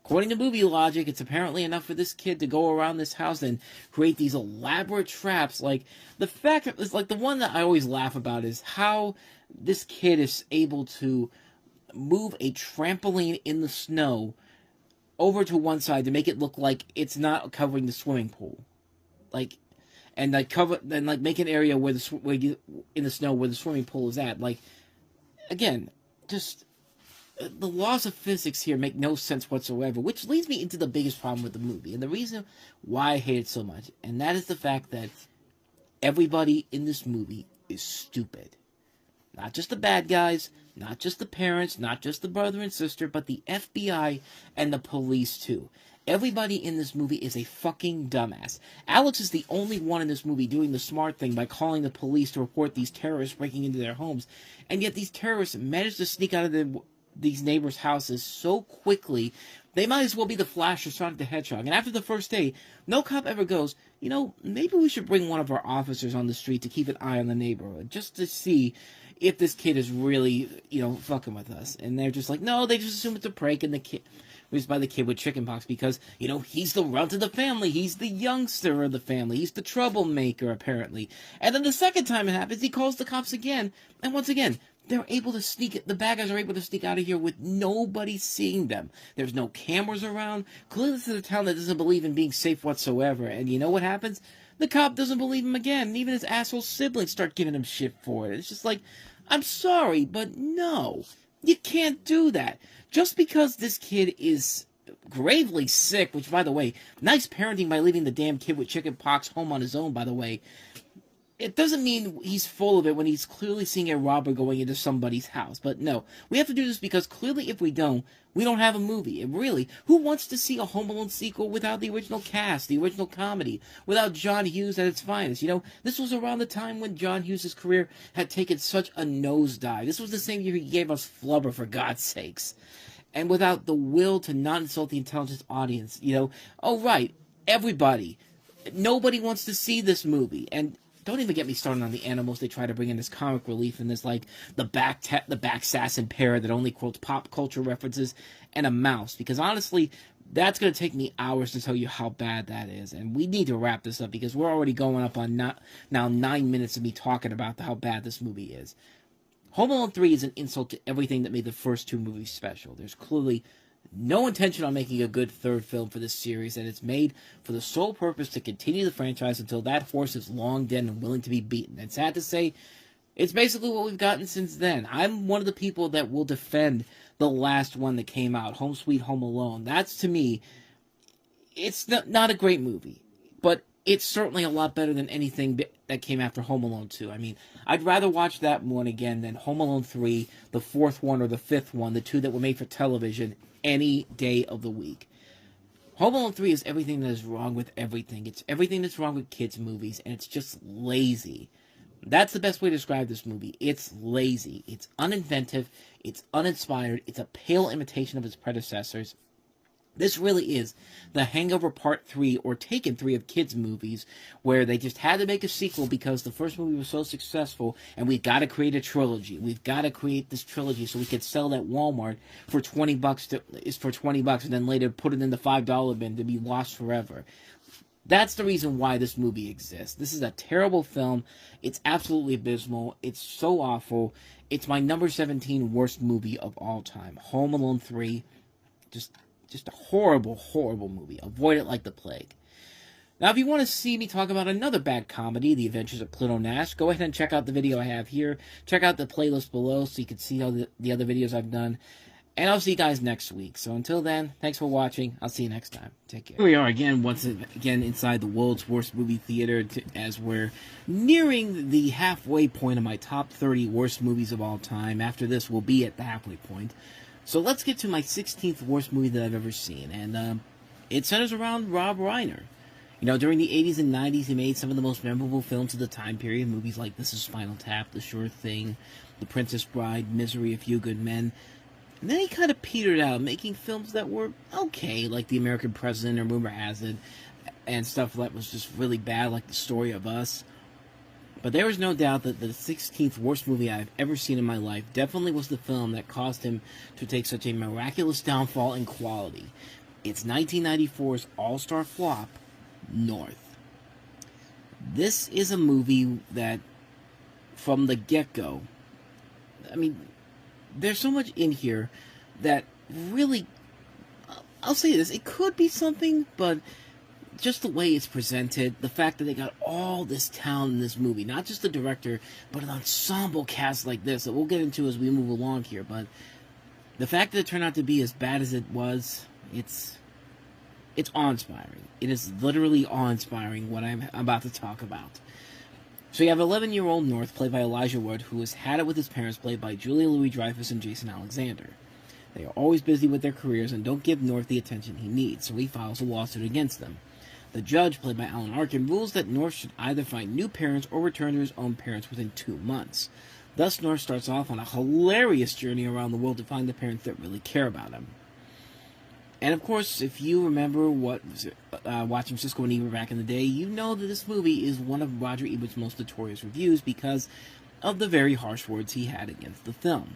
according to movie logic, it's apparently enough for this kid to go around this house and create these elaborate traps. Like, the fact that it's like the one that I always laugh about is how this kid is able to move a trampoline in the snow over to one side to make it look like it's not covering the swimming pool. Like, and like make an area where in the snow where the swimming pool is at. Like, again, just the laws of physics here make no sense whatsoever, which leads me into the biggest problem with the movie, and the reason why I hate it so much, and that is the fact that everybody in this movie is stupid. Not just the bad guys, not just the parents, not just the brother and sister, but the FBI and the police too. Everybody in this movie is a fucking dumbass. Alex is the only one in this movie doing the smart thing by calling the police to report these terrorists breaking into their homes, and yet these terrorists manage to sneak out of these neighbors' houses so quickly, they might as well be the Flash or Sonic the Hedgehog. And after the first day, no cop ever goes, maybe we should bring one of our officers on the street to keep an eye on the neighborhood, just to see if this kid is really, fucking with us. And they're just like, no, they just assume it's a prank, and the kid was by the kid with chickenpox because, he's the runt of the family. He's the youngster of the family. He's the troublemaker, apparently. And then the second time it happens, he calls the cops again. And once again, they're able to the bad guys are able to sneak out of here with nobody seeing them. There's no cameras around. Clearly this is a town that doesn't believe in being safe whatsoever. And you know what happens? The cop doesn't believe him again. And even his asshole siblings start giving him shit for it. It's just like, I'm sorry, but no. You can't do that. Just because this kid is gravely sick, which, by the way, nice parenting by leaving the damn kid with chickenpox home on his own, by the way, it doesn't mean he's full of it when he's clearly seeing a robber going into somebody's house. But no, we have to do this because clearly if we don't have a movie. And really, who wants to see a Home Alone sequel without the original cast, the original comedy, without John Hughes at its finest? This was around the time when John Hughes' career had taken such a nosedive. This was the same year he gave us Flubber, for God's sakes. And without the will to not insult the intelligent audience, oh right, everybody, nobody wants to see this movie. And don't even get me started on the animals they try to bring in this comic relief and this, like, the back sass parrot that only quotes pop culture references, and a mouse. Because honestly, that's going to take me hours to tell you how bad that is. And we need to wrap this up because we're already going up on now 9 minutes of me talking about how bad this movie is. Home Alone 3 is an insult to everything that made the first two movies special. There's clearly no intention on making a good third film for this series, and it's made for the sole purpose to continue the franchise until that horse is long dead and willing to be beaten. And sad to say, it's basically what we've gotten since then. I'm one of the people that will defend the last one that came out, Home Sweet Home Alone. That's, to me, it's not a great movie, but it's certainly a lot better than anything that came after Home Alone 2. I mean, I'd rather watch that one again than Home Alone 3, the fourth one, or the fifth one, the two that were made for television, any day of the week. Home Alone 3 is everything that is wrong with everything. It's everything that's wrong with kids' movies, and it's just lazy. That's the best way to describe this movie. It's lazy. It's uninventive. It's uninspired. It's a pale imitation of its predecessors. This really is the Hangover Part 3 or Taken 3 of kids' movies, where they just had to make a sequel because the first movie was so successful, and we've got to create a trilogy. We've got to create this trilogy so we could sell it at Walmart for $20, and then later put it in the $5 bin to be lost forever. That's the reason why this movie exists. This is a terrible film. It's absolutely abysmal. It's so awful. It's my number 17 worst movie of all time. Home Alone 3, just a horrible, horrible movie. Avoid it like the plague. Now, if you want to see me talk about another bad comedy, The Adventures of Pluto Nash, go ahead and check out the video I have here. Check out the playlist below so you can see all the other videos I've done. And I'll see you guys next week. So until then, thanks for watching. I'll see you next time. Take care. Here we are again, once again, inside the world's worst movie theater as we're nearing the halfway point of my top 30 worst movies of all time. After this, we'll be at the halfway point. So let's get to my 16th worst movie that I've ever seen, and it centers around Rob Reiner. During the 80s and 90s, he made some of the most memorable films of the time period, movies like This Is Spinal Tap, The Sure Thing, The Princess Bride, Misery, A Few Good Men. And then he kind of petered out, making films that were okay, like The American President or Rumor Has It, and stuff that was just really bad, like The Story of Us. But there is no doubt that the 16th worst movie I've ever seen in my life definitely was the film that caused him to take such a miraculous downfall in quality. It's 1994's all-star flop, North. This is a movie that, from the get-go, I mean, there's so much in here that really, I'll say this, it could be something, but just the way it's presented, the fact that they got all this talent in this movie, not just the director, but an ensemble cast like this that we'll get into as we move along here, but the fact that it turned out to be as bad as it was, it's awe-inspiring. It is literally awe-inspiring what I'm about to talk about. So you have 11-year-old North, played by Elijah Wood, who has had it with his parents, played by Julia Louis-Dreyfus and Jason Alexander. They are always busy with their careers and don't give North the attention he needs, so he files a lawsuit against them. The judge, played by Alan Arkin, rules that North should either find new parents or return to his own parents within 2 months. Thus, North starts off on a hilarious journey around the world to find the parents that really care about him. And of course, if you remember watching Cisco and Ebert back in the day, you know that this movie is one of Roger Ebert's most notorious reviews because of the very harsh words he had against the film.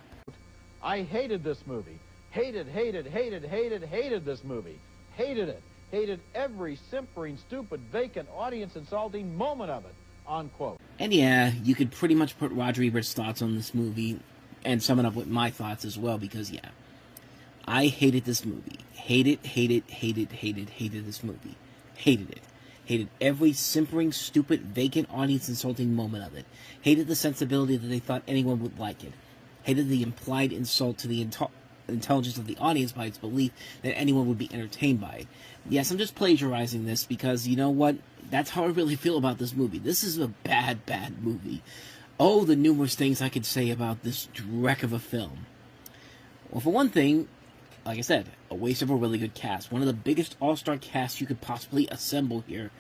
I hated this movie. Hated this movie. Hated it. Hated every simpering, stupid, vacant, audience-insulting moment of it. Unquote. And yeah, you could pretty much put Roger Ebert's thoughts on this movie and sum it up with my thoughts as well, because yeah, I hated this movie. Hated this movie. Hated it. Hated every simpering, stupid, vacant, audience-insulting moment of it. Hated the sensibility that they thought anyone would like it. Hated the implied insult to the intelligence of the audience by its belief that anyone would be entertained by it. Yes, I'm just plagiarizing this because, you know what? That's how I really feel about this movie. This is a bad movie. Oh, the numerous things I could say about this wreck of a film. Well, for one thing, like I said, a waste of a really good cast. One of the biggest all-star casts you could possibly assemble here.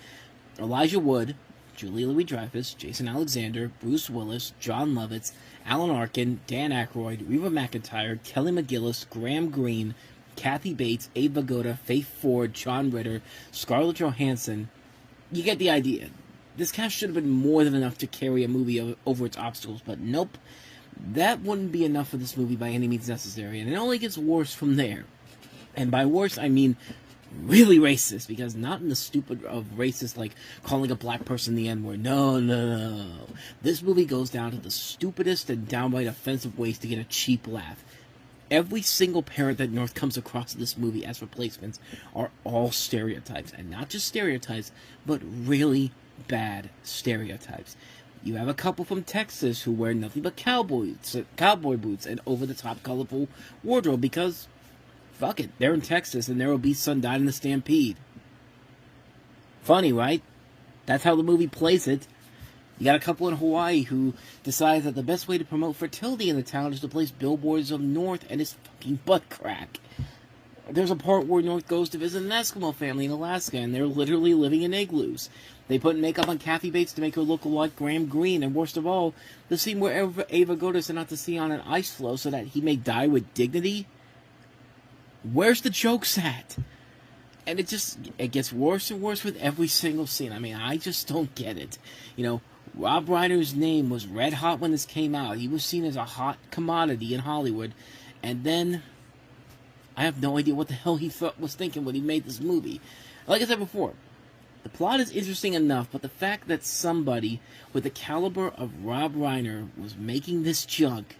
Elijah Wood, Julia Louis-Dreyfus, Jason Alexander, Bruce Willis, John Lovitz, Alan Arkin, Dan Aykroyd, Reba McEntire, Kelly McGillis, Graham Greene, Kathy Bates, Abe Vigoda, Faith Ford, John Ritter, Scarlett Johansson. You get the idea. This cast should have been more than enough to carry a movie over its obstacles, but nope. That wouldn't be enough for this movie by any means necessary, and it only gets worse from there. And by worse, I mean really racist, because not in the stupid of racist, like calling a black person the N-word. No. This movie goes down to the stupidest and downright offensive ways to get a cheap laugh. Every single parent that North comes across in this movie as replacements are all stereotypes, and not just stereotypes, but really bad stereotypes. You have a couple from Texas who wear nothing but cowboy boots and over-the-top colorful wardrobe because, fuck it, they're in Texas and their obese son died in a stampede. Funny, right? That's how the movie plays it. You got a couple in Hawaii who decide that the best way to promote fertility in the town is to place billboards of North and his fucking butt crack. There's a part where North goes to visit an Eskimo family in Alaska, and they're literally living in igloos. They put makeup on Kathy Bates to make her look like Graham Greene, and worst of all, the scene where Ava Goda sent out to sea on an ice floe so that he may die with dignity. Where's the jokes at? And it gets worse and worse with every single scene. I mean, I just don't get it. You know, Rob Reiner's name was red hot when this came out. He was seen as a hot commodity in Hollywood, and then I have no idea what the hell he was thinking when he made this movie. Like I said before, the plot is interesting enough, but the fact that somebody with the caliber of Rob Reiner was making this junk,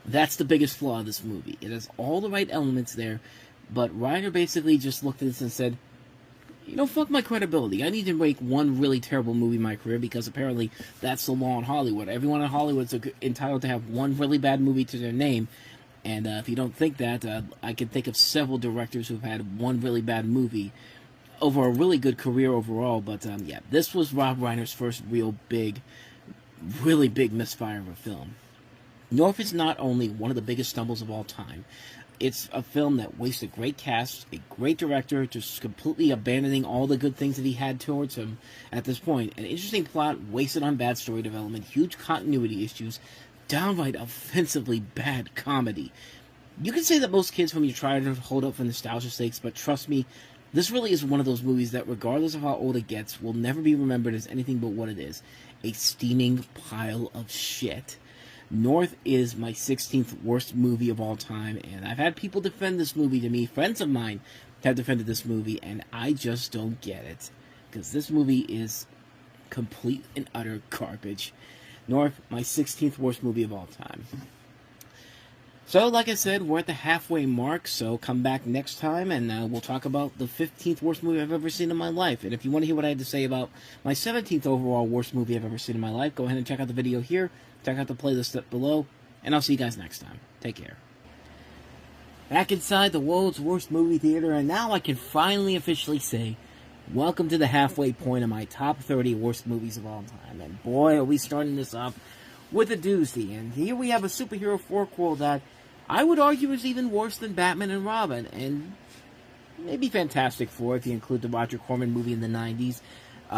that's the biggest flaw of this movie. It has all the right elements there, but Reiner basically just looked at this and said, you know, fuck my credibility. I need to make one really terrible movie in my career because apparently that's the law in Hollywood. Everyone in Hollywood is entitled to have one really bad movie to their name. And if you don't think that, I can think of several directors who've had one really bad movie over a really good career overall. But yeah, this was Rob Reiner's first really big misfire of a film. North is not only one of the biggest stumbles of all time, it's a film that wastes a great cast, a great director, just completely abandoning all the good things that he had towards him at this point. An interesting plot wasted on bad story development, huge continuity issues, downright offensively bad comedy. You can say that most kids from your try to hold up for nostalgia sakes, but trust me, this really is one of those movies that, regardless of how old it gets, will never be remembered as anything but what it is. A steaming pile of shit. North is my 16th worst movie of all time, and I've had people defend this movie to me. Friends of mine have defended this movie, and I just don't get it. Because this movie is complete and utter garbage. North, my 16th worst movie of all time. So, like I said, we're at the halfway mark, so come back next time, and we'll talk about the 15th worst movie I've ever seen in my life. And if you want to hear what I had to say about my 17th overall worst movie I've ever seen in my life, go ahead and check out the video here, check out the playlist up below, and I'll see you guys next time. Take care. Back inside the world's worst movie theater, and now I can finally officially say, welcome to the halfway point of my top 30 worst movies of all time. And boy, are we starting this off with a doozy. And here we have a superhero forquel that I would argue is even worse than Batman and Robin, and maybe Fantastic Four if you include the Roger Corman movie in the 90s.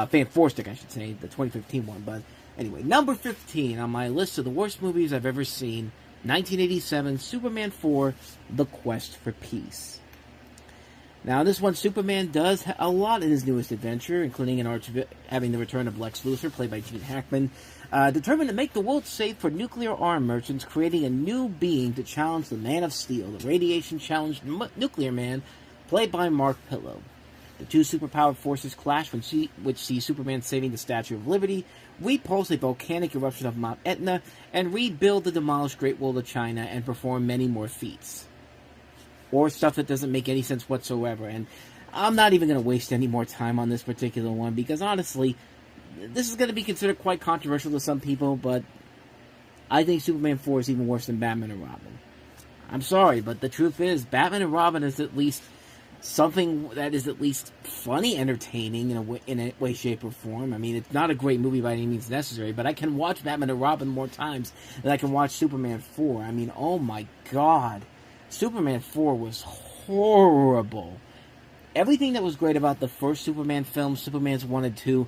Fantastic, I should say, the 2015 one. But Anyway, number 15 on my list of the worst movies I've ever seen, 1987, Superman 4, The Quest for Peace. Now, this one, Superman does a lot in his newest adventure, including having the return of Lex Luthor, played by Gene Hackman, determined to make the world safe for nuclear arm merchants, creating a new being to challenge the Man of Steel, the radiation-challenged nuclear man, played by Mark Pillow. The two superpowered forces clash, which sees Superman saving the Statue of Liberty, repulse a volcanic eruption of Mount Etna, and rebuild the demolished Great Wall of China, and perform many more feats. Or stuff that doesn't make any sense whatsoever. And I'm not even going to waste any more time on this particular one, because honestly, this is going to be considered quite controversial to some people, but I think Superman 4 is even worse than Batman and Robin. I'm sorry, but the truth is, Batman and Robin is at least something that is at least funny, entertaining in a way, shape, or form. I mean, it's not a great movie by any means necessary, but I can watch Batman and Robin more times than I can watch Superman 4. I mean, oh my god. Superman 4 was horrible. Everything that was great about the first Superman film, Superman's 1 and 2,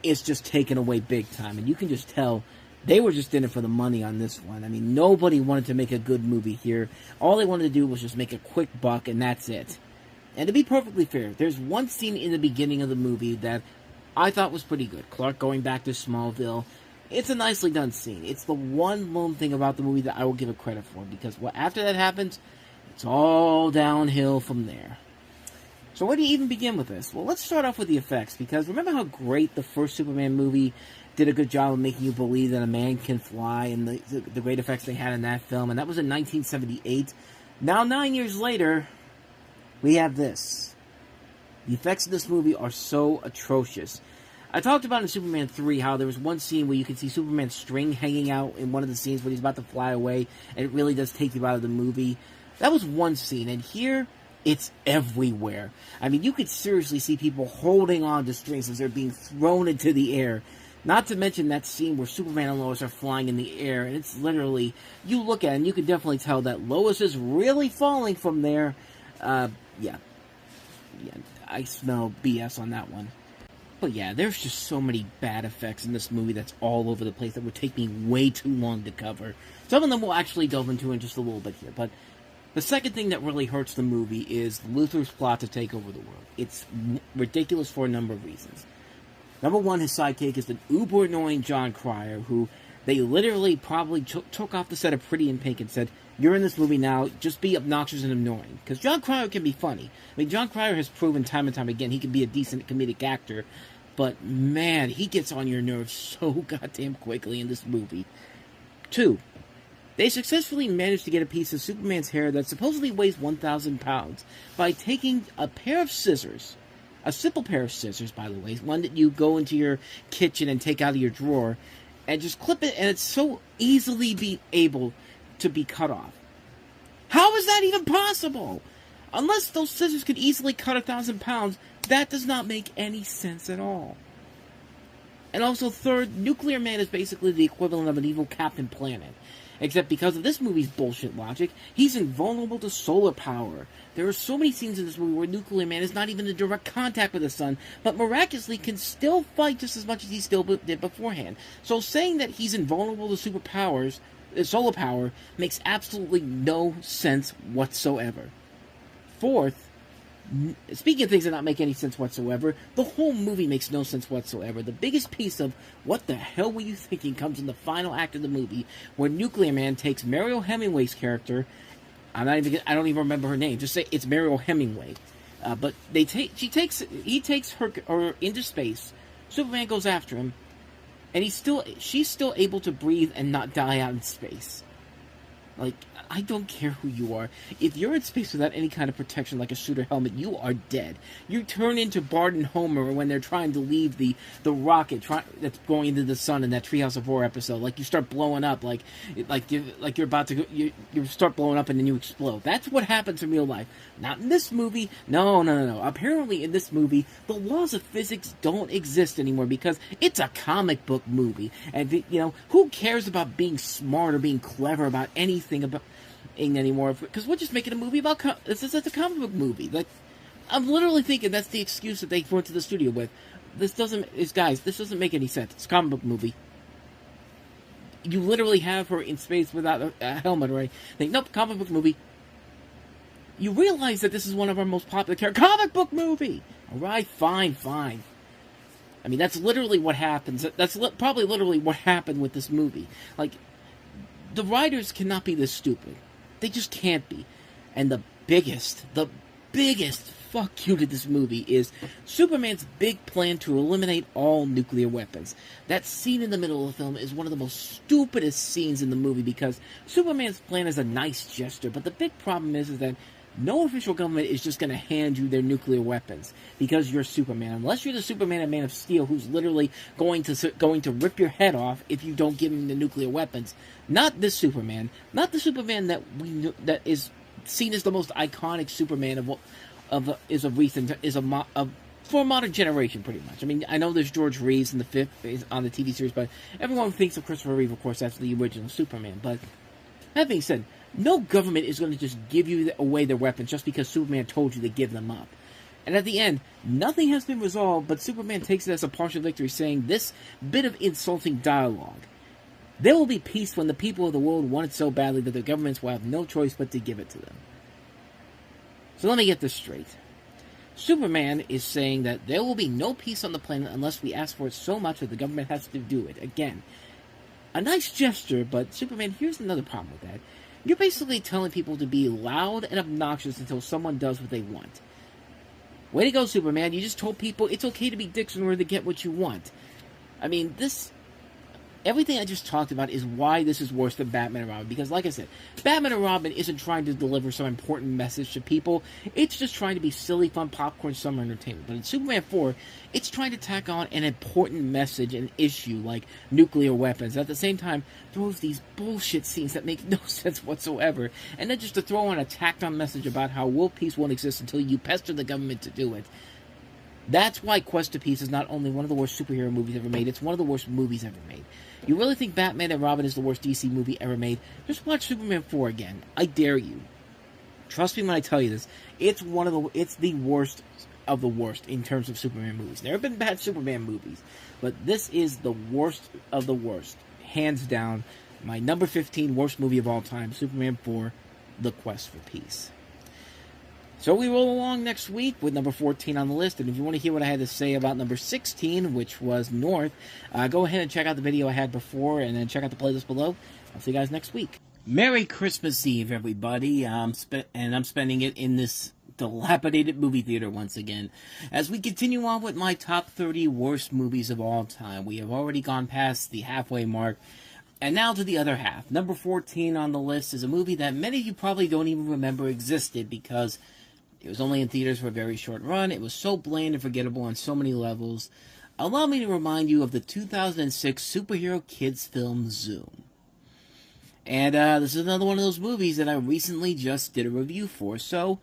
is just taken away big time. And you can just tell they were just in it for the money on this one. I mean, nobody wanted to make a good movie here. All they wanted to do was just make a quick buck, and that's it. And to be perfectly fair, there's one scene in the beginning of the movie that I thought was pretty good. Clark going back to Smallville. It's a nicely done scene. It's the one lone thing about the movie that I will give it credit for, because after that happens, it's all downhill from there. So where do you even begin with this? Well, let's start off with the effects, because remember how great the first Superman movie did a good job of making you believe that a man can fly, and the great effects they had in that film, and that was in 1978. Now, 9 years later, we have this. The effects in this movie are so atrocious. I talked about in Superman 3 how there was one scene where you can see Superman's string hanging out in one of the scenes when he's about to fly away, and it really does take you out of the movie. That was one scene, and here, it's everywhere. I mean, you could seriously see people holding on to strings as they're being thrown into the air. Not to mention that scene where Superman and Lois are flying in the air, and it's literally, you look at it and you can definitely tell that Lois is really falling from there. Yeah, I smell BS on that one. But yeah, there's just so many bad effects in this movie that's all over the place that would take me way too long to cover. Some of them we'll actually delve into in just a little bit here, but the second thing that really hurts the movie is Luthor's plot to take over the world. It's ridiculous for a number of reasons. Number one, his sidekick is the uber annoying John Cryer, who they literally probably took off the set of Pretty in Pink and said, "You're in this movie now, just be obnoxious and annoying." Because John Cryer can be funny. I mean, John Cryer has proven time and time again he can be a decent comedic actor, but man, he gets on your nerves so goddamn quickly in this movie. 2, they successfully managed to get a piece of Superman's hair that supposedly weighs 1,000 pounds by taking a pair of scissors, a simple pair of scissors, by the way, one that you go into your kitchen and take out of your drawer, and just clip it, and it's so easily able to be cut off. How is that even possible? Unless those scissors could easily cut 1,000 pounds, that does not make any sense at all. And also, third, Nuclear Man is basically the equivalent of an evil Captain Planet. Except because of this movie's bullshit logic, he's invulnerable to solar power. There are so many scenes in this movie where Nuclear Man is not even in direct contact with the sun, but miraculously can still fight just as much as he still did beforehand. So saying that he's invulnerable to superpowers, solar power, makes absolutely no sense whatsoever. Fourth, speaking of things that don't make any sense whatsoever, the whole movie makes no sense whatsoever. The biggest piece of what the hell were you thinking comes in the final act of the movie, where Nuclear Man takes Mariel Hemingway's character. I don't even remember her name. Just say it's Mariel Hemingway. But he takes her into space. Superman goes after him, and she's still able to breathe and not die out in space. Like, I don't care who you are. If you're in space without any kind of protection, like a suit or helmet, you are dead. You turn into Bart and Homer when they're trying to leave the rocket that's going into the sun in that Treehouse of Horror episode. Like, you start blowing up, like you're about to go, you start blowing up and then you explode. That's what happens in real life. Not in this movie. No. Apparently, in this movie, the laws of physics don't exist anymore because it's a comic book movie. And, who cares about being smart or being clever about anything about anymore, because we're just making a movie about it's a comic book movie. Like, I'm literally thinking that's the excuse that they went to the studio with. This doesn't make any sense. It's a comic book movie. you literally have her in space without a helmet, right? Think, nope, comic book movie. You realize that this is one of our most popular comic book movie. All right, fine. I mean, that's literally what happens. That's probably literally what happened with this movie. Like, the writers cannot be this stupid. They just can't be. And the biggest fuck you to this movie is Superman's big plan to eliminate all nuclear weapons. That scene in the middle of the film is one of the most stupidest scenes in the movie because Superman's plan is a nice gesture, but the big problem is that no official government is just going to hand you their nuclear weapons because you're Superman. Unless you're the Superman and Man of Steel, who's literally going to rip your head off if you don't give him the nuclear weapons. Not this Superman. Not the Superman that is seen as the most iconic Superman for a modern generation, pretty much. I mean, I know there's George Reeves in the fifth on the TV series, but everyone thinks of Christopher Reeve, of course, that's the original Superman. But that being said, no government is going to just give you away their weapons just because Superman told you to give them up. And at the end, nothing has been resolved, but Superman takes it as a partial victory, saying this bit of insulting dialogue. There will be peace when the people of the world want it so badly that their governments will have no choice but to give it to them. So let me get this straight. Superman is saying that there will be no peace on the planet unless we ask for it so much that the government has to do it. Again, a nice gesture, but Superman, here's another problem with that. You're basically telling people to be loud and obnoxious until someone does what they want. Way to go, Superman. You just told people it's okay to be dicks in order to get what you want. I mean, everything I just talked about is why this is worse than Batman and Robin. Because, like I said, Batman and Robin isn't trying to deliver some important message to people. It's just trying to be silly, fun, popcorn, summer entertainment. But in Superman 4, it's trying to tack on an important message and issue like nuclear weapons. At the same time, throws these bullshit scenes that make no sense whatsoever. And then just to throw on a tacked-on message about how world peace won't exist until you pester the government to do it. That's why Quest to Peace is not only one of the worst superhero movies ever made, it's one of the worst movies ever made. You really think Batman and Robin is the worst DC movie ever made? Just watch Superman 4 again. I dare you. Trust me when I tell you this. It's the worst of the worst in terms of Superman movies. There have been bad Superman movies, but this is the worst of the worst. Hands down, my number 15 worst movie of all time, Superman 4, The Quest for Peace. So we roll along next week with number 14 on the list, and if you want to hear what I had to say about number 16, which was North, go ahead and check out the video I had before, and then check out the playlist below. I'll see you guys next week. Merry Christmas Eve, everybody, and I'm spending it in this dilapidated movie theater once again. As we continue on with my top 30 worst movies of all time, we have already gone past the halfway mark, and now to the other half. Number 14 on the list is a movie that many of you probably don't even remember existed because it was only in theaters for a very short run. It was so bland and forgettable on so many levels. Allow me to remind you of the 2006 superhero kids film Zoom. And this is another one of those movies that I recently just did a review for. So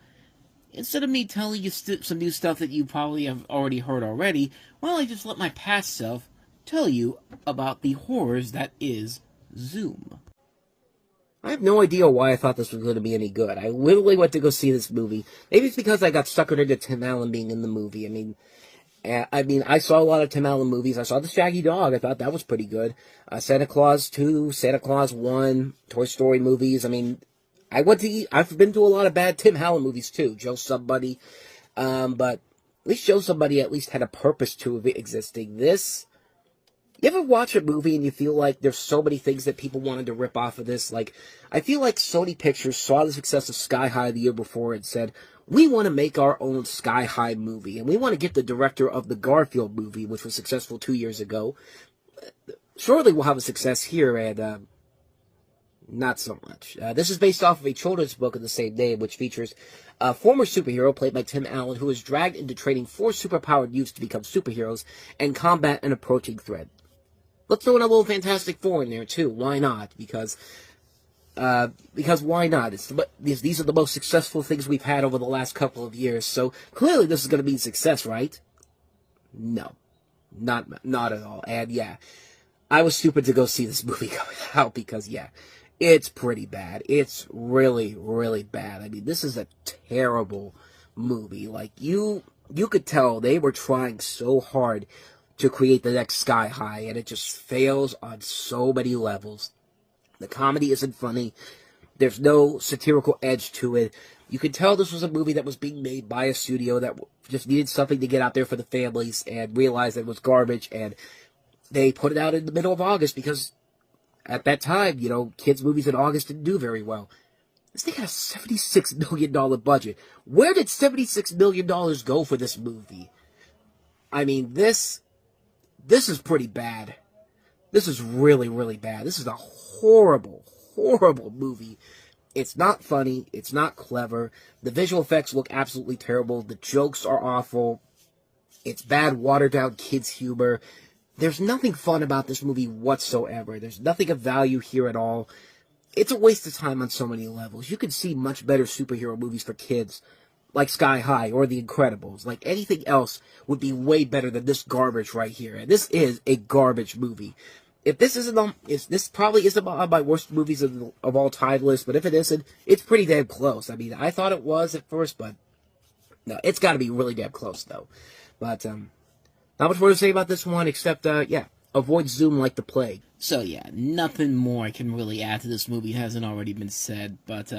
instead of me telling you some new stuff that you probably have already heard already, why don't I just let my past self tell you about the horrors that is Zoom. I have no idea why I thought this was going to be any good. I literally went to go see this movie. Maybe it's because I got suckered into Tim Allen being in the movie. I mean, I saw a lot of Tim Allen movies. I saw The Shaggy Dog. I thought that was pretty good. Santa Claus 2, Santa Claus 1, Toy Story movies. I mean, I've been to a lot of bad Tim Allen movies too. Joe Somebody. But at least Joe Somebody at least had a purpose to it existing. This... You ever watch a movie and you feel like there's so many things that people wanted to rip off of this? Like, I feel like Sony Pictures saw the success of Sky High the year before and said, we want to make our own Sky High movie. And we want to get the director of the Garfield movie, which was successful 2 years ago. Surely we'll have a success here, and not so much. This is based off of a children's book of the same name, which features a former superhero played by Tim Allen who is dragged into training 4 superpowered youths to become superheroes and combat an approaching threat. Let's throw in a little Fantastic Four in there, too. Why not? Because why not? These are the most successful things we've had over the last couple of years, so clearly this is going to be a success, right? No. Not at all. And, yeah, I was stupid to go see this movie coming out because, yeah, it's pretty bad. It's really, really bad. I mean, this is a terrible movie. Like, you could tell they were trying so hard to create the next Sky High, and it just fails on so many levels. The comedy isn't funny. There's no satirical edge to it. You can tell this was a movie that was being made by a studio that just needed something to get out there for the families and realized that it was garbage, and they put it out in the middle of August because at that time, you know, kids' movies in August didn't do very well. This thing had a $76 million budget. Where did $76 million go for this movie? I mean, this is pretty bad. This is really, really bad. This is a horrible, horrible movie. It's not funny. It's not clever. The visual effects look absolutely terrible. The jokes are awful. It's bad, watered-down kids' humor. There's nothing fun about this movie whatsoever. There's nothing of value here at all. It's a waste of time on so many levels. You could see much better superhero movies for kids, like Sky High or The Incredibles. Like, anything else would be way better than this garbage right here. And this is a garbage movie. If this isn't on, this probably isn't on my worst movies of all time list, but if it isn't, it's pretty damn close. I mean, I thought it was at first, but no, it's got to be really damn close, though. But, not much more to say about this one, except, yeah, avoid Zoom like the plague. So, yeah, nothing more I can really add to this movie. It hasn't already been said, but,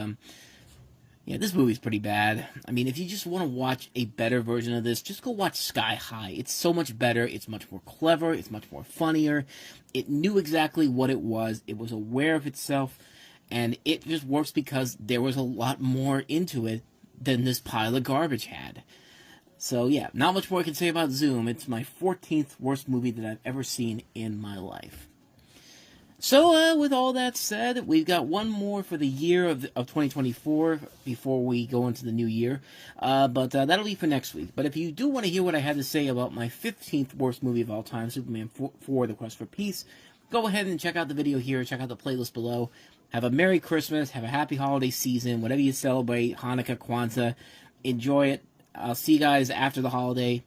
yeah, this movie's pretty bad. I mean, if you just want to watch a better version of this, just go watch Sky High. It's so much better. It's much more clever. It's much more funnier. It knew exactly what it was. It was aware of itself, and it just works because there was a lot more into it than this pile of garbage had. So, yeah, not much more I can say about Zoom. It's my 14th worst movie that I've ever seen in my life. So, with all that said, we've got one more for the year of 2024 before we go into the new year. But that'll be for next week. But if you do want to hear what I had to say about my 15th worst movie of all time, Superman 4, The Quest for Peace, go ahead and check out the video here. Check out the playlist below. Have a Merry Christmas. Have a happy holiday season. Whatever you celebrate, Hanukkah, Kwanzaa, enjoy it. I'll see you guys after the holiday.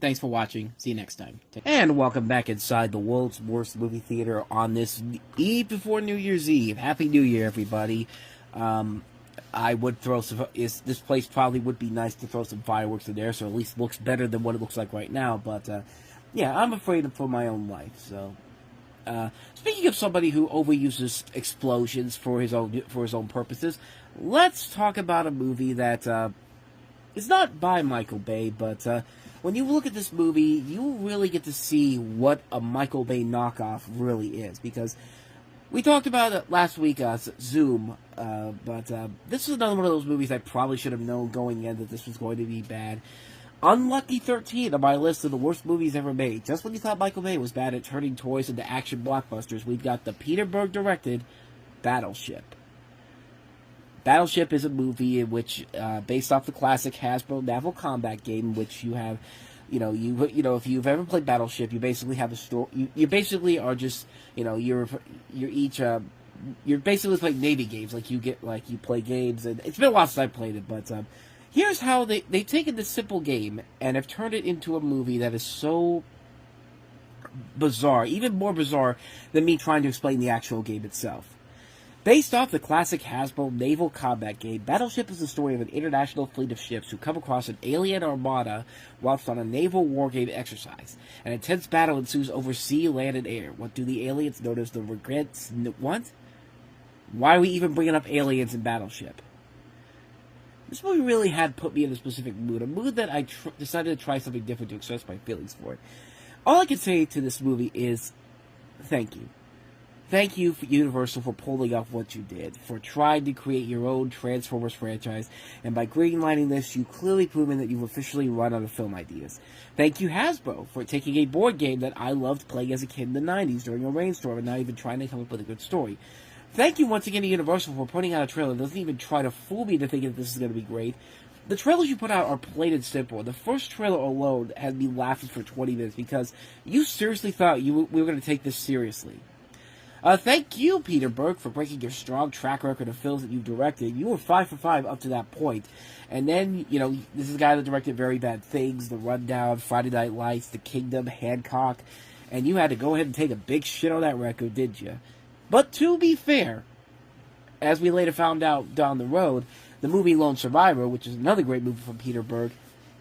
Thanks for watching. See you next time. And welcome back inside the world's worst movie theater on this eve before New Year's Eve. Happy New Year, everybody. I would throw some... This place probably would be nice to throw some fireworks in there, so at least it looks better than what it looks like right now. But, yeah, I'm afraid for my own life, so... speaking of somebody who overuses explosions for his own purposes, let's talk about a movie that... It's not by Michael Bay, but when you look at this movie, you really get to see what a Michael Bay knockoff really is. Because we talked about it last week, Zoom, but this is another one of those movies I probably should have known going in that this was going to be bad. Unlucky 13 on my list of the worst movies ever made. Just when you thought Michael Bay was bad at turning toys into action blockbusters, we've got the Peter Berg-directed Battleship. Battleship is a movie in which, based off the classic Hasbro naval combat game, in which you have, you know, if you've ever played Battleship, you basically have a story. You basically are just, you know, you're basically playing Navy games. Like you play games, and it's been a while since I played it, but here's how they've taken this simple game and have turned it into a movie that is so bizarre, even more bizarre than me trying to explain the actual game itself. Based off the classic Hasbro naval combat game, Battleship is the story of an international fleet of ships who come across an alien armada whilst on a naval wargame exercise. An intense battle ensues over sea, land, and air. What do the aliens known as the Regrets want? Why are we even bringing up aliens in Battleship? This movie really had put me in a specific mood, a mood that I decided to try something different to express my feelings for it. All I can say to this movie is, thank you. Thank you, Universal, for pulling off what you did, for trying to create your own Transformers franchise, and by greenlighting this, you've clearly proven that you've officially run out of film ideas. Thank you, Hasbro, for taking a board game that I loved playing as a kid in the 90s during a rainstorm and not even trying to come up with a good story. Thank you once again to Universal for putting out a trailer that doesn't even try to fool me to think that this is going to be great. The trailers you put out are plain and simple. The first trailer alone had me laughing for 20 minutes because you seriously thought we were going to take this seriously. Thank you, Peter Berg, for breaking your strong track record of films that you directed. You were 5 for 5 up to that point. And then, you know, this is a guy that directed Very Bad Things, The Rundown, Friday Night Lights, The Kingdom, Hancock. And you had to go ahead and take a big shit on that record, didn't you? But to be fair, as we later found out down the road, the movie Lone Survivor, which is another great movie from Peter Berg,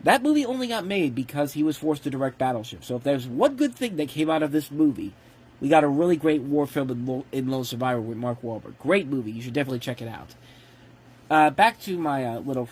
That movie only got made because he was forced to direct Battleship. So if there's one good thing that came out of this movie, we got a really great war film in Lone Survivor with Mark Wahlberg. Great movie. You should definitely check it out. Back to my little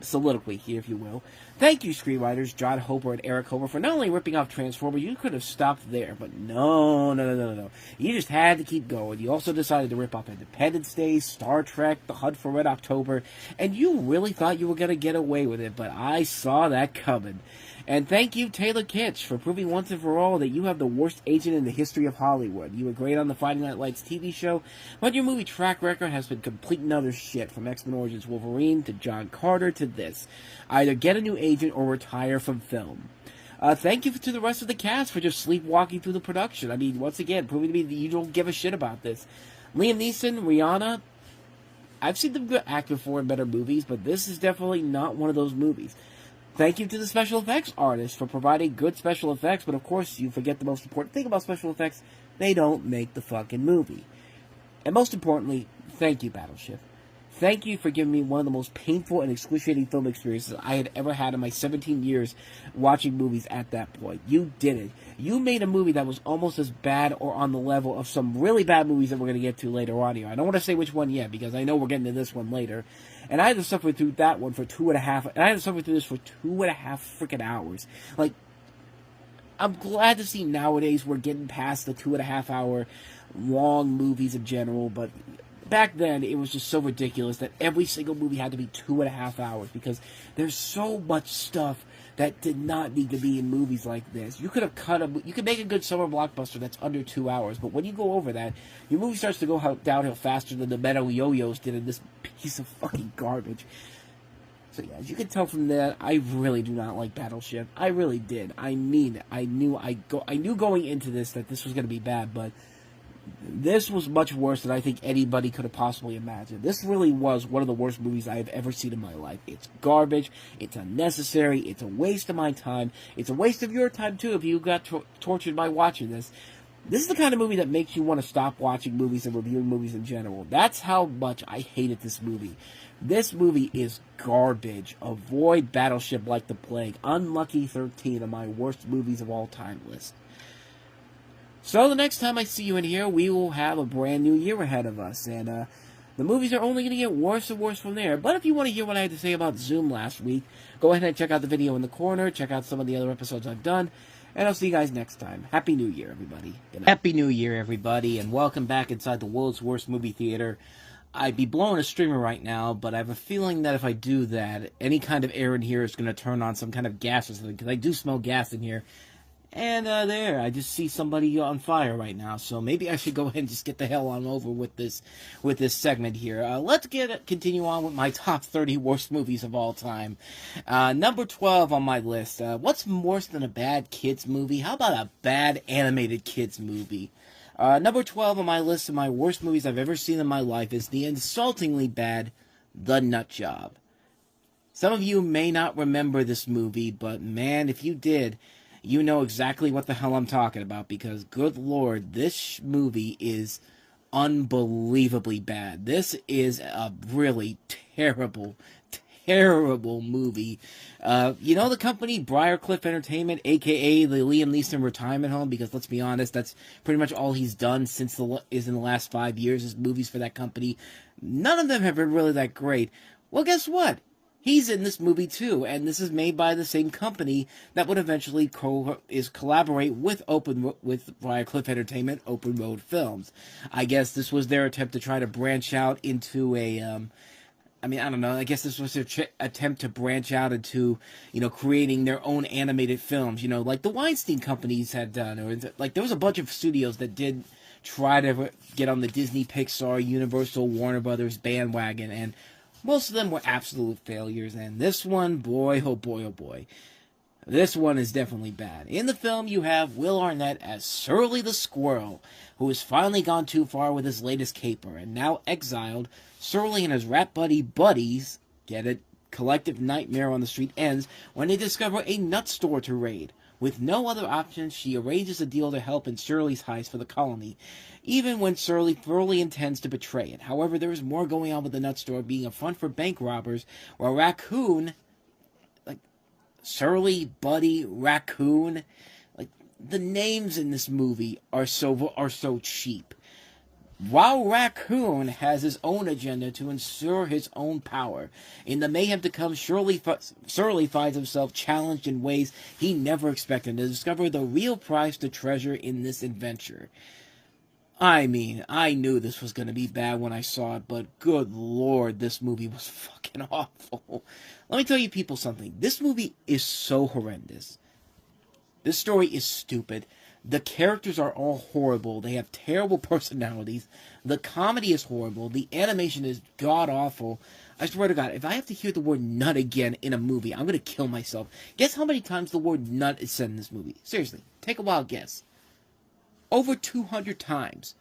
soliloquy here, if you will. Thank you, screenwriters John Hopper and Eric Homer, for not only ripping off Transformers, you could have stopped there, but no. You just had to keep going. You also decided to rip off Independence Day, Star Trek, The Hunt for Red October, and you really thought you were going to get away with it, but I saw that coming. And thank you, Taylor Kitsch, for proving once and for all that you have the worst agent in the history of Hollywood. You were great on the Friday Night Lights TV show, but your movie track record has been complete and utter shit, from X-Men Origins Wolverine to John Carter to this. Either get a new agent or retire from film. Thank you to the rest of the cast for just sleepwalking through the production. I mean, once again, proving to me that you don't give a shit about this. Liam Neeson, Rihanna, I've seen them act before in better movies, but this is definitely not one of those movies. Thank you to the special effects artists for providing good special effects, but of course you forget the most important thing about special effects: they don't make the fucking movie. And most importantly, thank you, Battleship. Thank you for giving me one of the most painful and excruciating film experiences I had ever had in my 17 years watching movies at that point. You did it. You made a movie that was almost as bad or on the level of some really bad movies that we're going to get to later on here. I don't want to say which one yet, because I know we're getting to this one later. And I had to suffer through that one for 2.5, and I had to suffer through this for 2.5 freaking hours. Like, I'm glad to see nowadays we're getting past the 2.5 hour long movies in general, but back then it was just so ridiculous that every single movie had to be 2.5 hours, because there's so much stuff that did not need to be in movies like this. You could make a good summer blockbuster that's under 2 hours, but when you go over that, your movie starts to go downhill faster than the metal yo-yos did in this piece of fucking garbage. So yeah, as you can tell from that, I really do not like Battleship. I really did. I mean, I knew going into this that this was going to be bad, but this was much worse than I think anybody could have possibly imagined. This really was one of the worst movies I have ever seen in my life. It's garbage. It's unnecessary. It's a waste of my time. It's a waste of your time, too, if you got tortured by watching this. This is the kind of movie that makes you want to stop watching movies and reviewing movies in general. That's how much I hated this movie. This movie is garbage. Avoid Battleship like the plague. Unlucky 13 on my worst movies of all time list. So the next time I see you in here, we will have a brand new year ahead of us, and the movies are only going to get worse and worse from there. But if you want to hear what I had to say about Zoom last week, go ahead and check out the video in the corner, check out some of the other episodes I've done, and I'll see you guys next time. Happy New Year, everybody. Happy New Year, everybody, and welcome back inside the world's worst movie theater. I'd be blowing a streamer right now, but I have a feeling that if I do that, any kind of air in here is going to turn on some kind of gas or something, because I do smell gas in here. And there, I just see somebody on fire right now, so maybe I should go ahead and just get the hell on over with this segment here. Let's continue on with my top 30 worst movies of all time. Number 12 on my list. What's worse than a bad kids movie? How about a bad animated kids movie? Number 12 on my list of my worst movies I've ever seen in my life is the insultingly bad The Nut Job. Some of you may not remember this movie, but man, if you did, you know exactly what the hell I'm talking about, because, good lord, this movie is unbelievably bad. This is a really terrible movie. You know the company Briarcliff Entertainment, a.k.a. the Liam Neeson retirement home, because let's be honest, that's pretty much all he's done since in the last 5 years, is movies for that company. None of them have been really that great. Well, guess what? He's in this movie too, and this is made by the same company that would eventually collaborate with Briarcliff Entertainment, Open Road Films. I guess this was their attempt to try to branch out into a, I don't know, I guess this was their attempt to branch out into, creating their own animated films, like the Weinstein companies had done, or like there was a bunch of studios that did try to get on the Disney, Pixar, Universal, Warner Brothers bandwagon, and most of them were absolute failures, and this one, boy, oh boy, oh boy. This one is definitely bad. In the film, you have Will Arnett as Surly the Squirrel, who has finally gone too far with his latest caper, and now exiled, Surly and his rat buddies, get it, collective nightmare on the street ends when they discover a nut store to raid. With no other options, she arranges a deal to help in Surly's heist for the colony, even when Surly thoroughly intends to betray it. However, there is more going on with the nut store being a front for bank robbers, while Raccoon Surly, Buddy, Raccoon. Like, the names in this movie are so cheap. While Raccoon has his own agenda to ensure his own power, in the mayhem to come, Surly finds himself challenged in ways he never expected to discover the real prize to treasure in this adventure. I mean, I knew this was going to be bad when I saw it, but good lord, this movie was fucking awful. Let me tell you people something. This movie is so horrendous. This story is stupid. The characters are all horrible. They have terrible personalities. The comedy is horrible. The animation is god-awful. I swear to God, if I have to hear the word nut again in a movie, I'm going to kill myself. Guess how many times the word nut is said in this movie? Seriously, take a wild guess. Over 200 times.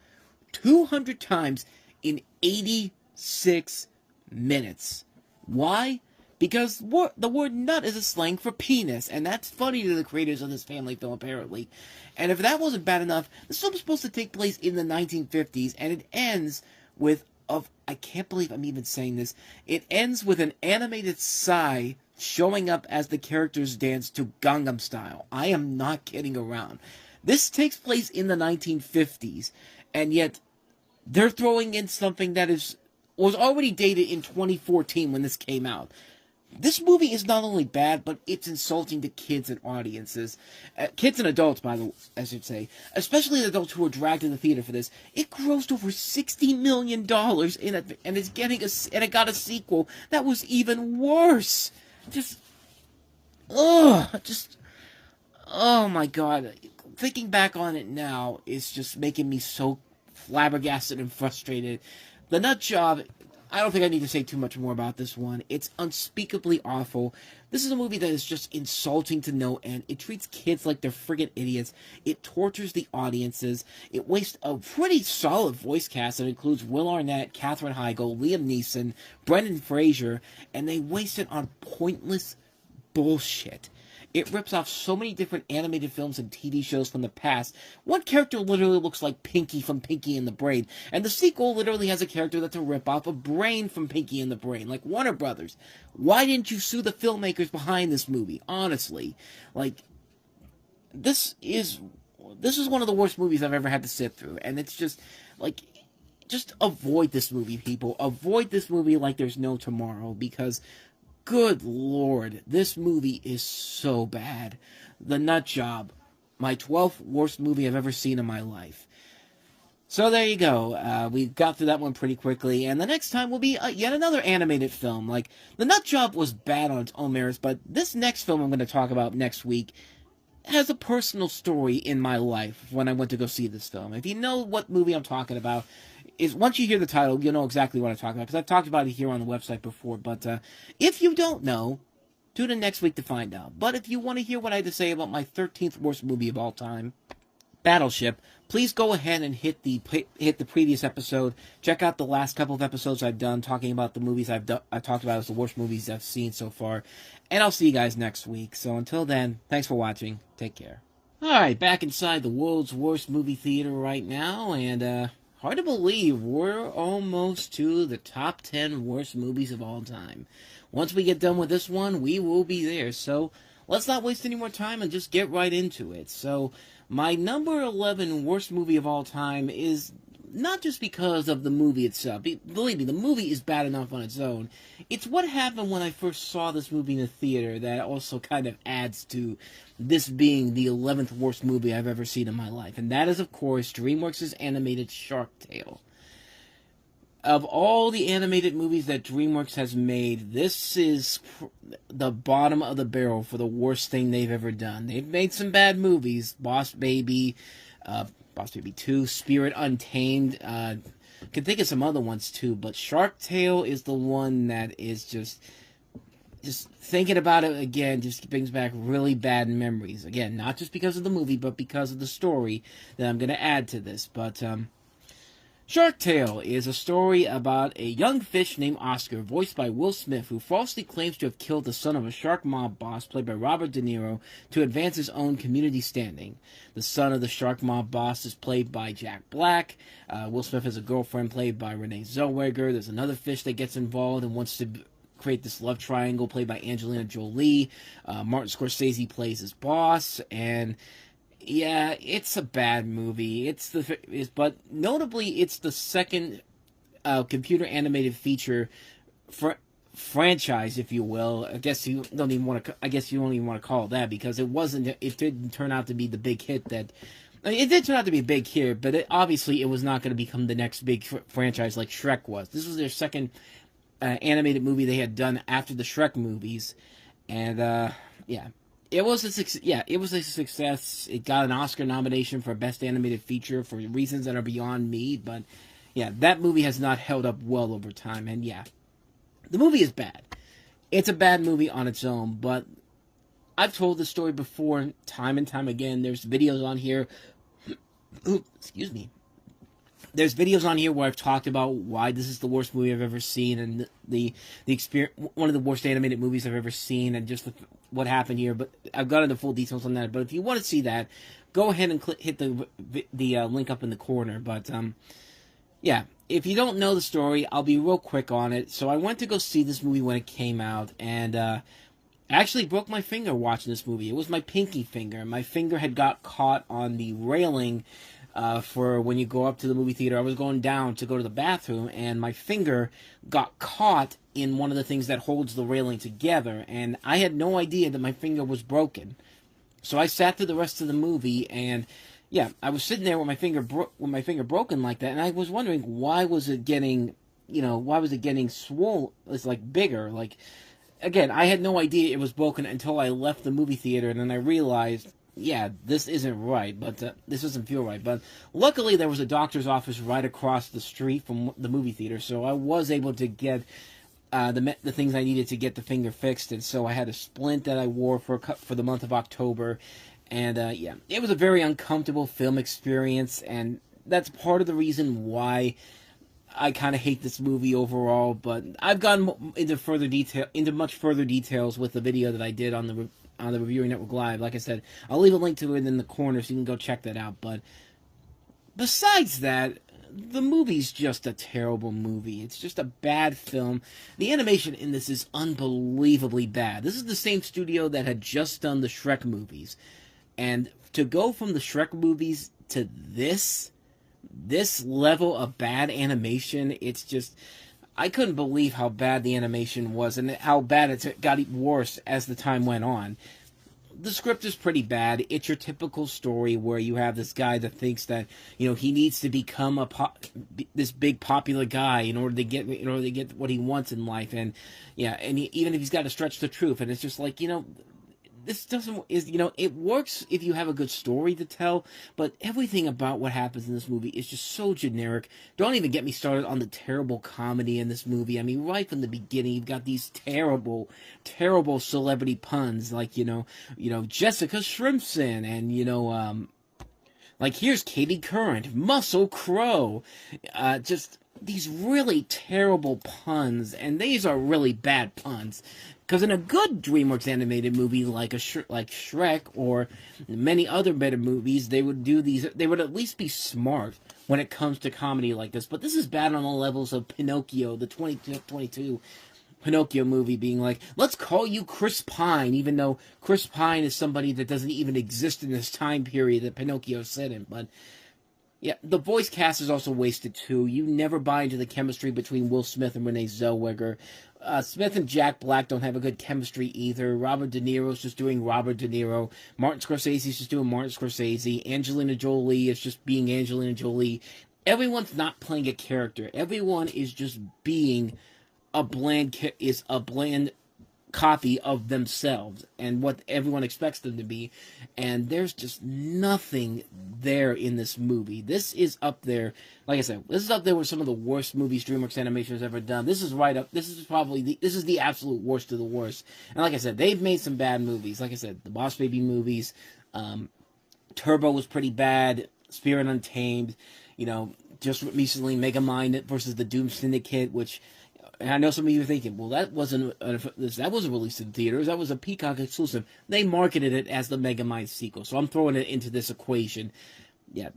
200 times in 86 minutes. Why? Because the word nut is a slang for penis, and that's funny to the creators of this family film, apparently. And if that wasn't bad enough, this film is supposed to take place in the 1950s, and it ends with, I can't believe I'm even saying this, it ends with an animated Psy showing up as the characters dance to Gangnam Style. I am not kidding around. This takes place in the 1950s, and yet they're throwing in something that was already dated in 2014 when this came out. This movie is not only bad, but it's insulting to kids and audiences. Kids and adults, by the way, I should say. Especially adults who were dragged to the theater for this. It grossed over $60 million and it got a sequel that was even worse. Oh my god. Thinking back on it now is just making me so flabbergasted and frustrated. The Nut Job, I don't think I need to say too much more about this one. It's unspeakably awful. This is a movie that is just insulting to no end. It treats kids like they're friggin' idiots. It tortures the audiences. It wastes a pretty solid voice cast that includes Will Arnett, Katherine Heigl, Liam Neeson, Brendan Fraser, and they waste it on pointless bullshit. It rips off so many different animated films and TV shows from the past. One character literally looks like Pinky from Pinky and the Brain, and the sequel literally has a character that's a rip-off of Brain from Pinky and the Brain, like Warner Brothers. Why didn't you sue the filmmakers behind this movie? Honestly. Like, this is one of the worst movies I've ever had to sit through, and it's just, like, just avoid this movie, people. Avoid this movie like there's no tomorrow, because good lord, this movie is so bad. The Nut Job, my 12th worst movie I've ever seen in my life. So there you go. We got through that one pretty quickly, and the next time will be yet another animated film. Like, The Nut Job was bad on its own merits, but this next film I'm going to talk about next week has a personal story in my life when I went to go see this film. If you know what movie I'm talking about, once you hear the title, you'll know exactly what I'm talking about, because I've talked about it here on the website before. But if you don't know, tune in next week to find out. But if you want to hear what I had to say about my 13th worst movie of all time, Battleship, please go ahead and hit the previous episode. Check out the last couple of episodes I've done talking about the movies I talked about as the worst movies I've seen so far. And I'll see you guys next week. So until then, thanks for watching. Take care. Alright, back inside the world's worst movie theater right now, and hard to believe we're almost to the top 10 worst movies of all time. Once we get done with this one, we will be there. So let's not waste any more time and just get right into it. So my number 11 worst movie of all time is not just because of the movie itself. Believe me, the movie is bad enough on its own. It's what happened when I first saw this movie in the theater that also kind of adds to this being the 11th worst movie I've ever seen in my life. And that is, of course, DreamWorks' animated Shark Tale. Of all the animated movies that DreamWorks has made, this is the bottom of the barrel for the worst thing they've ever done. They've made some bad movies. Boss Baby 2, Spirit Untamed. Can think of some other ones too, but Shark Tale is the one that is just thinking about it again just brings back really bad memories. Again, not just because of the movie, but because of the story that I'm going to add to this. But Shark Tale is a story about a young fish named Oscar, voiced by Will Smith, who falsely claims to have killed the son of a shark mob boss, played by Robert De Niro, to advance his own community standing. The son of the shark mob boss is played by Jack Black. Will Smith has a girlfriend played by Renee Zellweger. There's another fish that gets involved and wants to create this love triangle played by Angelina Jolie. Martin Scorsese plays his boss, and yeah, it's a bad movie. But notably, it's the second computer animated feature franchise, if you will. I guess you don't even want to call it that, because it didn't turn out to be the big hit that. I mean, it did turn out to be a big hit, but obviously it was not going to become the next big franchise like Shrek was. This was their second animated movie they had done after the Shrek movies, and it was a success. It got an Oscar nomination for Best Animated Feature for reasons that are beyond me, but yeah, that movie has not held up well over time, and yeah, the movie is bad. It's a bad movie on its own, but I've told this story before, time and time again. There's videos on here. Excuse me. There's videos on here where I've talked about why this is the worst movie I've ever seen, and the experience, one of the worst animated movies I've ever seen, and just what happened here. But I've got into full details on that. But if you want to see that, go ahead and hit the link up in the corner. But yeah, if you don't know the story, I'll be real quick on it. So I went to go see this movie when it came out, and I actually broke my finger watching this movie. It was my pinky finger. My finger had got caught on the railing for when you go up to the movie theater. I was going down to go to the bathroom, and my finger got caught in one of the things that holds the railing together, and I had no idea that my finger was broken. So I sat through the rest of the movie, and yeah, I was sitting there with my finger broken like that, and I was wondering why was it getting swollen? It's like bigger. Like, again, I had no idea it was broken until I left the movie theater, and then I realized, yeah, this isn't right, but this doesn't feel right. But luckily, there was a doctor's office right across the street from the movie theater, so I was able to get the things I needed to get the finger fixed, and so I had a splint that I wore for the month of October, and yeah, it was a very uncomfortable film experience, and that's part of the reason why I kind of hate this movie overall. But I've gone into much further details with the video that I did on the Reviewing Network Live. Like I said, I'll leave a link to it in the corner so you can go check that out. But besides that, the movie's just a terrible movie. It's just a bad film. The animation in this is unbelievably bad. This is the same studio that had just done the Shrek movies. And to go from the Shrek movies to this level of bad animation, it's just, I couldn't believe how bad the animation was and how bad it got worse as the time went on. The script is pretty bad. It's your typical story where you have this guy that thinks that, he needs to become this big popular guy in order to get what he wants in life, and yeah, and even if he's got to stretch the truth, and it's just like, this it works if you have a good story to tell, but everything about what happens in this movie is just so generic. Don't even get me started on the terrible comedy in this movie. I mean, right from the beginning, you've got these terrible, terrible celebrity puns, like, Jessica Shrimpson, and, like, here's Katie Current, Muscle Crowe, just these really terrible puns, and these are really bad puns. Because in a good DreamWorks animated movie like Shrek or many other better movies, they would do these. They would at least be smart when it comes to comedy like this. But this is bad on the levels of Pinocchio, the 2022 Pinocchio movie, being like, let's call you Chris Pine, even though Chris Pine is somebody that doesn't even exist in this time period that Pinocchio set in. But yeah, the voice cast is also wasted too. You never buy into the chemistry between Will Smith and Renee Zellweger. Smith and Jack Black don't have a good chemistry either. Robert De Niro's just doing Robert De Niro. Martin Scorsese's just doing Martin Scorsese. Angelina Jolie is just being Angelina Jolie. Everyone's not playing a character. Everyone is just being a bland copy of themselves and what everyone expects them to be, and there's just nothing there in this movie. This is up there, like I said, this is up there with some of the worst movies DreamWorks Animation has ever done. This is right up, this is the absolute worst of the worst. And like I said, they've made some bad movies. Like I said, the Boss Baby movies, Turbo was pretty bad, Spirit Untamed, just recently Megamind versus the Doom Syndicate, which, and I know some of you are thinking, well, that wasn't released in theaters. That was a Peacock exclusive. They marketed it as the Megamind sequel, so I'm throwing it into this equation. Yeah,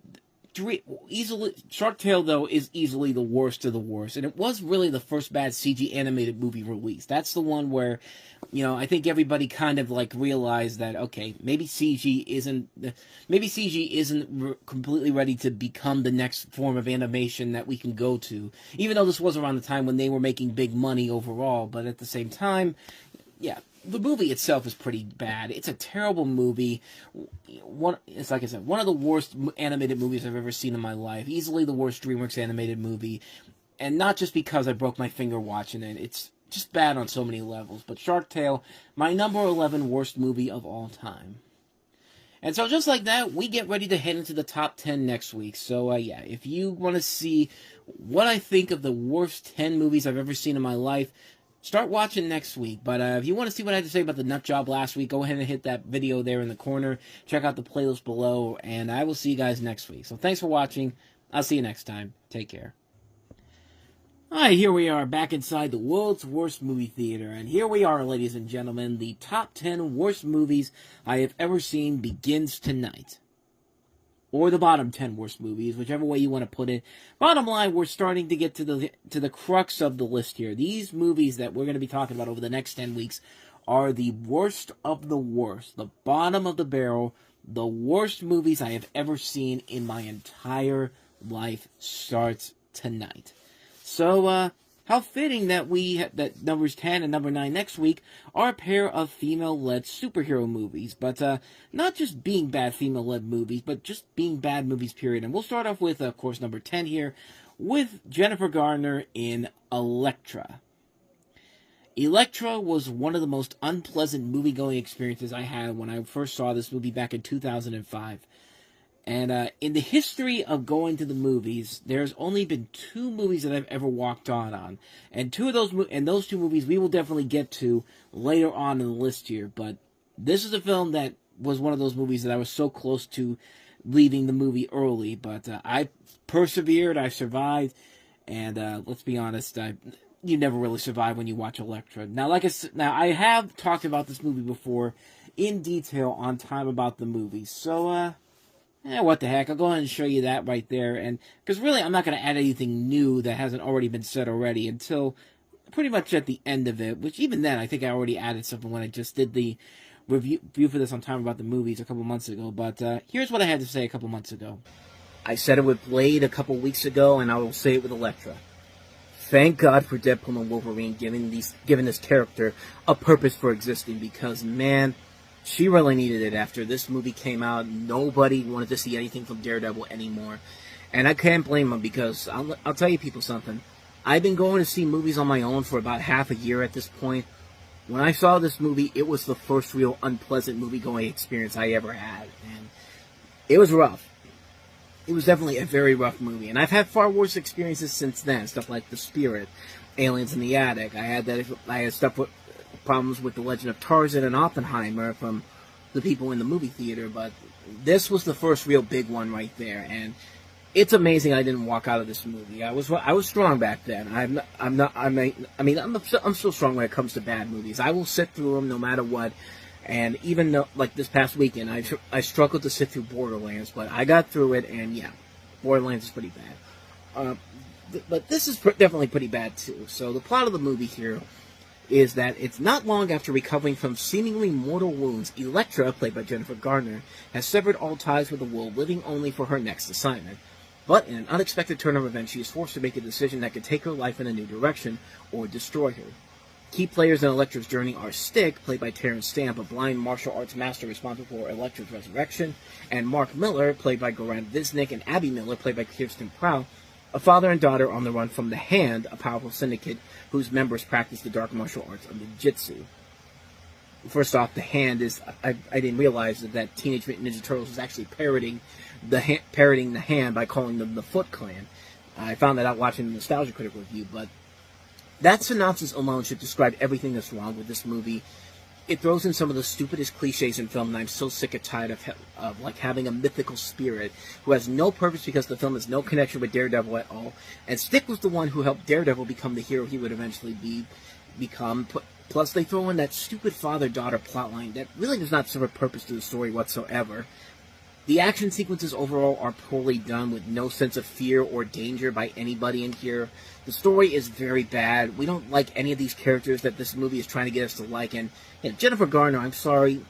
easily, Shark Tale, though, is easily the worst of the worst. And it was really the first bad CG animated movie released. That's the one where, I think everybody kind of, realized that, okay, maybe CG isn't completely ready to become the next form of animation that we can go to. Even though this was around the time when they were making big money overall. But at the same time, yeah, the movie itself is pretty bad. It's a terrible movie. It's like I said, one of the worst animated movies I've ever seen in my life. Easily the worst DreamWorks animated movie. And not just because I broke my finger watching it. It's just bad on so many levels. But Shark Tale, my number 11 worst movie of all time. And so just like that, we get ready to head into the top 10 next week. So, yeah, if you want to see what I think of the worst 10 movies I've ever seen in my life, start watching next week. But if you want to see what I had to say about the nut job last week, go ahead and hit that video there in the corner. Check out the playlist below, and I will see you guys next week. So thanks for watching. I'll see you next time. Take care. Alright, here we are back inside the world's worst movie theater. And here we are, ladies and gentlemen. The top 10 worst movies I have ever seen begins tonight. Or the bottom 10 worst movies, whichever way you want to put it. Bottom line, we're starting to get to the crux of the list here. These movies that we're going to be talking about over the next 10 weeks are the worst of the worst. The bottom of the barrel. The worst movies I have ever seen in my entire life starts tonight. So, how fitting that that numbers 10 and number 9 next week are a pair of female-led superhero movies. But not just being bad female-led movies, but just being bad movies, period. And we'll start off with, of course, number 10 here, with Jennifer Garner in Elektra. Elektra was one of the most unpleasant movie-going experiences I had when I first saw this movie back in 2005. And in the history of going to the movies, there's only been 2 movies that I've ever walked on. And those 2 movies we will definitely get to later on in the list here. But this is a film that was one of those movies that I was so close to leaving the movie early. But I persevered, I survived, and let's be honest, you never really survive when you watch Elektra. Now, I have talked about this movie before in detail on Time About the Movie. So, what the heck, I'll go ahead and show you that right there, and because really I'm not going to add anything new that hasn't already been said already until pretty much at the end of it, which even then I think I already added something when I just did the review for this on Time About the Movies a couple months ago, but here's what I had to say a couple months ago. I said it with Blade a couple weeks ago, and I will say it with Elektra. Thank God for Deadpool and Wolverine giving this character a purpose for existing, because, man, she really needed it after this movie came out. Nobody wanted to see anything from Daredevil anymore. And I can't blame them, because I'll tell you people something. I've been going to see movies on my own for about half a year at this point. When I saw this movie, it was the first real unpleasant movie-going experience I ever had. And it was rough. It was definitely a very rough movie. And I've had far worse experiences since then. Stuff like The Spirit, Aliens in the Attic. I had stuff with problems with The Legend of Tarzan and Oppenheimer from the people in the movie theater, but this was the first real big one right there, and it's amazing I didn't walk out of this movie. I was strong back then. I'm still strong when it comes to bad movies. I will sit through them no matter what, and even though, like this past weekend, I struggled to sit through Borderlands, but I got through it, and yeah, Borderlands is pretty bad. But this is definitely pretty bad too. So the plot of the movie here is that it's not long after recovering from seemingly mortal wounds, Elektra, played by Jennifer Garner, has severed all ties with the world, living only for her next assignment. But in an unexpected turn of events, she is forced to make a decision that could take her life in a new direction, or destroy her. Key players in Elektra's journey are Stick, played by Terrence Stamp, a blind martial arts master responsible for Elektra's resurrection, and Mark Miller, played by Goran Visnik, and Abby Miller, played by Kirsten Prow, a father and daughter on the run from the Hand, a powerful syndicate whose members practice the dark martial arts of Ninjutsu. First off, the Hand is... I didn't realize that Teenage Mutant Ninja Turtles was actually parroting the Hand by calling them the Foot Clan. I found that out watching the Nostalgia Critic review, but that synopsis alone should describe everything that's wrong with this movie. It throws in some of the stupidest cliches in film, and I'm so sick and tired of like having a mythical spirit who has no purpose because the film has no connection with Daredevil at all. And Stick was the one who helped Daredevil become the hero he would eventually become. Plus, they throw in that stupid father-daughter plotline that really does not serve a purpose to the story whatsoever. The action sequences overall are poorly done with no sense of fear or danger by anybody in here. The story is very bad. We don't like any of these characters that this movie is trying to get us to like. And Jennifer Garner, I'm sorry,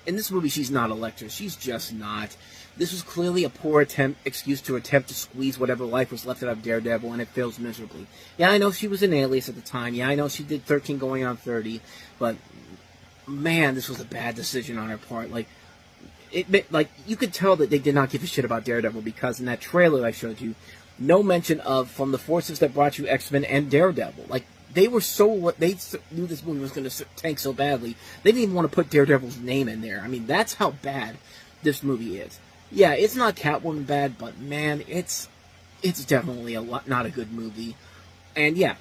in this movie she's not Elektra. She's just not. This was clearly a poor excuse to attempt to squeeze whatever life was left out of Daredevil, and it fails miserably. Yeah, I know she was an Alias at the time. Yeah, I know she did 13 going on 30. But, man, this was a bad decision on her part. Like, you could tell that they did not give a shit about Daredevil, because in that trailer I showed you, no mention of from the forces that brought you X-Men and Daredevil. Like, they knew this movie was going to tank so badly, they didn't even want to put Daredevil's name in there. I mean, that's how bad this movie is. Yeah, it's not Catwoman bad, but man, it's definitely not a good movie. And yeah,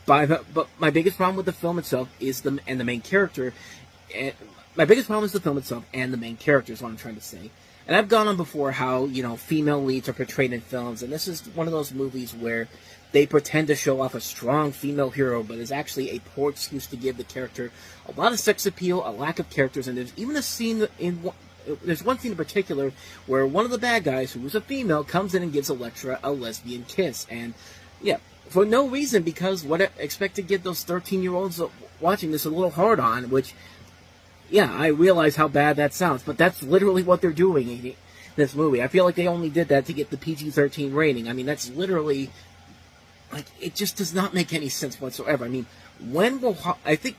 but my biggest problem with the film itself is the main character. My biggest problem is the film itself and the main character is what I'm trying to say. And I've gone on before how, female leads are portrayed in films, and this is one of those movies where they pretend to show off a strong female hero, but is actually a poor excuse to give the character a lot of sex appeal, a lack of characters, and there's even a scene there's one scene in particular where one of the bad guys, who is a female, comes in and gives Elektra a lesbian kiss, and yeah, for no reason, because what I expect to get those 13-year-olds watching this a little hard on, which, yeah, I realize how bad that sounds, but that's literally what they're doing in this movie. I feel like they only did that to get the PG-13 rating. I mean, that's literally, like, it just does not make any sense whatsoever. I mean, when will, I think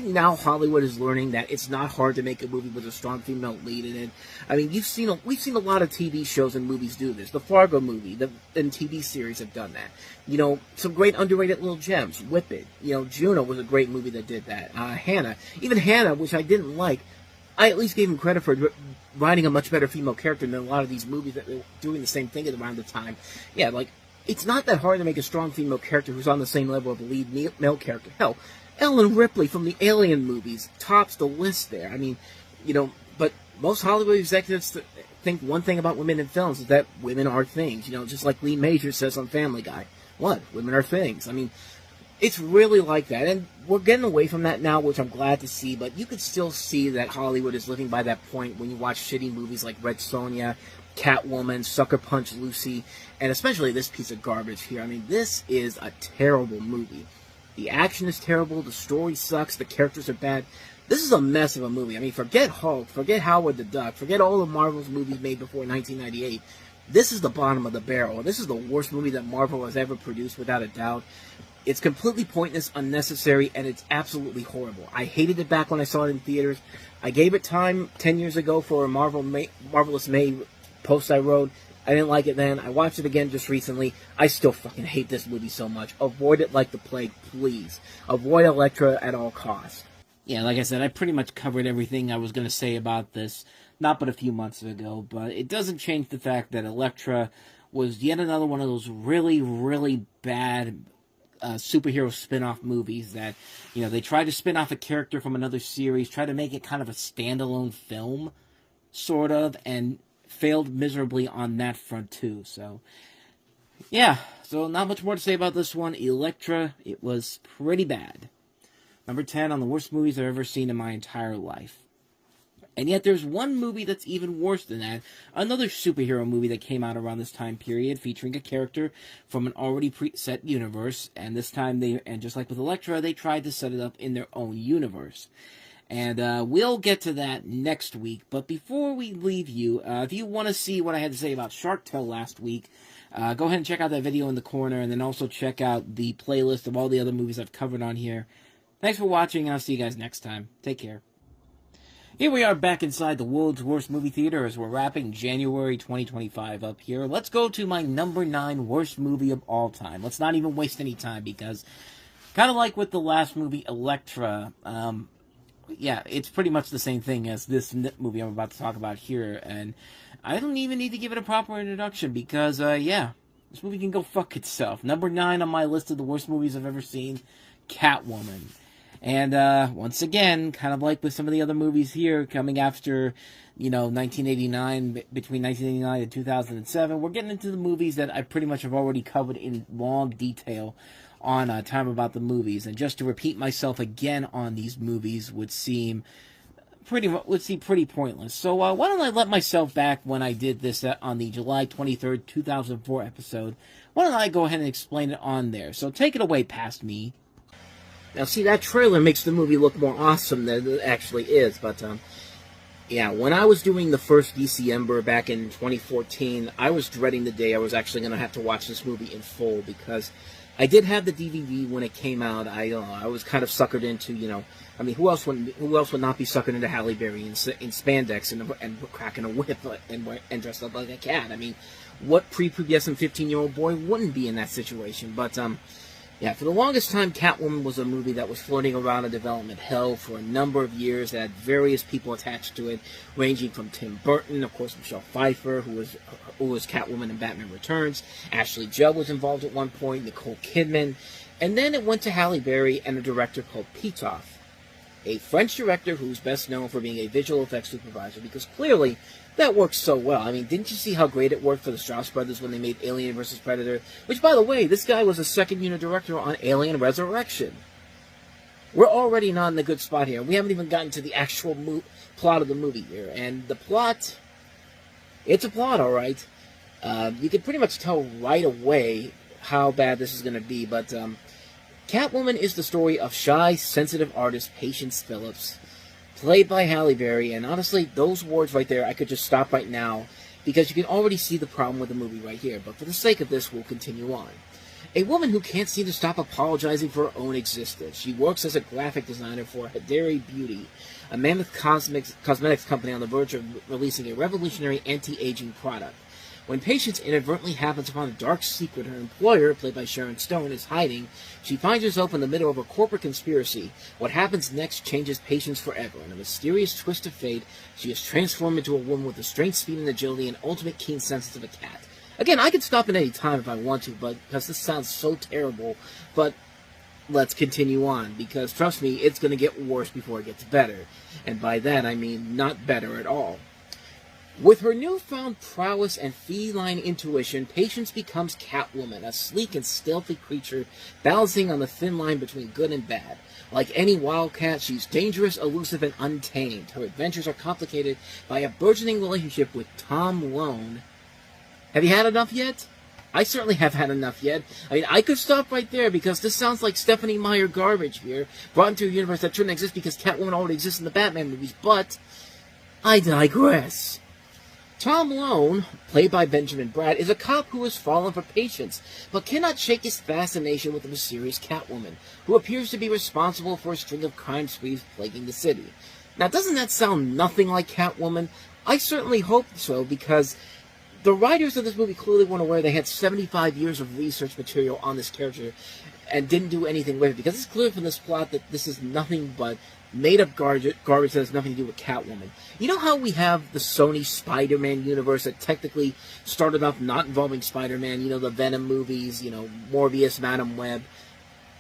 now Hollywood is learning that it's not hard to make a movie with a strong female lead in it. I mean, we've seen a lot of TV shows and movies do this. The Fargo movie, and TV series have done that. Some great underrated little gems. Whip It. Juno was a great movie that did that. Hannah, which I didn't like, I at least gave him credit for writing a much better female character than a lot of these movies that were doing the same thing at around the time. Yeah, like, it's not that hard to make a strong female character who's on the same level of the lead male character. Hell, Ellen Ripley from the Alien movies tops the list there. I mean, but most Hollywood executives think one thing about women in films is that women are things. Just like Lee Majors says on Family Guy. What? Women are things. I mean, it's really like that. And we're getting away from that now, which I'm glad to see, but you could still see that Hollywood is living by that point when you watch shitty movies like Red Sonja, Catwoman, Sucker Punch Lucy, and especially this piece of garbage here. I mean, this is a terrible movie. The action is terrible, the story sucks, the characters are bad. This is a mess of a movie. I mean, forget Hulk, forget Howard the Duck, forget all the Marvel's movies made before 1998. This is the bottom of the barrel. This is the worst movie that Marvel has ever produced, without a doubt. It's completely pointless, unnecessary, and it's absolutely horrible. I hated it back when I saw it in theaters. I gave it time 10 years ago for a Marvelous May post I wrote. I didn't like it then. I watched it again just recently. I still fucking hate this movie so much. Avoid it like the plague, please. Avoid Elektra at all costs. Yeah, like I said, I pretty much covered everything I was going to say about this, not but a few months ago, but it doesn't change the fact that Elektra was yet another one of those really, really bad superhero spin-off movies that, they tried to spin off a character from another series, tried to make it kind of a standalone film, sort of, and failed miserably on that front too. So yeah, so not much more to say about this one. Elektra, it was pretty bad. Number 10 on the worst movies I've ever seen in my entire life. And yet there's one movie that's even worse than that. Another superhero movie that came out around this time period, featuring a character from an already preset universe, and this time just like with Elektra, they tried to set it up in their own universe. And we'll get to that next week. But before we leave you, if you want to see what I had to say about Shark Tale last week, go ahead and check out that video in the corner, and then also check out the playlist of all the other movies I've covered on here. Thanks for watching, and I'll see you guys next time. Take care. Here we are back inside the world's worst movie theater as we're wrapping January 2025 up here. Let's go to my number 9 worst movie of all time. Let's not even waste any time, because kind of like with the last movie, Elektra, yeah, it's pretty much the same thing as this movie I'm about to talk about here, and I don't even need to give it a proper introduction, because, yeah, this movie can go fuck itself. Number 9 on my list of the worst movies I've ever seen, Catwoman. And, once again, kind of like with some of the other movies here, coming after, 1989, between 1989 and 2007, we're getting into the movies that I pretty much have already covered in long detail on Time About the Movies. And just to repeat myself again on these movies would seem pretty pointless. So why don't I let myself back when I did this on the July 23rd, 2004 episode? Why don't I go ahead and explain it on there? So take it away, past me. Now, see, that trailer makes the movie look more awesome than it actually is, but, yeah, when I was doing the first DC back in 2014, I was dreading the day I was actually going to have to watch this movie in full, because I did have the DVD when it came out. I was kind of suckered into, I mean, who else would not be suckered into Halle Berry in spandex and cracking a whip and dressed up like a cat? I mean, what prepubescent 15-year-old boy wouldn't be in that situation? But, yeah, for the longest time, Catwoman was a movie that was floating around in development hell for a number of years, that had various people attached to it, ranging from Tim Burton, of course, Michelle Pfeiffer, who was Catwoman in Batman Returns. Ashley Judd was involved at one point, Nicole Kidman, and then it went to Halle Berry and a director called Pitoff, a French director who's best known for being a visual effects supervisor, because clearly that works so well. I mean, didn't you see how great it worked for the Strauss brothers when they made Alien vs. Predator? Which, by the way, this guy was a second-unit director on Alien Resurrection. We're already not in a good spot here. We haven't even gotten to the actual plot of the movie here. And the plot, it's a plot, all right. You can pretty much tell right away how bad this is going to be, but Catwoman is the story of shy, sensitive artist Patience Phillips, played by Halle Berry, and honestly, those words right there, I could just stop right now, because you can already see the problem with the movie right here, but for the sake of this, we'll continue on. A woman who can't seem to stop apologizing for her own existence. She works as a graphic designer for Hadari Beauty, a mammoth cosmetics company on the verge of releasing a revolutionary anti-aging product. When Patience inadvertently happens upon a dark secret her employer, played by Sharon Stone, is hiding, she finds herself in the middle of a corporate conspiracy. What happens next changes Patience forever. In a mysterious twist of fate, she is transformed into a woman with the strength, speed, and agility and ultimate keen sense of a cat. Again, I could stop at any time if I want to, because this sounds so terrible, but let's continue on, because trust me, it's going to get worse before it gets better. And by that, I mean not better at all. With her newfound prowess and feline intuition, Patience becomes Catwoman, a sleek and stealthy creature balancing on the thin line between good and bad. Like any wildcat, she's dangerous, elusive, and untamed. Her adventures are complicated by a burgeoning relationship with Tom Lone. Have you had enough yet? I certainly have had enough yet. I mean, I could stop right there, because this sounds like Stephanie Meyer garbage here, brought into a universe that shouldn't exist because Catwoman already exists in the Batman movies, but I digress. Tom Lone, played by Benjamin Bratt, is a cop who has fallen for Patience, but cannot shake his fascination with the mysterious Catwoman, who appears to be responsible for a string of crime sprees plaguing the city. Now, doesn't that sound nothing like Catwoman? I certainly hope so, because the writers of this movie clearly weren't aware they had 75 years of research material on this character and didn't do anything with it, because it's clear from this plot that this is nothing but made-up garbage that has nothing to do with Catwoman. You know how we have the Sony Spider-Man universe that technically started off not involving Spider-Man, the Venom movies, Morbius, Madam Web?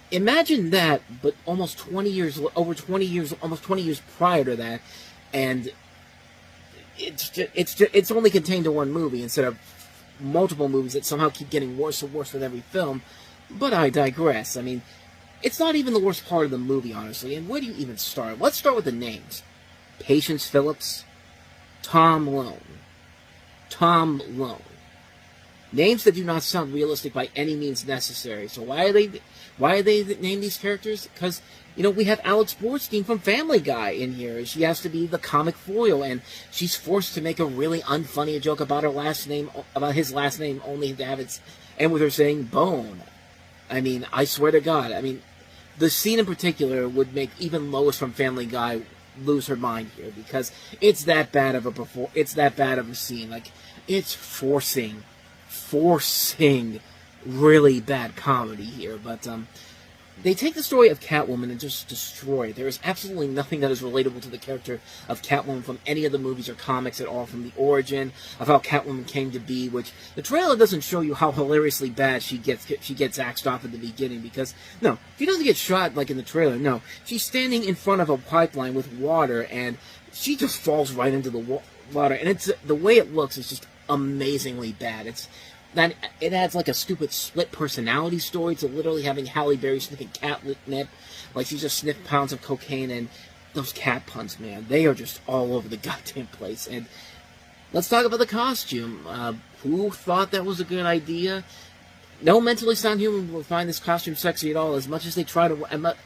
Imagine that, but almost 20 years prior to that, and it's only contained to one movie instead of multiple movies that somehow keep getting worse and worse with every film. But I digress. I mean, it's not even the worst part of the movie, honestly. And where do you even start? Let's start with the names. Patience Phillips, Tom Lone. Names that do not sound realistic by any means necessary. So why are they named these characters? Because, we have Alex Borstein from Family Guy in here. She has to be the comic foil, and she's forced to make a really unfunny joke about his last name, only to have it end with her saying Bone. I mean, I swear to God. I mean, the scene in particular would make even Lois from Family Guy lose her mind here, because it's that bad of a scene. Like, it's forcing really bad comedy here. But they take the story of Catwoman and just destroy it. There is absolutely nothing that is relatable to the character of Catwoman from any of the movies or comics at all, from the origin of how Catwoman came to be, which the trailer doesn't show you how hilariously bad she gets axed off at the beginning, because, no, she doesn't get shot like in the trailer, no. She's standing in front of a pipeline with water, and she just falls right into the water, and the way it looks is just amazingly bad. It adds like a stupid split personality story to literally having Halle Berry sniffing catnip like she just sniffed pounds of cocaine, and those cat puns, man, they are just all over the goddamn place. And let's talk about the costume. Who thought that was a good idea? No mentally sound human will find this costume sexy at all. As much as they try to,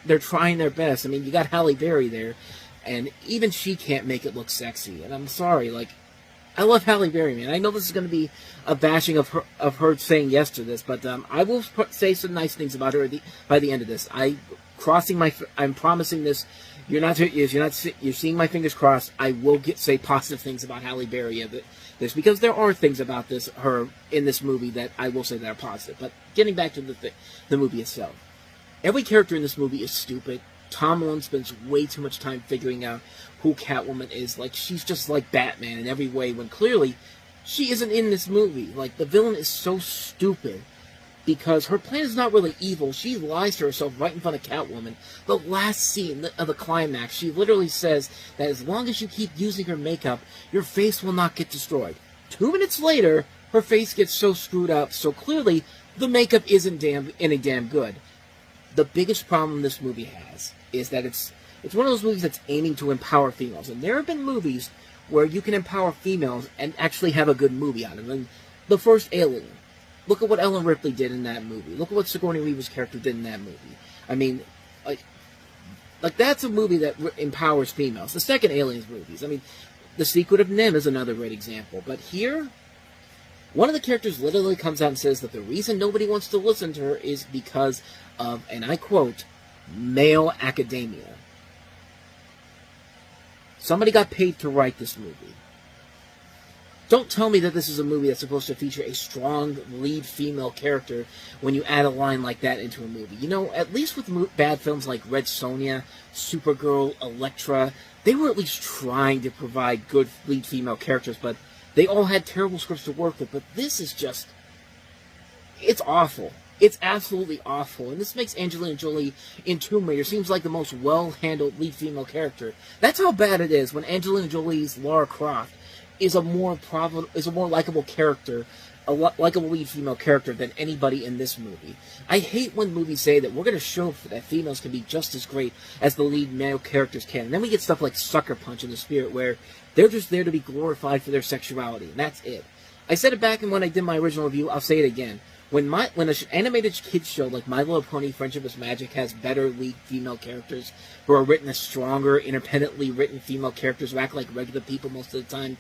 they're trying their best. I mean, you got Halle Berry there, and even she can't make it look sexy. And I'm sorry, like, I love Halle Berry, man. I know this is going to be a bashing of her saying yes to this, but I will say some nice things about her by the end of this. I'm promising this. You're seeing my fingers crossed. I will say positive things about Halle Berry this, because there are things about her in this movie that I will say that are positive. But getting back to the movie itself, every character in this movie is stupid. Tom Holland spends way too much time figuring out who Catwoman is. Like, she's just like Batman in every way, when clearly she isn't in this movie. Like, the villain is so stupid because her plan is not really evil. She lies to herself right in front of Catwoman. The last scene of the climax, she literally says that as long as you keep using her makeup, your face will not get destroyed. 2 minutes later, her face gets so screwed up, so clearly the makeup isn't any damn good. The biggest problem this movie has is that it's one of those movies that's aiming to empower females. And there have been movies where you can empower females and actually have a good movie out of them. The first Alien. Look at what Ellen Ripley did in that movie. Look at what Sigourney Weaver's character did in that movie. I mean, like that's a movie that empowers females. The second Aliens movies. I mean, The Secret of NIMH is another great example. But here, one of the characters literally comes out and says that the reason nobody wants to listen to her is because of, and I quote, male academia. Somebody got paid to write this movie. Don't tell me that this is a movie that's supposed to feature a strong lead female character when you add a line like that into a movie. You know, at least with bad films like Red Sonja, Supergirl, Elektra, they were at least trying to provide good lead female characters, but they all had terrible scripts to work with. But this is just, it's awful. It's absolutely awful. And this makes Angelina Jolie in Tomb Raider seems like the most well-handled lead female character. That's how bad it is when Angelina Jolie's Lara Croft is a more likable character, a likable lead female character than anybody in this movie. I hate when movies say that we're going to show that females can be just as great as the lead male characters can. And then we get stuff like Sucker Punch in The Spirit, where they're just there to be glorified for their sexuality, and that's it. I said it back when I did my original review, I'll say it again. When an animated kids show like My Little Pony Friendship is Magic has better lead female characters who are written as stronger, independently written female characters who act like regular people most of the time,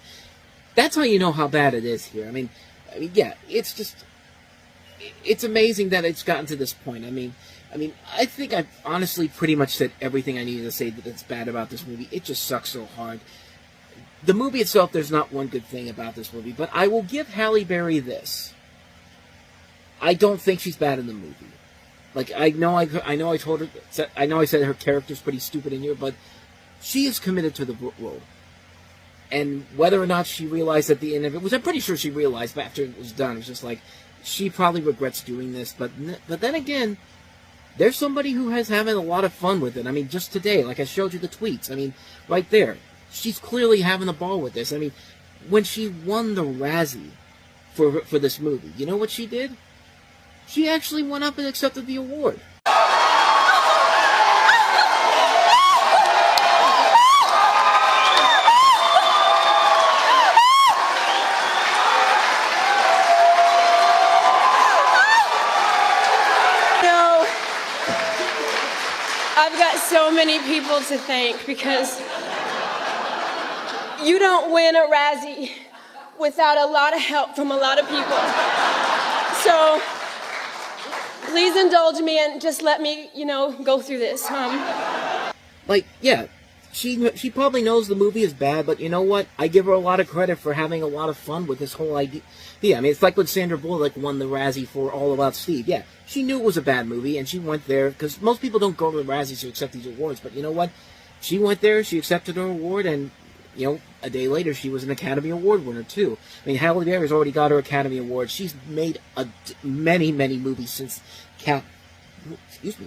that's how you know how bad it is here. I mean, yeah, it's amazing that it's gotten to this point. I mean, I think I've honestly pretty much said everything I needed to say that's bad about this movie. It just sucks so hard. The movie itself, there's not one good thing about this movie, but I will give Halle Berry this. I don't think she's bad in the movie. Like, I know I said her character's pretty stupid in here, but she is committed to the role. And whether or not she realized at the end of it, which I'm pretty sure she realized after it was done, it was just like, she probably regrets doing this. But then again, there's somebody who has having a lot of fun with it. I mean, just today, like I showed you the tweets. I mean, right there. She's clearly having a ball with this. I mean, when she won the Razzie for this movie, you know what she did? She actually went up and accepted the award. I've got so many people to thank because you don't win a Razzie without a lot of help from a lot of people. So please indulge me and just let me, go through this. Like, yeah, she probably knows the movie is bad, but you know what? I give her a lot of credit for having a lot of fun with this whole idea. Yeah, I mean, it's like when Sandra Bullock won the Razzie for All About Steve. Yeah, she knew it was a bad movie, and she went there, because most people don't go to the Razzies to accept these awards, but you know what? She went there, she accepted her award, and, a day later, she was an Academy Award winner, too. I mean, Halle Berry's already got her Academy Award. She's made many, many movies since excuse me.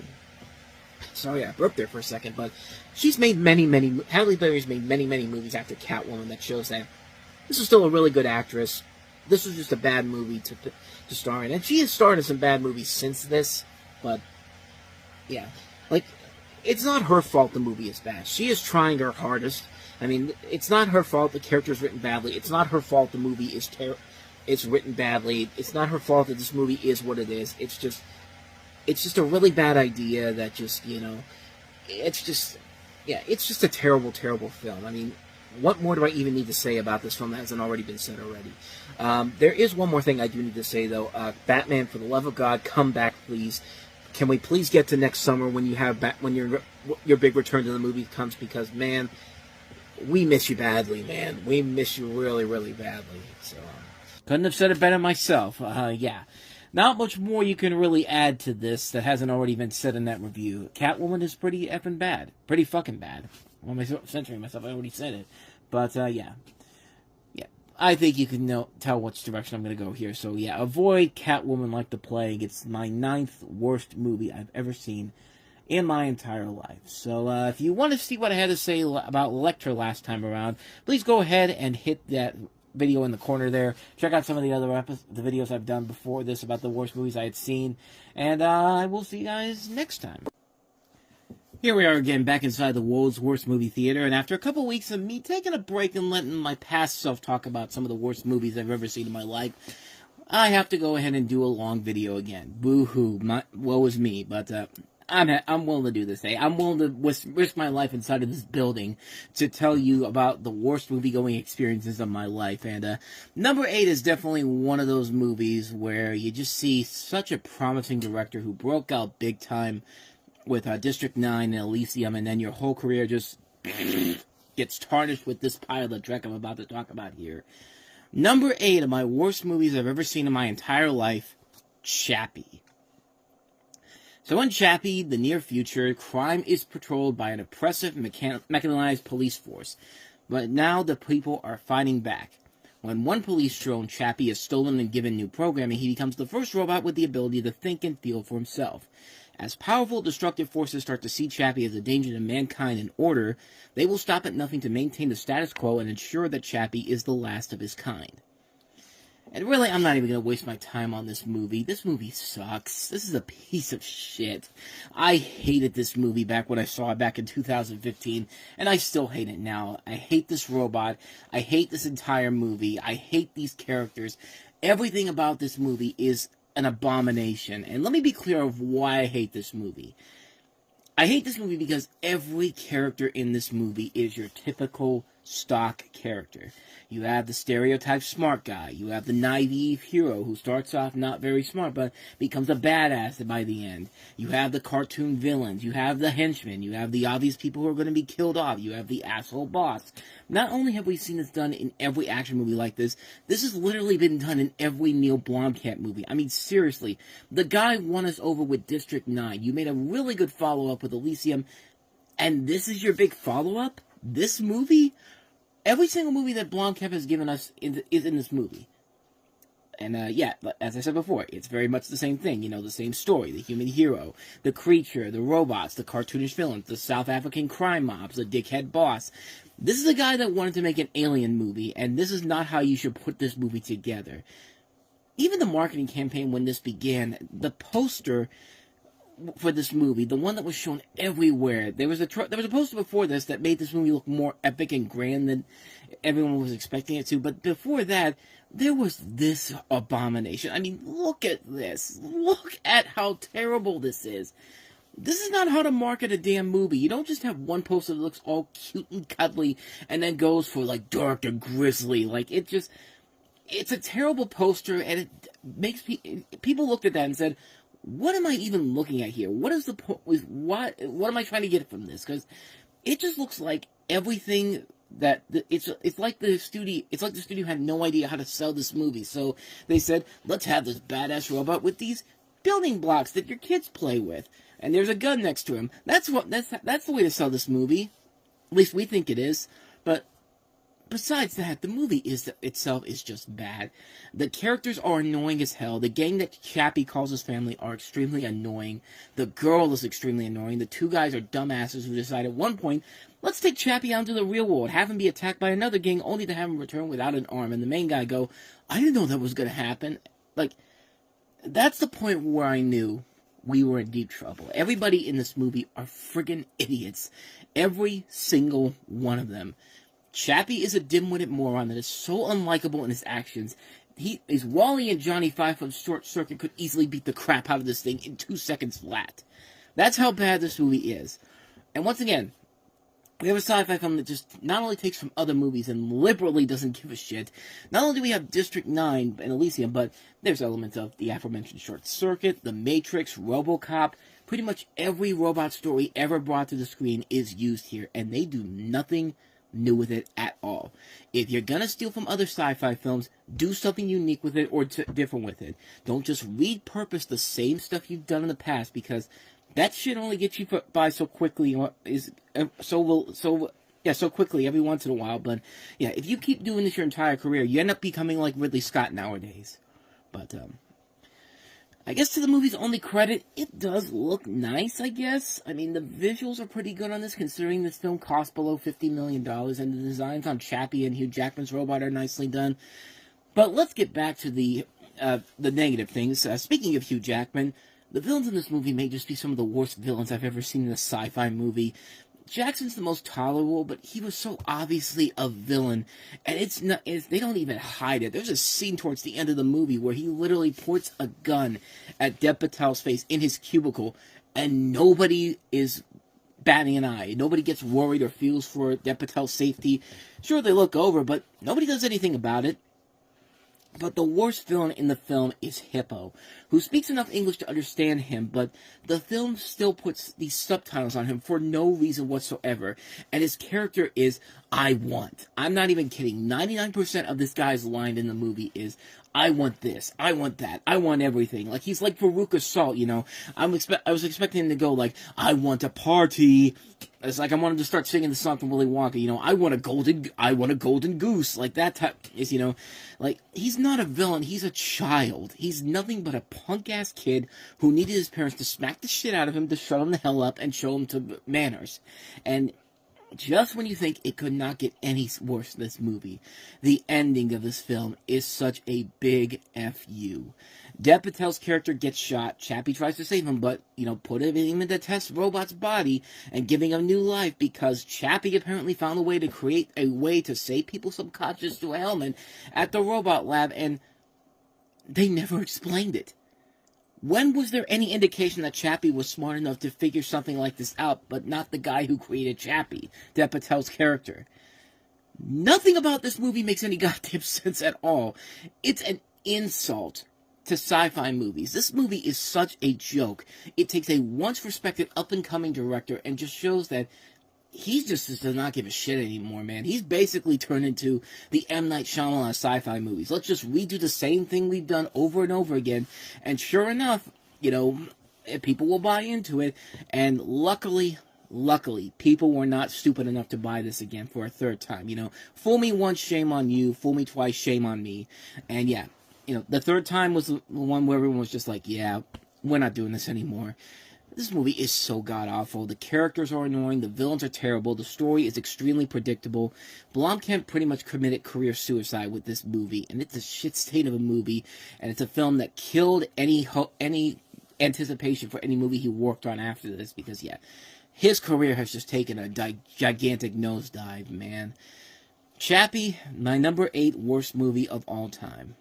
Sorry, I burped there for a second, but she's made Halle Berry's made many, many movies after Catwoman that shows that this is still a really good actress. This was just a bad movie to star in. And she has starred in some bad movies since this, but, yeah. Like, it's not her fault the movie is bad. She is trying her hardest. I mean, it's not her fault the character is written badly. It's not her fault the movie is it's written badly. It's not her fault that this movie is what it is. It's just a really bad idea that just, you know, it's just a terrible, terrible film. I mean, what more do I even need to say about this film that hasn't already been said already? There is one more thing I do need to say, though. Batman, for the love of God, come back, please. Can we please get to next summer when you have when your big return to the movie comes? Because, man, we miss you badly, man. We miss you really, really badly. So couldn't have said it better myself. Yeah. Not much more you can really add to this that hasn't already been said in that review. Catwoman is pretty effing bad. Pretty fucking bad. Why am I censoring myself? I already said it. But, yeah. Yeah. I think you can tell which direction I'm going to go here. So, yeah. Avoid Catwoman like the plague. It's my 9th worst movie I've ever seen in my entire life. So, if you want to see what I had to say about Elektra last time around, please go ahead and hit that video in the corner there. Check out some of the other the videos I've done before this about the worst movies I had seen. And I will see you guys next time. Here we are again, back inside the world's worst movie theater, and after a couple weeks of me taking a break and letting my past self talk about some of the worst movies I've ever seen in my life, I have to go ahead and do a long video again. Boo-hoo. Woe is me, but I'm willing to do this, eh? I'm willing to risk my life inside of this building to tell you about the worst movie-going experiences of my life. And number 8 is definitely one of those movies where you just see such a promising director who broke out big time with District 9 and Elysium, and then your whole career just gets tarnished with this pile of dreck I'm about to talk about here. Number 8 of my worst movies I've ever seen in my entire life, Chappie. So in Chappie, the near future, crime is patrolled by an oppressive mechanized police force. But now the people are fighting back. When one police drone, Chappie, is stolen and given new programming, he becomes the first robot with the ability to think and feel for himself. As powerful, destructive forces start to see Chappie as a danger to mankind and order, they will stop at nothing to maintain the status quo and ensure that Chappie is the last of his kind. And really, I'm not even going to waste my time on this movie. This movie sucks. This is a piece of shit. I hated this movie back when I saw it back in 2015, and I still hate it now. I hate this robot. I hate this entire movie. I hate these characters. Everything about this movie is an abomination. And let me be clear of why I hate this movie. I hate this movie because every character in this movie is your typical stock character. You have the stereotype smart guy. You have the naive hero who starts off not very smart but becomes a badass by the end. You have the cartoon villains. You have the henchmen. You have the obvious people who are going to be killed off. You have the asshole boss. Not only have we seen this done in every action movie like this has literally been done in every Neil Blomkamp movie. I mean, seriously, the guy won us over with District 9. You made a really good follow-up with Elysium, and this is your big follow-up? This movie? Every single movie that Blomkamp has given us is in this movie. And, yeah, as I said before, it's very much the same thing. You know, the same story. The human hero, the creature, the robots, the cartoonish villains, the South African crime mobs, the dickhead boss. This is a guy that wanted to make an alien movie, and this is not how you should put this movie together. Even the marketing campaign when this began, the poster for this movie, the one that was shown everywhere, there was a poster before this that made this movie look more epic and grand than everyone was expecting it to, but before that, there was this abomination. I mean, look at this. Look at how terrible this is. This is not how to market a damn movie. You don't just have one poster that looks all cute and cuddly and then goes for, like, dark and grisly. Like, it's a terrible poster, and it makes people looked at that and said, what am I even looking at here? What is the point? What am I trying to get from this? Because it just looks like everything that it's like the studio had no idea how to sell this movie. So they said, let's have this badass robot with these building blocks that your kids play with, and there's a gun next to him. That's the way to sell this movie. At least we think it is. But besides that, the movie itself is just bad. The characters are annoying as hell. The gang that Chappie calls his family are extremely annoying. The girl is extremely annoying. The two guys are dumbasses who decide at one point, let's take Chappie out into the real world, have him be attacked by another gang, only to have him return without an arm. And the main guy go, I didn't know that was going to happen. Like, that's the point where I knew we were in deep trouble. Everybody in this movie are friggin' idiots. Every single one of them. Chappie is a dim-witted moron that is so unlikable in his actions. He is Wally and Johnny Five from Short Circuit could easily beat the crap out of this thing in 2 seconds flat. That's how bad this movie is. And once again, we have a sci-fi film that just not only takes from other movies and liberally doesn't give a shit. Not only do we have District 9 and Elysium, but there's elements of the aforementioned Short Circuit, The Matrix, RoboCop. Pretty much every robot story ever brought to the screen is used here, and they do nothing new with it at all. If you're gonna steal from other sci-fi films, do something unique with it or different with it. Don't just repurpose the same stuff you've done in the past, because that shit only gets you by so quickly, so quickly every once in a while. But yeah, if you keep doing this your entire career, you end up becoming like Ridley Scott nowadays. But I guess to the movie's only credit, it does look nice, I guess. I mean, the visuals are pretty good on this, considering this film cost below $50 million, and the designs on Chappie and Hugh Jackman's robot are nicely done. But let's get back to the negative things. Speaking of Hugh Jackman, the villains in this movie may just be some of the worst villains I've ever seen in a sci-fi movie. Jackson's the most tolerable, but he was so obviously a villain, and they don't even hide it. There's a scene towards the end of the movie where he literally points a gun at Dev Patel's face in his cubicle, and nobody is batting an eye. Nobody gets worried or feels for Dev Patel's safety. Sure, they look over, but nobody does anything about it. But the worst villain in the film is Hippo, who speaks enough English to understand him, but the film still puts these subtitles on him for no reason whatsoever. And his character is, I want. I'm not even kidding. 99% of this guy's line in the movie is, I want this, I want that, I want everything. Like, he's like Veruca Salt, you know. I was expecting him to go like, I want a party. It's like I wanted to start singing the song from Willy Wonka, you know, I want a golden goose, like that type is, you know, like, he's not a villain, he's a child. He's nothing but a punk-ass kid who needed his parents to smack the shit out of him to shut him the hell up and show him to manners. And just when you think it could not get any worse than this movie, the ending of this film is such a big F-U. Dev Patel's character gets shot. Chappie tries to save him, but, you know, put him in the test robot's body and giving him new life because Chappie apparently found a way to create a way to save people subconscious to a helmet at the robot lab, and they never explained it. When was there any indication that Chappie was smart enough to figure something like this out, but not the guy who created Chappie, Dev Patel's character? Nothing about this movie makes any goddamn sense at all. It's an insult to sci-fi movies. This movie is such a joke. It takes a once-respected up-and-coming director and just shows that he just does not give a shit anymore, man. He's basically turned into the M. Night Shyamalan sci-fi movies. Let's just redo the same thing we've done over and over again. And sure enough, you know, people will buy into it. And luckily, people were not stupid enough to buy this again for a third time. You know, fool me once, shame on you. Fool me twice, shame on me. And yeah, you know, the third time was the one where everyone was just like, yeah, we're not doing this anymore. This movie is so god-awful. The characters are annoying. The villains are terrible. The story is extremely predictable. Blomkamp pretty much committed career suicide with this movie, and it's a shit state of a movie, and it's a film that killed any anticipation for any movie he worked on after this, because, yeah, his career has just taken a gigantic nosedive, man. Chappie, my number 8 worst movie of all time.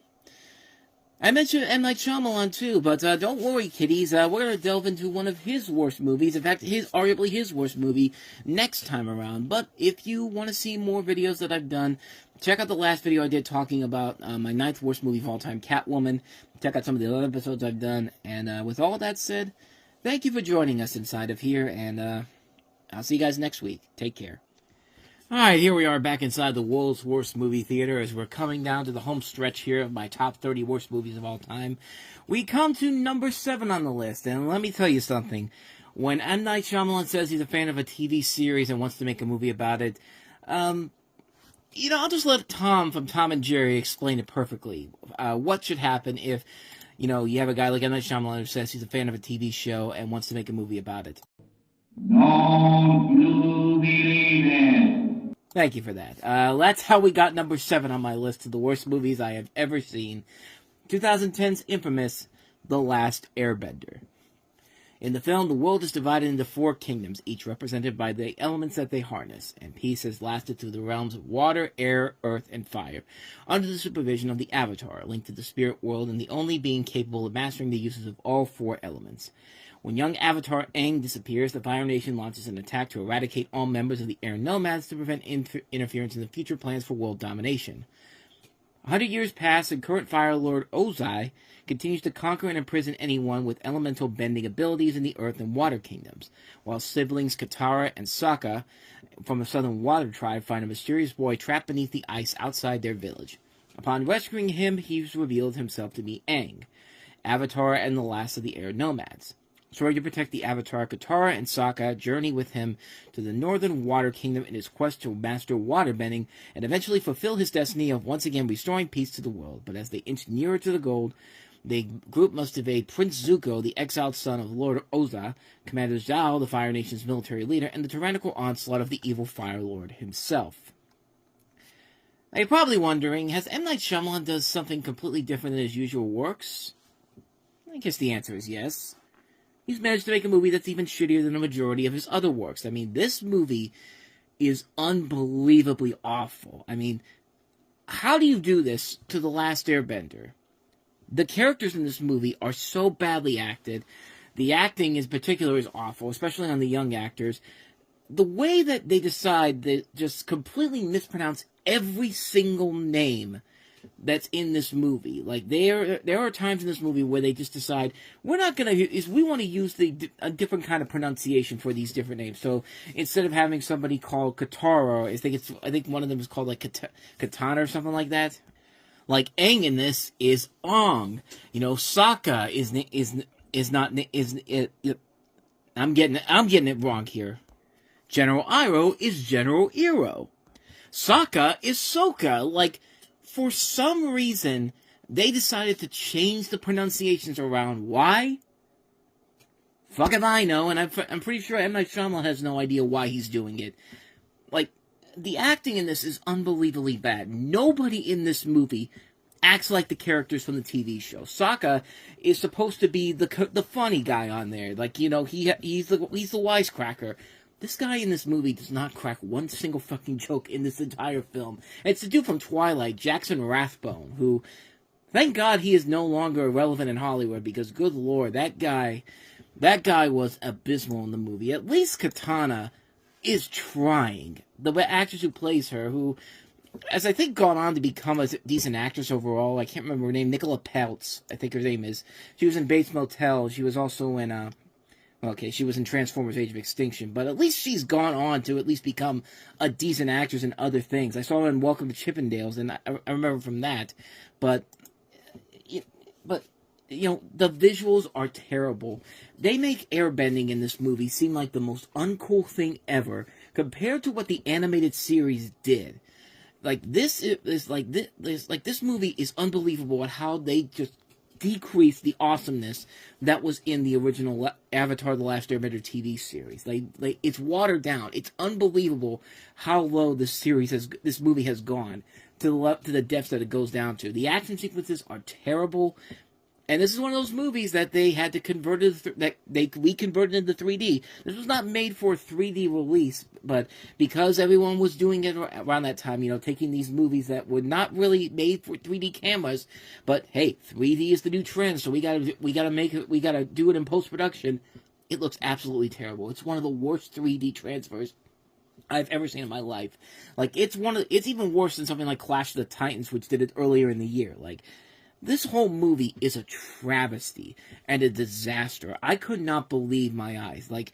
I mentioned M. Night Shyamalan too, but don't worry, kiddies. We're going to delve into one of his worst movies. In fact, arguably his worst movie next time around. But if you want to see more videos that I've done, check out the last video I did talking about my 9th worst movie of all time, Catwoman. Check out some of the other episodes I've done. And with all that said, thank you for joining us inside of here, and I'll see you guys next week. Take care. Alright, here we are back inside the world's worst movie theater as we're coming down to the home stretch here of my top 30 worst movies of all time. We come to number 7 on the list, and let me tell you something. When M. Night Shyamalan says he's a fan of a TV series and wants to make a movie about it, you know, I'll just let Tom from Tom and Jerry explain it perfectly. What should happen if, you know, you have a guy like M. Night Shyamalan who says he's a fan of a TV show and wants to make a movie about it. Don't you believe it? Thank you for that. That's how we got number 7 on my list of the worst movies I have ever seen. 2010's infamous The Last Airbender. In the film, the world is divided into 4 kingdoms, each represented by the elements that they harness, and peace has lasted through the realms of water, air, earth, and fire, under the supervision of the Avatar, linked to the spirit world and the only being capable of mastering the uses of all 4 elements. When young Avatar Aang disappears, the Fire Nation launches an attack to eradicate all members of the Air Nomads to prevent interference in the future plans for world domination. 100 years pass, and current Fire Lord Ozai continues to conquer and imprison anyone with elemental bending abilities in the Earth and Water Kingdoms, while siblings Katara and Sokka from the Southern Water Tribe find a mysterious boy trapped beneath the ice outside their village. Upon rescuing him, he's revealed himself to be Aang, Avatar and the last of the Air Nomads. Trying to protect the Avatar, Katara and Sokka journey with him to the Northern Water Kingdom in his quest to master waterbending and eventually fulfill his destiny of once again restoring peace to the world. But as they inch nearer to the goal, the group must evade Prince Zuko, the exiled son of Lord Ozai, Commander Zhao, the Fire Nation's military leader, and the tyrannical onslaught of the evil Fire Lord himself. Now you're probably wondering, has M. Night Shyamalan done something completely different than his usual works? I guess the answer is yes. He's managed to make a movie that's even shittier than the majority of his other works. I mean, this movie is unbelievably awful. I mean, how do you do this to The Last Airbender? The characters in this movie are so badly acted. The acting in particular is awful, especially on the young actors. The way that they decide to just completely mispronounce every single name that's in this movie. Like, there are times in this movie where they just decide, we want to use a different kind of pronunciation for these different names. So instead of having somebody called Katara, I think one of them is called like Katana or something like that. Like, Aang in this is Ong. You know, Sokka I'm getting it wrong here. General Iroh is General Iroh. Sokka is Sokka. Like, for some reason, they decided to change the pronunciations around. Why? Fuck if I know, and I'm pretty sure M. Night Shyamalan has no idea why he's doing it. Like, the acting in this is unbelievably bad. Nobody in this movie acts like the characters from the TV show. Sokka is supposed to be the funny guy on there. Like, you know, he's the wisecracker. This guy in this movie does not crack one single fucking joke in this entire film. It's the dude from Twilight, Jackson Rathbone, who, thank God he is no longer relevant in Hollywood, because good lord, that guy was abysmal in the movie. At least Katana is trying. The actress who plays her, who has, I think, gone on to become a decent actress overall. I can't remember her name. Nicola Peltz, I think her name is. She was in Bates Motel. She was also in, she was in Transformers Age of Extinction, but at least she's gone on to at least become a decent actress in other things. I saw her in Welcome to Chippendales, and I remember from that. But, you know, the visuals are terrible. They make airbending in this movie seem like the most uncool thing ever compared to what the animated series did. Like, this movie is unbelievable at how they just decrease the awesomeness that was in the original Avatar: The Last Airbender TV series. Like it's watered down. It's unbelievable how low this movie has gone to the depths that it goes down to. The action sequences are terrible. And this is one of those movies that they had to convert we converted into 3D. This was not made for a 3D release, but because everyone was doing it around that time, you know, taking these movies that were not really made for 3D cameras, but hey, 3D is the new trend, so we gotta do it in post-production. It looks absolutely terrible. It's one of the worst 3D transfers I've ever seen in my life. Like, it's even worse than something like Clash of the Titans, which did it earlier in the year. Like, this whole movie is a travesty and a disaster. I could not believe my eyes. Like,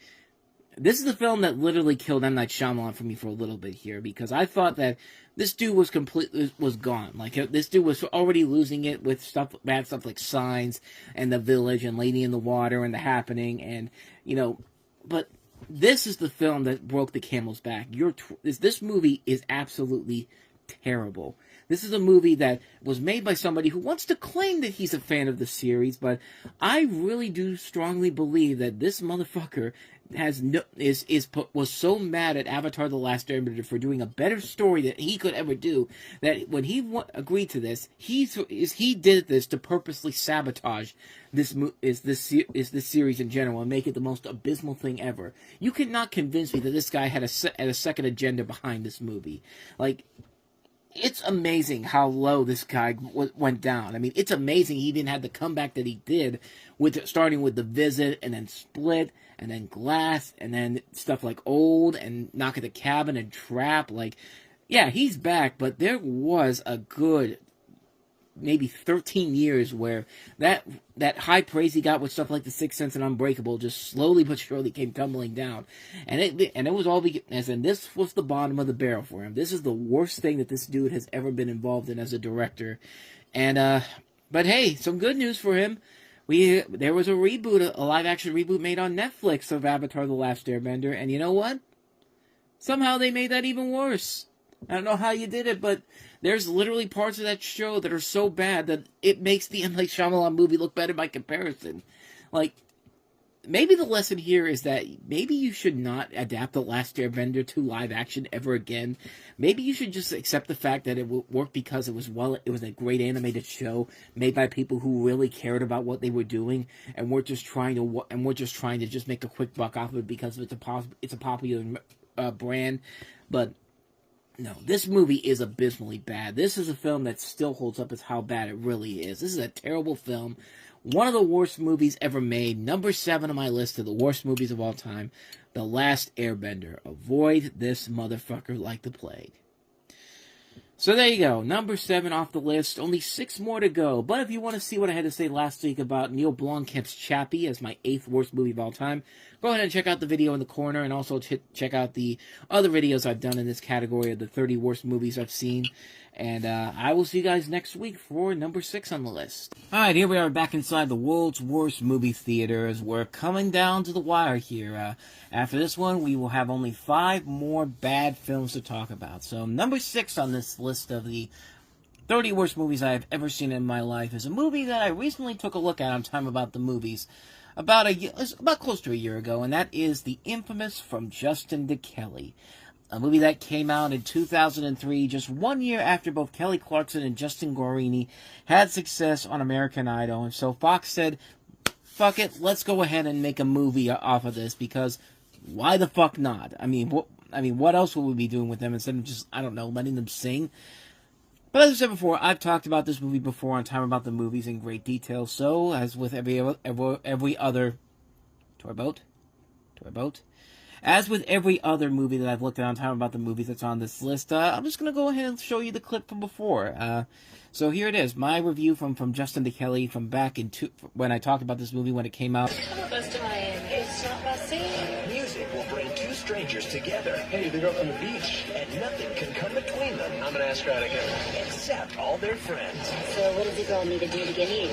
this is the film that literally killed M. Night Shyamalan for me for a little bit here, because I thought that this dude was gone. Like, this dude was already losing it with bad stuff like Signs and The Village and Lady in the Water and The Happening, and, you know, but this is the film that broke the camel's back. This movie is absolutely terrible. This is a movie that was made by somebody who wants to claim that he's a fan of the series, but I really do strongly believe that this motherfucker was so mad at Avatar: The Last Airbender for doing a better story that he could ever do, that when he agreed to this, he did this to purposely sabotage this series in general and make it the most abysmal thing ever. You cannot convince me that this guy had a second agenda behind this movie. Like, it's amazing how low this guy went down. I mean, it's amazing he didn't have the comeback that he did, starting with The Visit, and then Split, and then Glass, and then stuff like Old, and Knock at the Cabin, and Trap. Like, yeah, he's back, but there was a good maybe 13 years where that high praise he got with stuff like The Sixth Sense and Unbreakable just slowly but surely came tumbling down, and it was all because, and this was the bottom of the barrel for him. This is the worst thing that this dude has ever been involved in as a director, and but hey, some good news for him. There was a live action reboot made on Netflix of Avatar: The Last Airbender, and you know what? Somehow they made that even worse. I don't know how you did it, but there's literally parts of that show that are so bad that it makes the M. Night Shyamalan movie look better by comparison. Like, maybe the lesson here is that maybe you should not adapt The Last Airbender to live action ever again. Maybe you should just accept the fact that it will work because it was a great animated show made by people who really cared about what they were doing, and we're just trying to just make a quick buck off of it because it's a popular brand. But no, this movie is abysmally bad. This is a film that still holds up as how bad it really is. This is a terrible film. One of the worst movies ever made. Number 7 on my list of the worst movies of all time. The Last Airbender. Avoid this motherfucker like the plague. So there you go. Number 7 off the list. Only 6 more to go. But if you want to see what I had to say last week about Neil Blomkamp's Chappie as my 8th worst movie of all time, go ahead and check out the video in the corner, and also check out the other videos I've done in this category of the 30 worst movies I've seen. And I will see you guys next week for number 6 on the list. Alright, here we are back inside the world's worst movie theaters. We're coming down to the wire here. After this one, we will have only 5 more bad films to talk about. So number 6 on this list of the 30 worst movies I have ever seen in my life is a movie that I recently took a look at on Time About the Movies about close to a year ago, and that is the infamous From Justin to Kelly. A movie that came out in 2003, just 1 year after both Kelly Clarkson and Justin Guarini had success on American Idol. And so Fox said, fuck it, let's go ahead and make a movie off of this, because why the fuck not? I mean, what else would we be doing with them instead of just, I don't know, letting them sing? But as I said before, I've talked about this movie before on Time About the Movies in great detail. So, as with every other... Tour boat? As with every other movie that I've looked at on Time About the Movies that's on this list, I'm just going to go ahead and show you the clip from before. So here it is, my review from Justin to Kelly from back in when I talked about this movie when it came out. It's not my scene. Music will bring 2 strangers together. Hey, they go from the beach, and nothing can come between them. I'm gonna ask her out again. Except all their friends. So what does the girl need to do to get you?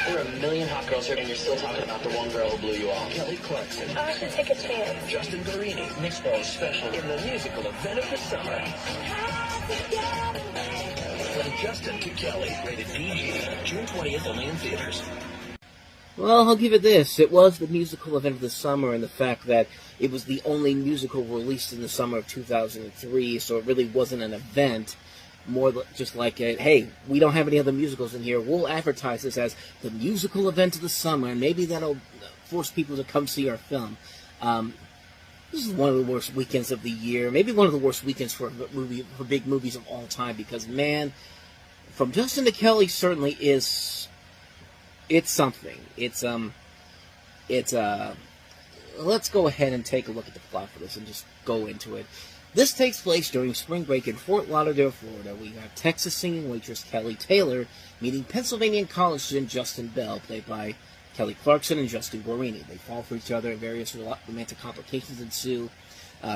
There are a million hot girls here, and you're still talking about the one girl who blew you off. Kelly Clarkson. I have to take a chance. Justin Guarini. Nick's special in the musical event of the summer. From Justin to Kelly, rated PG. June 20th, only in theaters. Well, I'll give it this. It was the musical event of the summer, and the fact that it was the only musical released in the summer of 2003, so it really wasn't an event. More just like, hey, we don't have any other musicals in here. We'll advertise this as the musical event of the summer, and maybe that'll force people to come see our film. This is one of the worst weekends of the year. Maybe one of the worst weekends for big movies of all time, because, man, From Justin to Kelly certainly is... It's something. Let's go ahead and take a look at the plot for this and just go into it. This takes place during spring break in Fort Lauderdale, Florida. We have Texas singing waitress Kelly Taylor meeting Pennsylvania college student Justin Bell, played by Kelly Clarkson and Justin Guarini. They fall for each other, and various romantic complications ensue.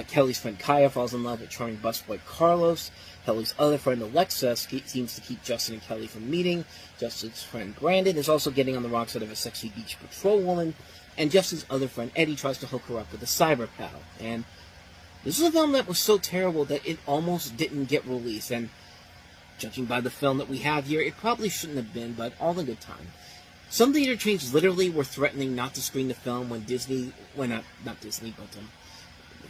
Kelly's friend Kaya falls in love with charming busboy Carlos. Kelly's other friend Alexa seems to keep Justin and Kelly from meeting. Justin's friend Brandon is also getting on the wrong side of a sexy beach patrol woman. And Justin's other friend Eddie tries to hook her up with a cyber pal. And this is a film that was so terrible that it almost didn't get released. And judging by the film that we have here, it probably shouldn't have been, but all in good time. Some theater chains literally were threatening not to screen the film when Disney, not Disney, but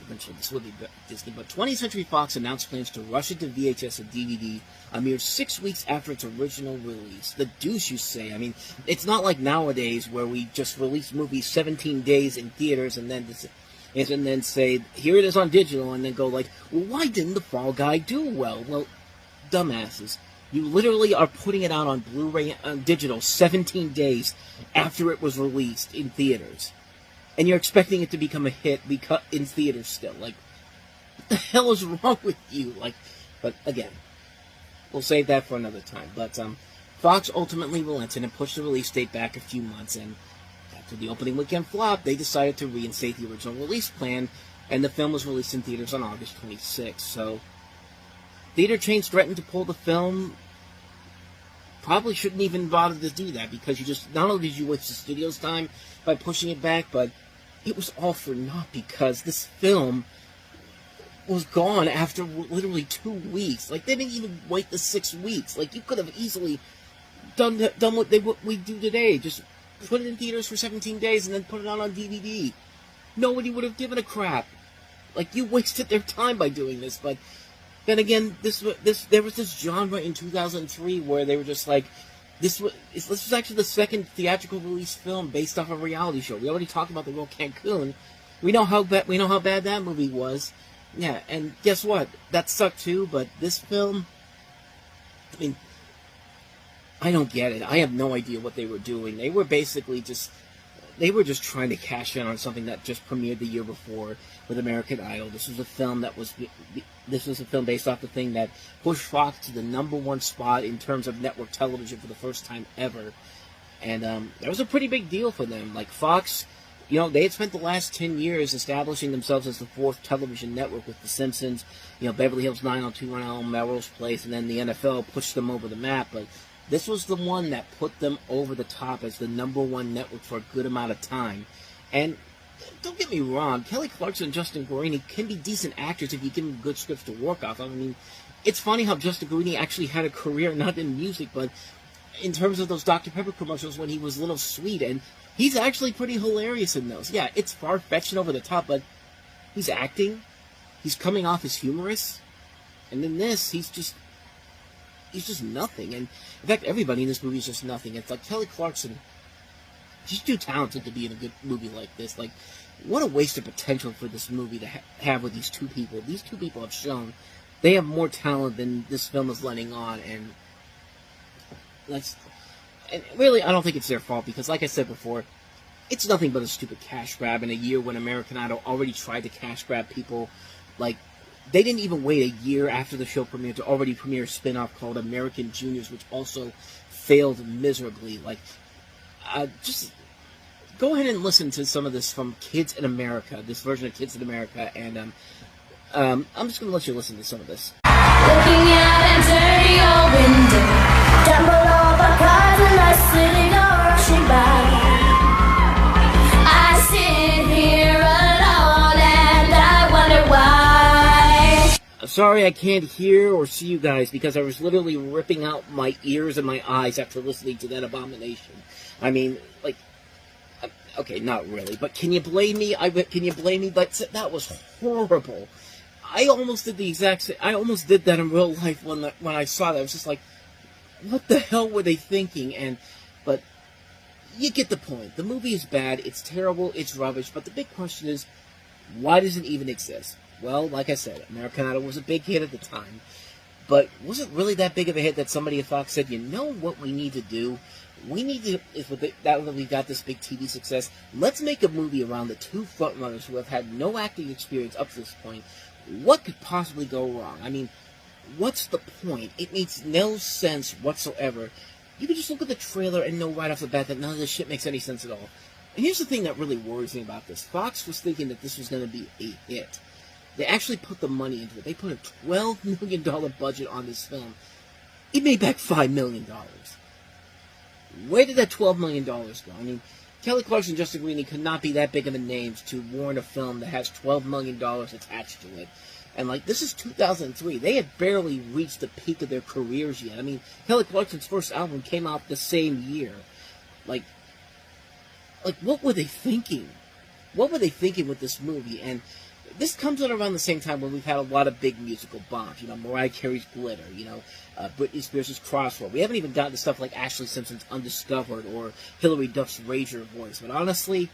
eventually this would be Disney, but 20th Century Fox announced plans to rush it to VHS and DVD a mere 6 weeks after its original release. The deuce, you say? I mean, it's not like nowadays where we just release movies 17 days in theaters and then say, here it is on digital, and then go like, well, why didn't The Fall Guy do well? Well, dumbasses. You literally are putting it out on Blu-ray and digital 17 days after it was released in theaters. And you're expecting it to become a hit in theaters still. Like, what the hell is wrong with you? Like, but again, we'll save that for another time. But Fox ultimately relented and pushed the release date back a few months. And after the opening weekend flop, they decided to reinstate the original release plan. And the film was released in theaters on August 26th. So, theater chains threatened to pull the film. Probably shouldn't even bother to do that, because you just, not only did you waste the studio's time by pushing it back, but it was all for naught, because this film was gone after literally 2 weeks. Like, they didn't even wait the 6 weeks. Like, you could have easily done what we do today. Just put it in theaters for 17 days and then put it out on DVD. Nobody would have given a crap. Like, you wasted their time by doing this, but then again, there was this genre in 2003 where they were just like, this was actually the second theatrical release film based off a reality show. We already talked about The Real Cancun. We know how bad that movie was. Yeah, and guess what? That sucked too. But this film, I mean, I don't get it. I have no idea what they were doing. They were basically just trying to cash in on something that just premiered the year before with American Idol. This was a film based off the thing that pushed Fox to the #1 spot in terms of network television for the first time ever. And that was a pretty big deal for them. Like, Fox, they had spent the last 10 years establishing themselves as the 4th television network with The Simpsons, Beverly Hills 90210, Melrose Place, and then the NFL pushed them over the map. But this was the one that put them over the top as the #1 network for a good amount of time. And don't get me wrong, Kelly Clarkson and Justin Guarini can be decent actors if you give them good scripts to work off. I mean, it's funny how Justin Guarini actually had a career not in music, but in terms of those Dr. Pepper commercials when he was Little Sweet, and he's actually pretty hilarious in those. Yeah, it's far-fetched and over the top, but he's acting, he's coming off as humorous, and in this, he's just nothing. And in fact, everybody in this movie is just nothing. It's like Kelly Clarkson, she's too talented to be in a good movie like this. Like, what a waste of potential for this movie to have with these two people. These two people have shown they have more talent than this film is letting on, and really, I don't think it's their fault, because like I said before, it's nothing but a stupid cash grab in a year when American Idol already tried to cash grab people. Like, they didn't even wait a year after the show premiered to already premiere a spin-off called American Juniors, which also failed miserably. Like, just go ahead and listen to some of this from Kids in America, this version of Kids in America, and I'm just going to let you listen to some of this. Looking out enter your window, down below the cars and the city go rushing by. I sit here alone and I wonder why. Sorry I can't hear or see you guys, because I was literally ripping out my ears and my eyes after listening to that abomination. I mean, like, okay, not really, but can you blame me? Can you blame me? But that was horrible. I almost did the exact same. I almost did that in real life when I saw that. I was just like, what the hell were they thinking? But you get the point. The movie is bad. It's terrible. It's rubbish. But the big question is, why does it even exist? Well, like I said, American Idol was a big hit at the time. But was it really that big of a hit that somebody at Fox said, you know what we need to do? We need to, now that we've got this big TV success, let's make a movie around the two frontrunners who have had no acting experience up to this point. What could possibly go wrong? I mean, what's the point? It makes no sense whatsoever. You can just look at the trailer and know right off the bat that none of this shit makes any sense at all. And here's the thing that really worries me about this. Fox was thinking that this was going to be a hit. They actually put the money into it. They put a $12 million budget on this film. It made back $5 million. Where did that $12 million go? I mean, Kelly Clarkson and Justin Guarini could not be that big of a names to warrant a film that has $12 million attached to it. And, like, this is 2003. They had barely reached the peak of their careers yet. I mean, Kelly Clarkson's first album came out the same year. Like, what were they thinking? What were they thinking with this movie? And this comes out around the same time when we've had a lot of big musical bombs. You know, Mariah Carey's Glitter, you know, Britney Spears' Crossroad. We haven't even gotten to stuff like Ashley Simpson's Undiscovered or Hilary Duff's Raise Your Voice. But honestly,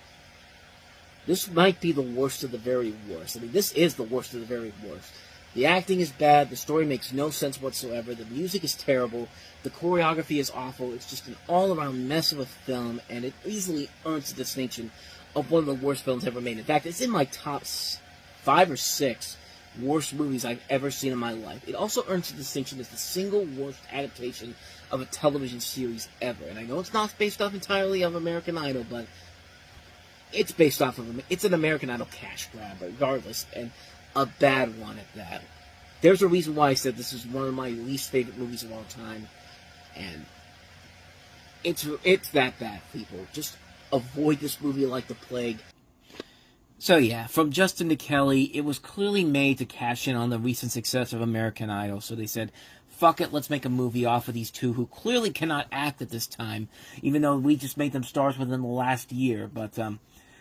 this might be the worst of the very worst. I mean, this is the worst of the very worst. The acting is bad, the story makes no sense whatsoever, the music is terrible, the choreography is awful, it's just an all-around mess of a film, and it easily earns the distinction of one of the worst films ever made. In fact, it's in my top 5 or 6 worst movies I've ever seen in my life. It also earns the distinction as the single worst adaptation of a television series ever. And I know it's not based off entirely of American Idol, but it's based off of it's an American Idol cash grab, regardless, and a bad one at that. There's a reason why I said this is one of my least favorite movies of all time, and it's that bad, people. Just avoid this movie like the plague. So yeah, from Justin to Kelly, it was clearly made to cash in on the recent success of American Idol, so they said, fuck it, let's make a movie off of these two who clearly cannot act at this time, even though we just made them stars within the last year. But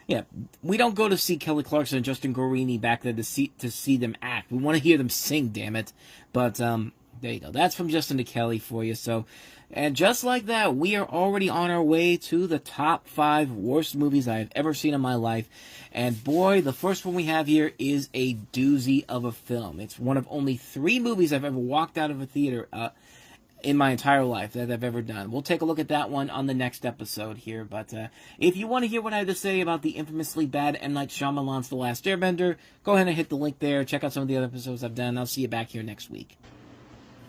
yeah, we don't go to see Kelly Clarkson and Justin Guarini back there to see them act. We want to hear them sing, damn it. But there you go. That's from Justin to Kelly for you. So, and just like that, we are already on our way to the top 5 worst movies I have ever seen in my life. And boy, the first one we have here is a doozy of a film. It's one of only 3 movies I've ever walked out of a theater in my entire life that I've ever done. We'll take a look at that one on the next episode here. But if you want to hear what I have to say about the infamously bad M. Night Shyamalan's The Last Airbender, go ahead and hit the link there. Check out some of the other episodes I've done. I'll see you back here next week.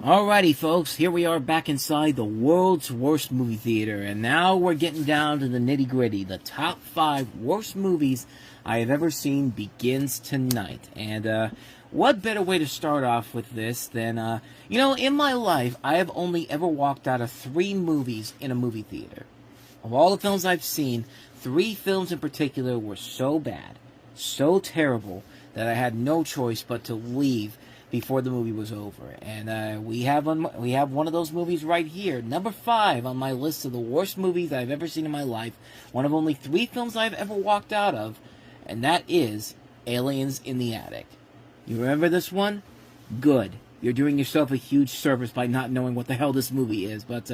Alrighty, folks, here we are back inside the world's worst movie theater, and now we're getting down to the nitty-gritty. The top 5 worst movies I have ever seen begins tonight, and what better way to start off with this than, you know, in my life, I have only ever walked out of 3 movies in a movie theater. Of all the films I've seen, 3 films in particular were so bad, so terrible, that I had no choice but to leave before the movie was over. And we have one of those movies right here, number 5 on my list of the worst movies I've ever seen in my life, one of only 3 films I've ever walked out of, and that is Aliens in the Attic. You remember this one? Good. You're doing yourself a huge service by not knowing what the hell this movie is. But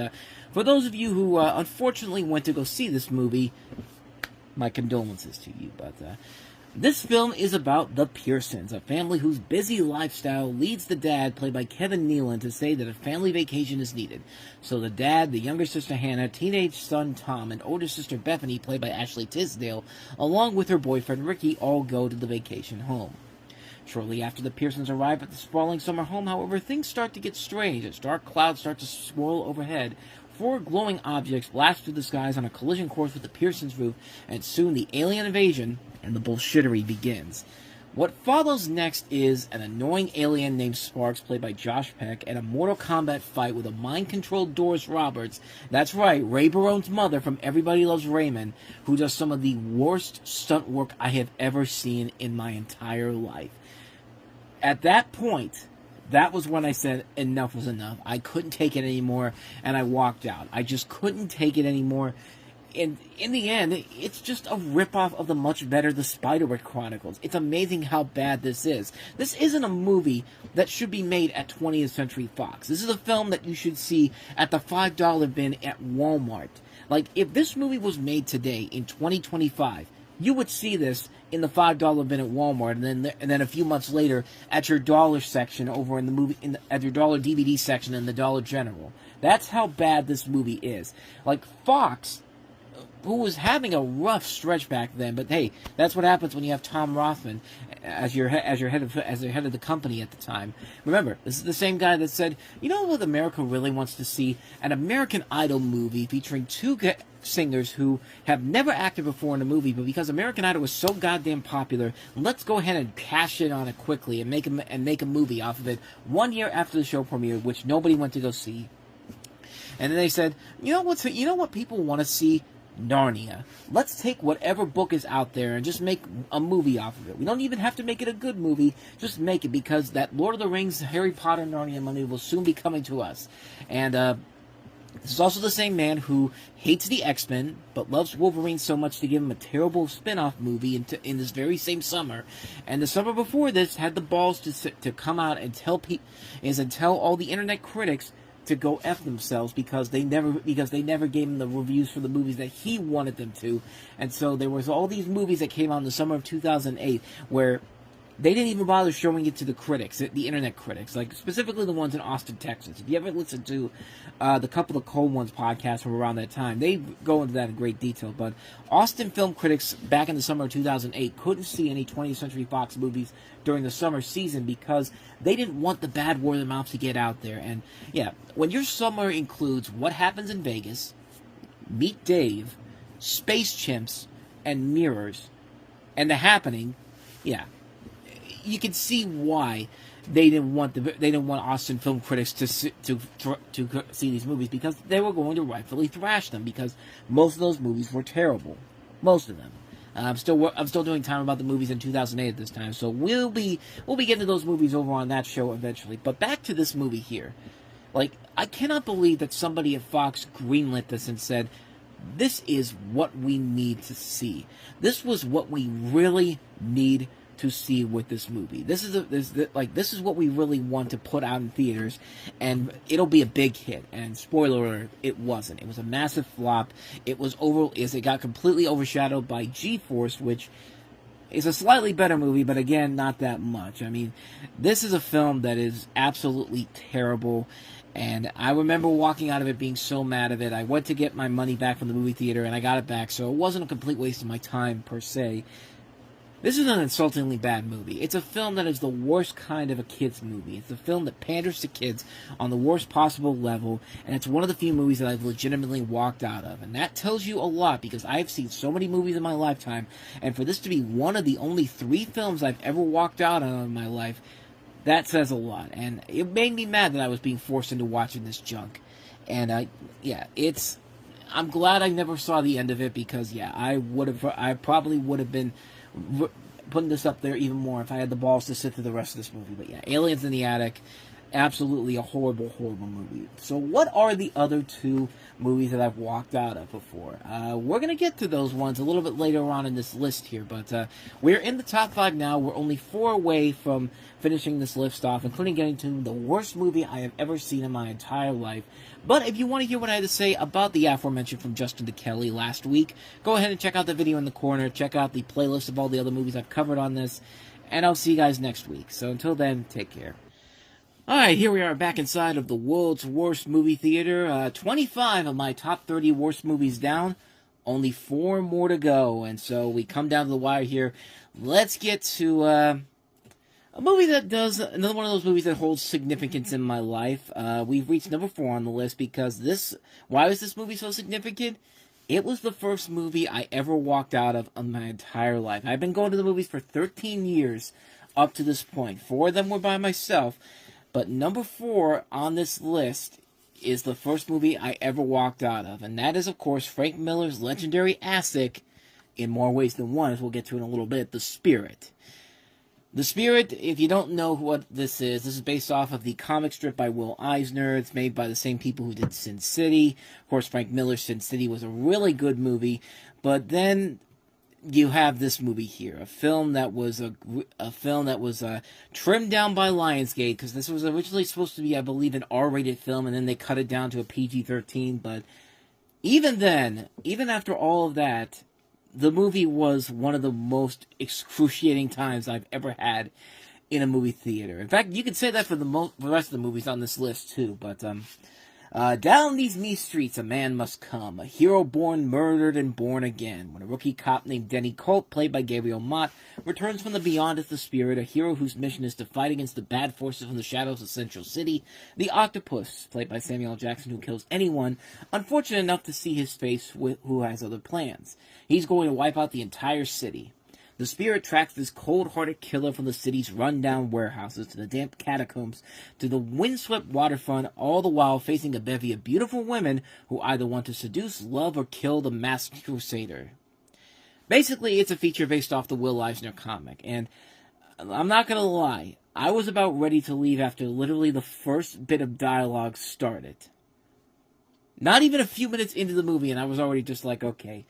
for those of you who unfortunately went to go see this movie, my condolences to you. But this film is about the Pearsons, a family whose busy lifestyle leads the dad, played by Kevin Nealon, to say that a family vacation is needed. So the dad, the younger sister Hannah, teenage son Tom, and older sister Bethany, played by Ashley Tisdale, along with her boyfriend Ricky, all go to the vacation home. Shortly after the Pearsons arrive at the sprawling summer home, however, things start to get strange as dark clouds start to swirl overhead. 4 glowing objects blast through the skies on a collision course with the Pearsons' roof, and soon the alien invasion and the bullshittery begins. What follows next is an annoying alien named Sparks, played by Josh Peck, and a Mortal Kombat fight with a mind-controlled Doris Roberts. That's right, Ray Barone's mother from Everybody Loves Raymond, who does some of the worst stunt work I have ever seen in my entire life. At that point, that was when I said enough was enough. I couldn't take it anymore, and I walked out. I just couldn't take it anymore. And in the end, it's just a ripoff of the much better The Spiderwick Chronicles. It's amazing how bad this is. This isn't a movie that should be made at 20th Century Fox. This is a film that you should see at the $5 bin at Walmart. Like, if this movie was made today, in 2025, you would see this in the $5 bin at Walmart, and then a few months later at your dollar section over in the movie, at your dollar DVD section in the Dollar General. That's how bad this movie is. Like, Fox, who was having a rough stretch back then, but hey, that's what happens when you have Tom Rothman as your head of the company at the time. Remember, this is the same guy that said, you know what America really wants to see? An American Idol movie featuring 2 singers who have never acted before in a movie, but because American Idol was so goddamn popular, let's go ahead and cash in on it quickly and make a movie off of it 1 year after the show premiered, which nobody went to go see. And then they said, you know what people want to see? Narnia. Let's take whatever book is out there and just make a movie off of it. We don't even have to make it a good movie, just make it, because that Lord of the Rings, Harry Potter, Narnia money will soon be coming to us. And This is also the same man who hates the X-Men, but loves Wolverine so much to give him a terrible spin-off movie in this very same summer. And the summer before this had the balls to come out and tell all the internet critics to go F themselves because they never gave him the reviews for the movies that he wanted them to. And so there was all these movies that came out in the summer of 2008 where they didn't even bother showing it to the critics, the internet critics, like specifically the ones in Austin, Texas. If you ever listen to the Couple of Cold Ones podcast from around that time, they go into that in great detail. But Austin film critics back in the summer of 2008 couldn't see any 20th Century Fox movies during the summer season because they didn't want the bad word of mouth to get out there. And yeah, when your summer includes What Happens in Vegas, Meet Dave, Space Chimps, and Mirrors, and The Happening, yeah, you can see why they didn't want Austin film critics to see these movies, because they were going to rightfully thrash them because most of those movies were terrible, most of them. I'm still doing time about the movies in 2008 at this time, so we'll be getting to those movies over on that show eventually. But back to this movie here, like, I cannot believe that somebody at Fox greenlit this and said, "This is what we need to see. This was what we really need to see with this movie. This is what we really want to put out in theaters, and it'll be a big hit." And spoiler alert, it wasn't. It was a massive flop. It got completely overshadowed by G-Force, which is a slightly better movie, but again, not that much. I mean, this is a film that is absolutely terrible, and I remember walking out of it being so mad of it. I went to get my money back from the movie theater, and I got it back, so it wasn't a complete waste of my time, per se. This is an insultingly bad movie. It's a film that is the worst kind of a kid's movie. It's a film that panders to kids on the worst possible level, and it's one of the few movies that I've legitimately walked out of. And that tells you a lot, because I've seen so many movies in my lifetime, and for this to be one of the only 3 films I've ever walked out of in my life, that says a lot. And it made me mad that I was being forced into watching this junk. And I'm glad I never saw the end of it, because I probably would have been putting this up there even more if I had the balls to sit through the rest of this movie. But yeah, Aliens in the Attic, absolutely a horrible, horrible movie. So what are the other 2 movies that I've walked out of before? We're going to get to those ones a little bit later on in this list here, but we're in the top 5 now. We're only 4 away from finishing this list off, including getting to the worst movie I have ever seen in my entire life. But if you want to hear what I had to say about the aforementioned from Justin to Kelly last week, go ahead and check out the video in the corner, check out the playlist of all the other movies I've covered on this, and I'll see you guys next week. So until then, take care. Alright, here we are back inside of the world's worst movie theater. 25 of my top 30 worst movies down. Only 4 more to go. And so we come down to the wire here. Let's get to a movie that does, another one of those movies that holds significance in my life. We've reached number 4 on the list because why was this movie so significant? It was the first movie I ever walked out of in my entire life. I've been going to the movies for 13 years up to this point. 4 of them were by myself. But number 4 on this list is the first movie I ever walked out of. And that is, of course, Frank Miller's legendary classic, in more ways than one, as we'll get to in a little bit, The Spirit. The Spirit, if you don't know what this is based off of the comic strip by Will Eisner. It's made by the same people who did Sin City. Of course, Frank Miller's Sin City was a really good movie. But then you have this movie here, a film that was trimmed down by Lionsgate, because this was originally supposed to be, I believe, an R-rated film, and then they cut it down to a PG-13. But even then, even after all of that, the movie was one of the most excruciating times I've ever had in a movie theater. In fact, you could say that for the rest of the movies on this list too. But down these mean streets a man must come, a hero born, murdered, and born again. When a rookie cop named Denny Colt, played by Gabriel Mott, returns from the beyond as the Spirit, a hero whose mission is to fight against the bad forces from the shadows of Central City, the Octopus, played by Samuel L. Jackson, who kills anyone unfortunate enough to see his face who has other plans. He's going to wipe out the entire city. The Spirit tracks this cold-hearted killer from the city's run-down warehouses to the damp catacombs to the windswept waterfront, all the while facing a bevy of beautiful women who either want to seduce, love, or kill the masked crusader. Basically, it's a feature based off the Will Eisner comic, and I'm not going to lie, I was about ready to leave after literally the first bit of dialogue started. Not even a few minutes into the movie, and I was already just like, okay,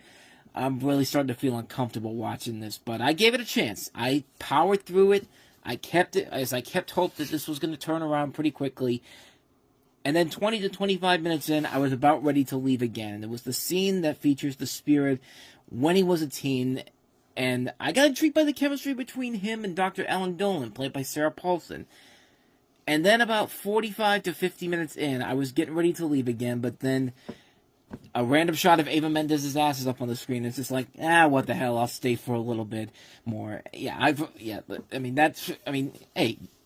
I'm really starting to feel uncomfortable watching this. But I gave it a chance. I powered through it. I kept hope that this was going to turn around pretty quickly. And then 20 to 25 minutes in, I was about ready to leave again. And it was the scene that features the Spirit when he was a teen. And I got intrigued by the chemistry between him and Dr. Ellen Dolan, played by Sarah Paulson. And then about 45 to 50 minutes in, I was getting ready to leave again. But then a random shot of Eva Mendes's ass is up on the screen. It's just like, what the hell? I'll stay for a little bit more. Hey,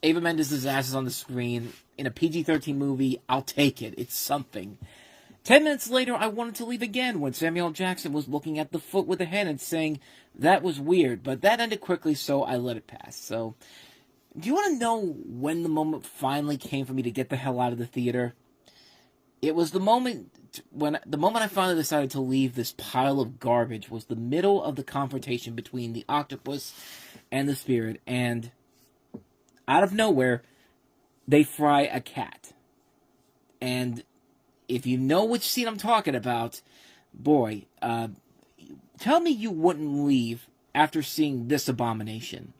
Eva Mendes's ass is on the screen in a PG-13 movie. I'll take it. It's something. 10 minutes later, I wanted to leave again when Samuel L. Jackson was looking at the foot with the head and saying that was weird, but that ended quickly, so I let it pass. So, do you want to know when the moment finally came for me to get the hell out of the theater? It was the moment I finally decided to leave this pile of garbage was the middle of the confrontation between the octopus and the Spirit, and out of nowhere, they fry a cat. And if you know which scene I'm talking about, boy, tell me you wouldn't leave after seeing this abomination.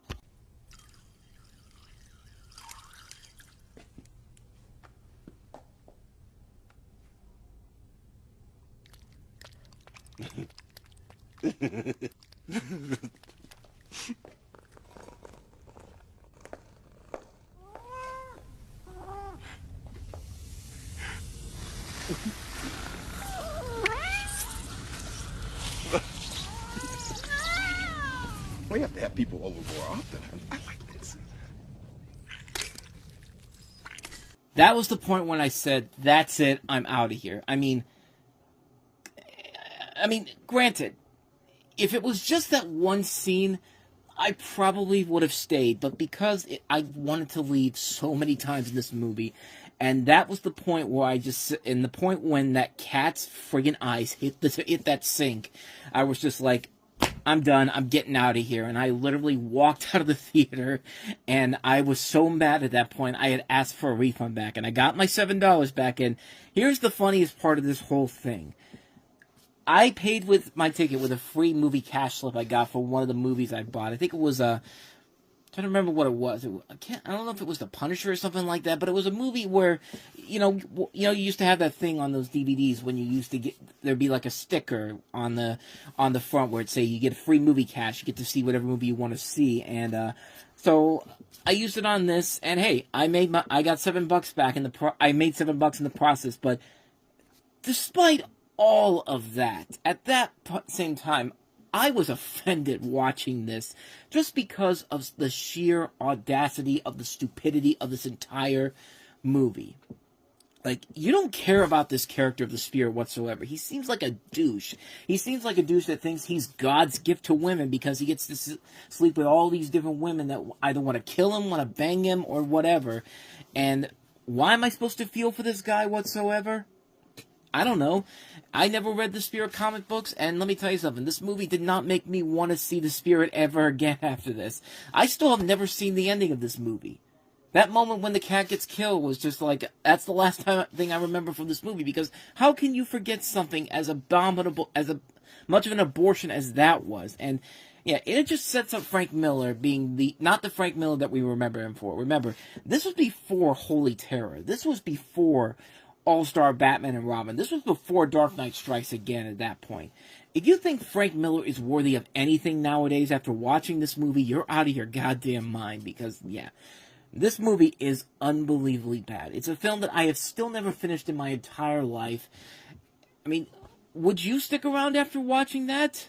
We have to have people over more often. I like this. That was the point when I said, that's it, I'm out of here. I mean, granted, if it was just that one scene, I probably would have stayed, but because I wanted to leave so many times in this movie, and that was the point where the point when that cat's friggin' eyes hit that sink, I was just like, I'm done, I'm getting out of here, and I literally walked out of the theater, and I was so mad at that point, I had asked for a refund back, and I got my $7 back, and here's the funniest part of this whole thing. I paid with my ticket with a free movie cash slip I got for one of the movies I bought. I think it was I'm trying to remember what it was. I don't know if it was The Punisher or something like that, but it was a movie where, you used to have that thing on those DVDs when you used to there'd be like a sticker on the front where it'd say you get a free movie cash, you get to see whatever movie you want to see, and so I used it on this, and hey, I got $7 back I made $7 in the process, but despite all of that, at that same time, I was offended watching this just because of the sheer audacity of the stupidity of this entire movie. Like, you don't care about this character of the Spirit whatsoever. He seems like a douche. He seems like a douche that thinks he's God's gift to women because he gets to sleep with all these different women that either want to kill him, want to bang him, or whatever. And why am I supposed to feel for this guy whatsoever? I don't know. I never read the Spirit comic books, and let me tell you something. This movie did not make me want to see the Spirit ever again after this. I still have never seen the ending of this movie. That moment when the cat gets killed was just like, that's the last thing I remember from this movie, because how can you forget something as abominable, much of an abortion as that was? And yeah, it just sets up Frank Miller being not the Frank Miller that we remember him for. Remember, this was before Holy Terror. This was before All-Star Batman and Robin. This was before Dark Knight Strikes Again at that point. If you think Frank Miller is worthy of anything nowadays after watching this movie, you're out of your goddamn mind, because, yeah, this movie is unbelievably bad. It's a film that I have still never finished in my entire life. I mean, would you stick around after watching that?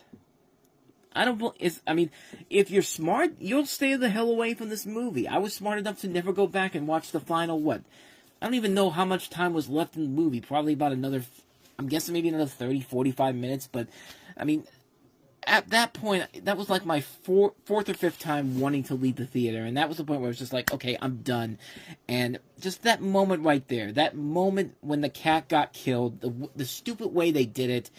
If you're smart, you'll stay the hell away from this movie. I was smart enough to never go back and watch the final, I don't even know how much time was left in the movie. Probably about I'm guessing maybe another 30, 45 minutes. But, I mean, at that point, that was like my fourth or fifth time wanting to leave the theater. And that was the point where I was just like, okay, I'm done. And just that moment right there, that moment when the cat got killed, the stupid way they did it,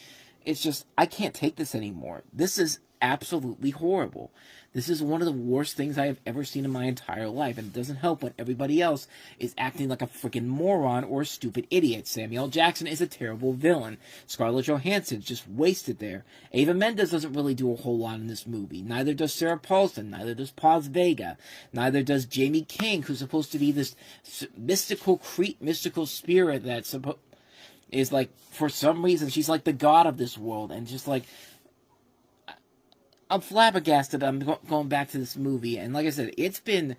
it's just, I can't take this anymore. This is absolutely horrible. This is one of the worst things I have ever seen in my entire life, and it doesn't help when everybody else is acting like a freaking moron or a stupid idiot. Samuel L. Jackson is a terrible villain. Scarlett Johansson's just wasted there. Eva Mendes doesn't really do a whole lot in this movie. Neither does Sarah Paulson. Neither does Paz Vega. Neither does Jamie King, who's supposed to be this mystical spirit that is like, for some reason, she's like the god of this world, and just like, I'm flabbergasted. I'm going back to this movie, and like I said, it's been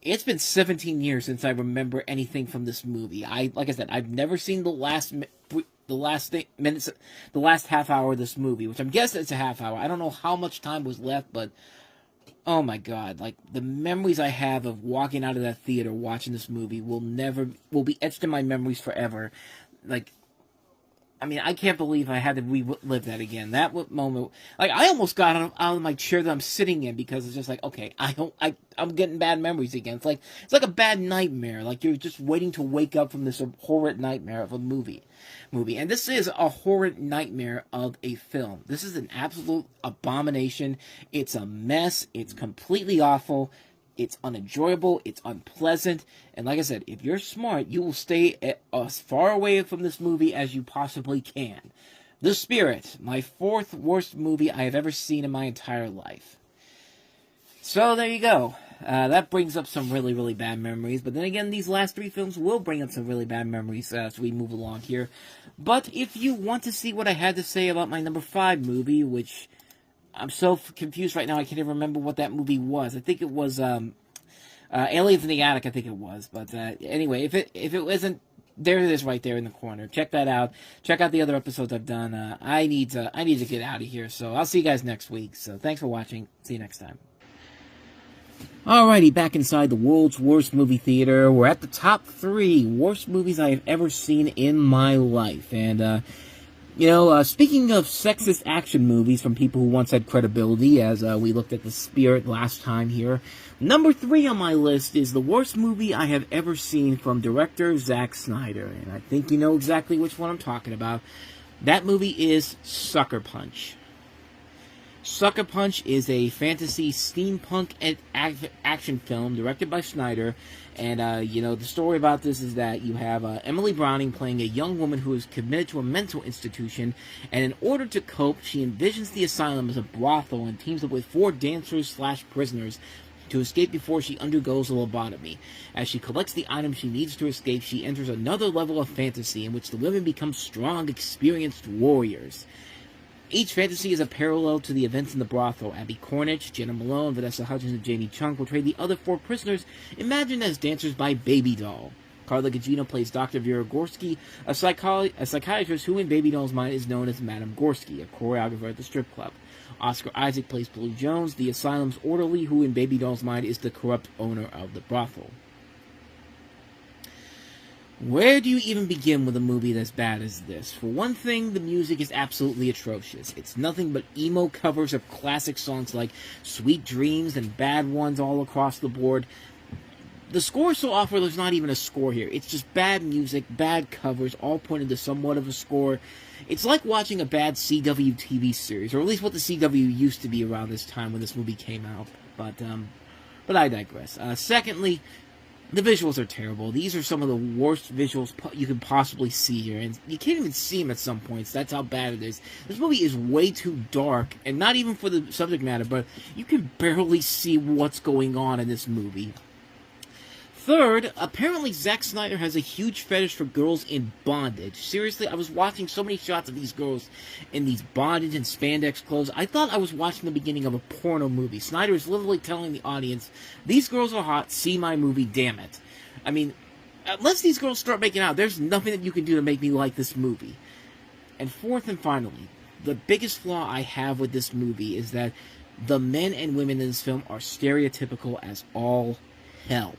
17 years since I remember anything from this movie. Like I said, I've never seen the last half hour of this movie, which I'm guessing it's a half hour. I don't know how much time was left, but oh my god, like, the memories I have of walking out of that theater watching this movie will be etched in my memories forever. Like, I mean, I can't believe I had to relive that again. That moment, like, I almost got out of my chair that I'm sitting in, because it's just like, okay, I'm getting bad memories again. It's like a bad nightmare. Like, you're just waiting to wake up from this horrid nightmare of a movie. And this is a horrid nightmare of a film. This is an absolute abomination. It's a mess. It's completely awful. It's unenjoyable, it's unpleasant, and like I said, if you're smart, you will stay as far away from this movie as you possibly can. The Spirit, my 4th worst movie I have ever seen in my entire life. So there you go. That brings up some really, really bad memories, but then again, these last 3 films will bring up some really bad memories as we move along here. But if you want to see what I had to say about my number 5 movie, which I'm so confused right now, I can't even remember what that movie was. I think it was Aliens in the Attic, I think it was. But anyway, if it wasn't, there it is right there in the corner. Check that out. Check out the other episodes I've done. I need to get out of here, so I'll see you guys next week. So thanks for watching. See you next time. Alrighty, back inside the world's worst movie theater. We're at the top 3 worst movies I have ever seen in my life. And, speaking of sexist action movies from people who once had credibility, as we looked at The Spirit last time here, number 3 on my list is the worst movie I have ever seen from director Zack Snyder, and I think you know exactly which one I'm talking about. That movie is Sucker Punch. Sucker Punch is a fantasy steampunk action film directed by Snyder. And, the story about this is that you have Emily Browning playing a young woman who is committed to a mental institution, and in order to cope, she envisions the asylum as a brothel and teams up with 4 dancers/prisoners to escape before she undergoes a lobotomy. As she collects the items she needs to escape, she enters another level of fantasy in which the women become strong, experienced warriors. Each fantasy is a parallel to the events in the brothel. Abby Cornish, Jenna Malone, Vanessa Hudgens, and Jamie Chung portray the other 4 prisoners, imagined as dancers by Baby Doll. Carla Gugino plays Dr. Vera Gorski, a psychiatrist who in Baby Doll's mind is known as Madame Gorski, a choreographer at the strip club. Oscar Isaac plays Blue Jones, the asylum's orderly, who in Baby Doll's mind is the corrupt owner of the brothel. Where do you even begin with a movie that's bad as this? For one thing, the music is absolutely atrocious. It's nothing but emo covers of classic songs like Sweet Dreams and Bad Ones all across the board. The score is so awful there's not even a score here. It's just bad music, bad covers, all pointed to somewhat of a score. It's like watching a bad CW TV series, or at least what the CW used to be around this time when this movie came out. But I digress. Secondly, the visuals are terrible. These are some of the worst visuals you can possibly see here, and you can't even see them at some points. That's how bad it is. This movie is way too dark, and not even for the subject matter, but you can barely see what's going on in this movie. Third, apparently Zack Snyder has a huge fetish for girls in bondage. Seriously, I was watching so many shots of these girls in these bondage and spandex clothes. I thought I was watching the beginning of a porno movie. Snyder is literally telling the audience, these girls are hot, see my movie, damn it. I mean, unless these girls start making out, there's nothing that you can do to make me like this movie. And fourth and finally, the biggest flaw I have with this movie is that the men and women in this film are stereotypical as all hell.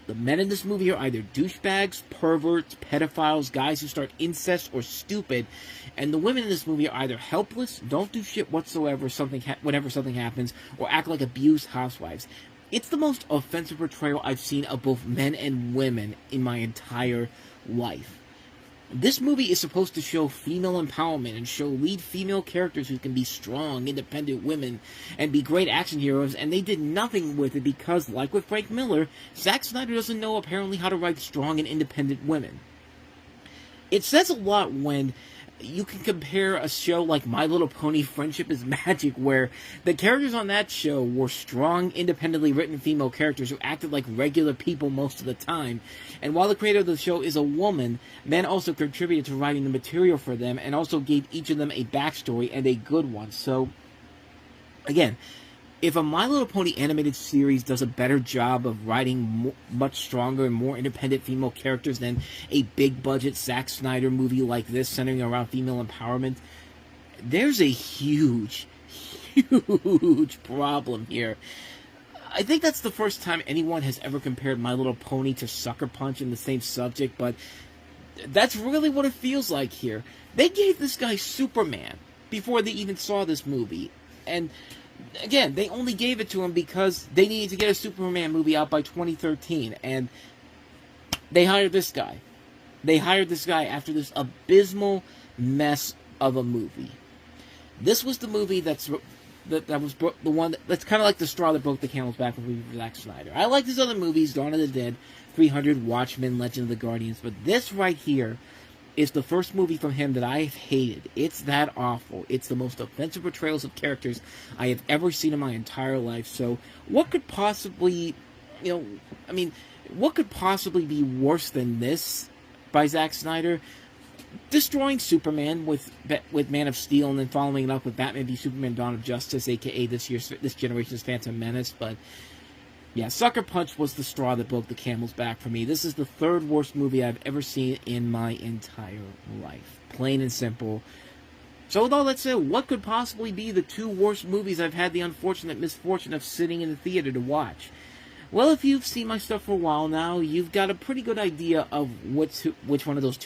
The men in this movie are either douchebags, perverts, pedophiles, guys who start incest, or stupid. And the women in this movie are either helpless, don't do shit whatsoever whenever something happens, or act like abused housewives. It's the most offensive portrayal I've seen of both men and women in my entire life. This movie is supposed to show female empowerment and show lead female characters who can be strong, independent women and be great action heroes, and they did nothing with it because, like with Frank Miller, Zack Snyder doesn't know apparently how to write strong and independent women. It says a lot when you can compare a show like My Little Pony Friendship is Magic, where the characters on that show were strong, independently written female characters who acted like regular people most of the time. And while the creator of the show is a woman, men also contributed to writing the material for them and also gave each of them a backstory, and a good one. So, again, if a My Little Pony animated series does a better job of writing much stronger and more independent female characters than a big-budget Zack Snyder movie like this centering around female empowerment, there's a huge, huge problem here. I think that's the first time anyone has ever compared My Little Pony to Sucker Punch in the same subject, but that's really what it feels like here. They gave this guy Superman before they even saw this movie, and again, they only gave it to him because they needed to get a Superman movie out by 2013, and they hired this guy. They hired this guy after this abysmal mess of a movie. This was the movie that's the one that's kind of like the straw that broke the camel's back with Zack Snyder. I like his other movies, Dawn of the Dead, 300, Watchmen, Legend of the Guardians, but this right here is the first movie from him that I've hated. It's that awful. It's the most offensive portrayals of characters I have ever seen in my entire life. So, what could possibly, what could possibly be worse than this by Zack Snyder? Destroying Superman with Man of Steel and then following it up with Batman v Superman: Dawn of Justice, aka this generation's Phantom Menace, but yeah, Sucker Punch was the straw that broke the camel's back for me. This is the third worst movie I've ever seen in my entire life. Plain and simple. So with all that said, what could possibly be the two worst movies I've had the unfortunate misfortune of sitting in the theater to watch? Well, if you've seen my stuff for a while now, you've got a pretty good idea of what those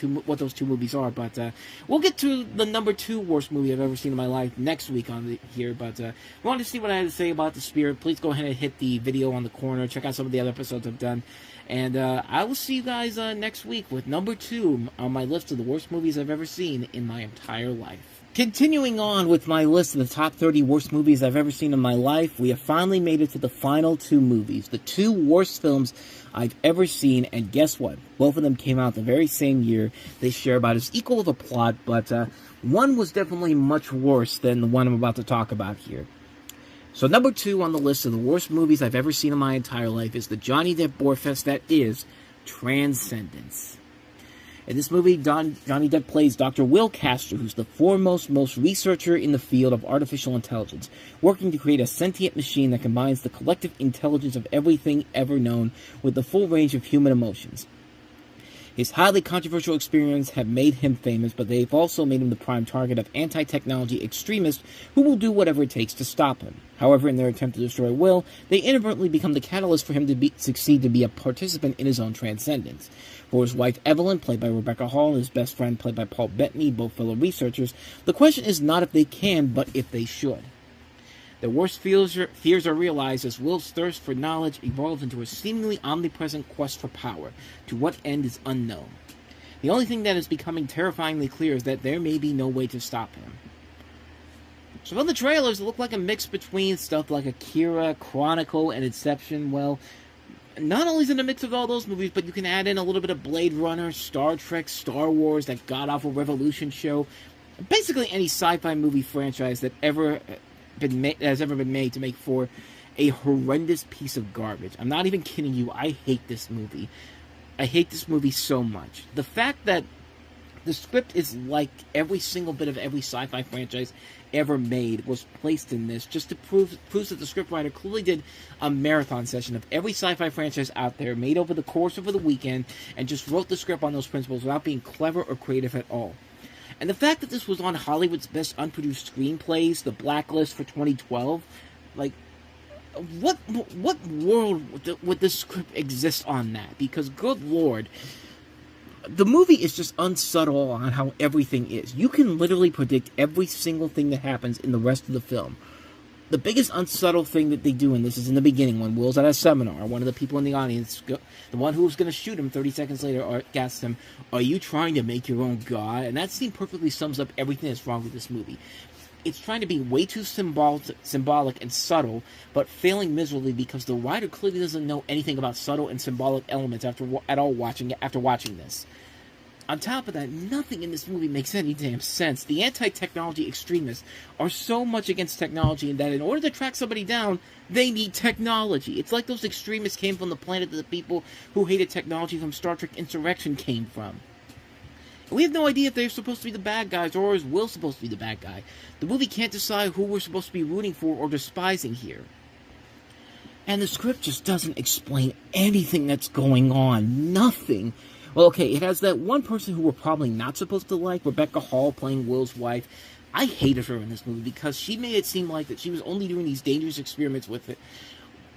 two movies are. But we'll get to the number 2 worst movie I've ever seen in my life next week here. But if you want to see what I had to say about The Spirit, please go ahead and hit the video on the corner. Check out some of the other episodes I've done. And I will see you guys next week with number 2 on my list of the worst movies I've ever seen in my entire life. Continuing on with my list of the top 30 worst movies I've ever seen in my life, we have finally made it to the final 2 movies, the 2 worst films I've ever seen, and guess what? Both of them came out the very same year. They share about as equal of a plot, but one was definitely much worse than the one I'm about to talk about here. So number 2 on the list of the worst movies I've ever seen in my entire life is the Johnny Depp Borefest that is Transcendence. In this movie, Johnny Depp plays Dr. Will Castor, who's the foremost researcher in the field of artificial intelligence, working to create a sentient machine that combines the collective intelligence of everything ever known with the full range of human emotions. His highly controversial experiences have made him famous, but they've also made him the prime target of anti-technology extremists who will do whatever it takes to stop him. However, in their attempt to destroy Will, they inadvertently become the catalyst for him to succeed to be a participant in his own transcendence. For his wife Evelyn, played by Rebecca Hall, and his best friend, played by Paul Bettany, both fellow researchers, the question is not if they can, but if they should. Their worst fears are realized as Will's thirst for knowledge evolves into a seemingly omnipresent quest for power, to what end is unknown. The only thing that is becoming terrifyingly clear is that there may be no way to stop him. So from the trailers, it looked like a mix between stuff like Akira, Chronicle, and Inception. Well, not only is it a mix of all those movies, but you can add in a little bit of Blade Runner, Star Trek, Star Wars, that god-awful Revolution show. Basically any sci-fi movie franchise that has ever been made to make for a horrendous piece of garbage. I'm not even kidding you. I hate this movie. I hate this movie so much. The fact that the script is like every single bit of every sci-fi franchise ever made was placed in this just to prove that the scriptwriter clearly did a marathon session of every sci-fi franchise out there, made over the course of the weekend, and just wrote the script on those principles without being clever or creative at all. And the fact that this was on Hollywood's Best Unproduced Screenplays, the Blacklist for 2012, like, what world would this script exist on that? Because, good lord, the movie is just unsubtle on how everything is. You can literally predict every single thing that happens in the rest of the film. The biggest unsubtle thing that they do in this is in the beginning when Will's at a seminar. One of the people in the audience, the one who was going to shoot him 30 seconds later, asks him, "Are you trying to make your own god?" And that scene perfectly sums up everything that's wrong with this movie. It's trying to be way too symbolic and subtle, but failing miserably because the writer clearly doesn't know anything about subtle and symbolic elements after watching this. On top of that, nothing in this movie makes any damn sense. The anti-technology extremists are so much against technology that in order to track somebody down, they need technology. It's like those extremists came from the planet that the people who hated technology from Star Trek Insurrection came from. We have no idea if they're supposed to be the bad guys or is Will supposed to be the bad guy. The movie can't decide who we're supposed to be rooting for or despising here. And the script just doesn't explain anything that's going on. Nothing. Well, okay, it has that one person who we're probably not supposed to like, Rebecca Hall playing Will's wife. I hated her in this movie because she made it seem like that she was only doing these dangerous experiments with it.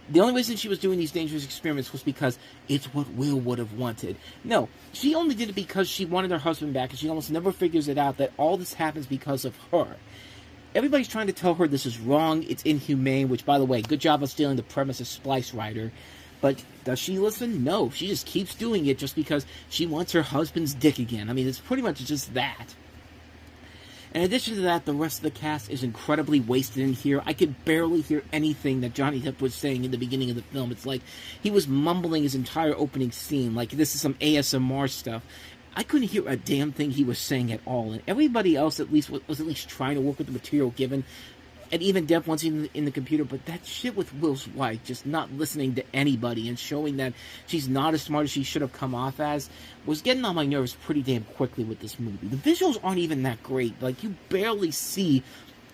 The only reason she was doing these dangerous experiments was because it's what Will would have wanted. No, she only did it because she wanted her husband back, and she almost never figures it out that all this happens because of her. Everybody's trying to tell her this is wrong, it's inhumane, which, by the way, good job of stealing the premise of Splice Rider. But does she listen? No, she just keeps doing it just because she wants her husband's dick again. I mean, it's pretty much just that. In addition to that, the rest of the cast is incredibly wasted in here. I could barely hear anything that Johnny Depp was saying in the beginning of the film. It's like he was mumbling his entire opening scene, like this is some ASMR stuff. I couldn't hear a damn thing he was saying at all, and everybody else at least was at least trying to work with the material given. And even Depp once in the computer, but that shit with Will's wife, just not listening to anybody and showing that she's not as smart as she should have come off as, was getting on my nerves pretty damn quickly with this movie. The visuals aren't even that great. Like, you barely see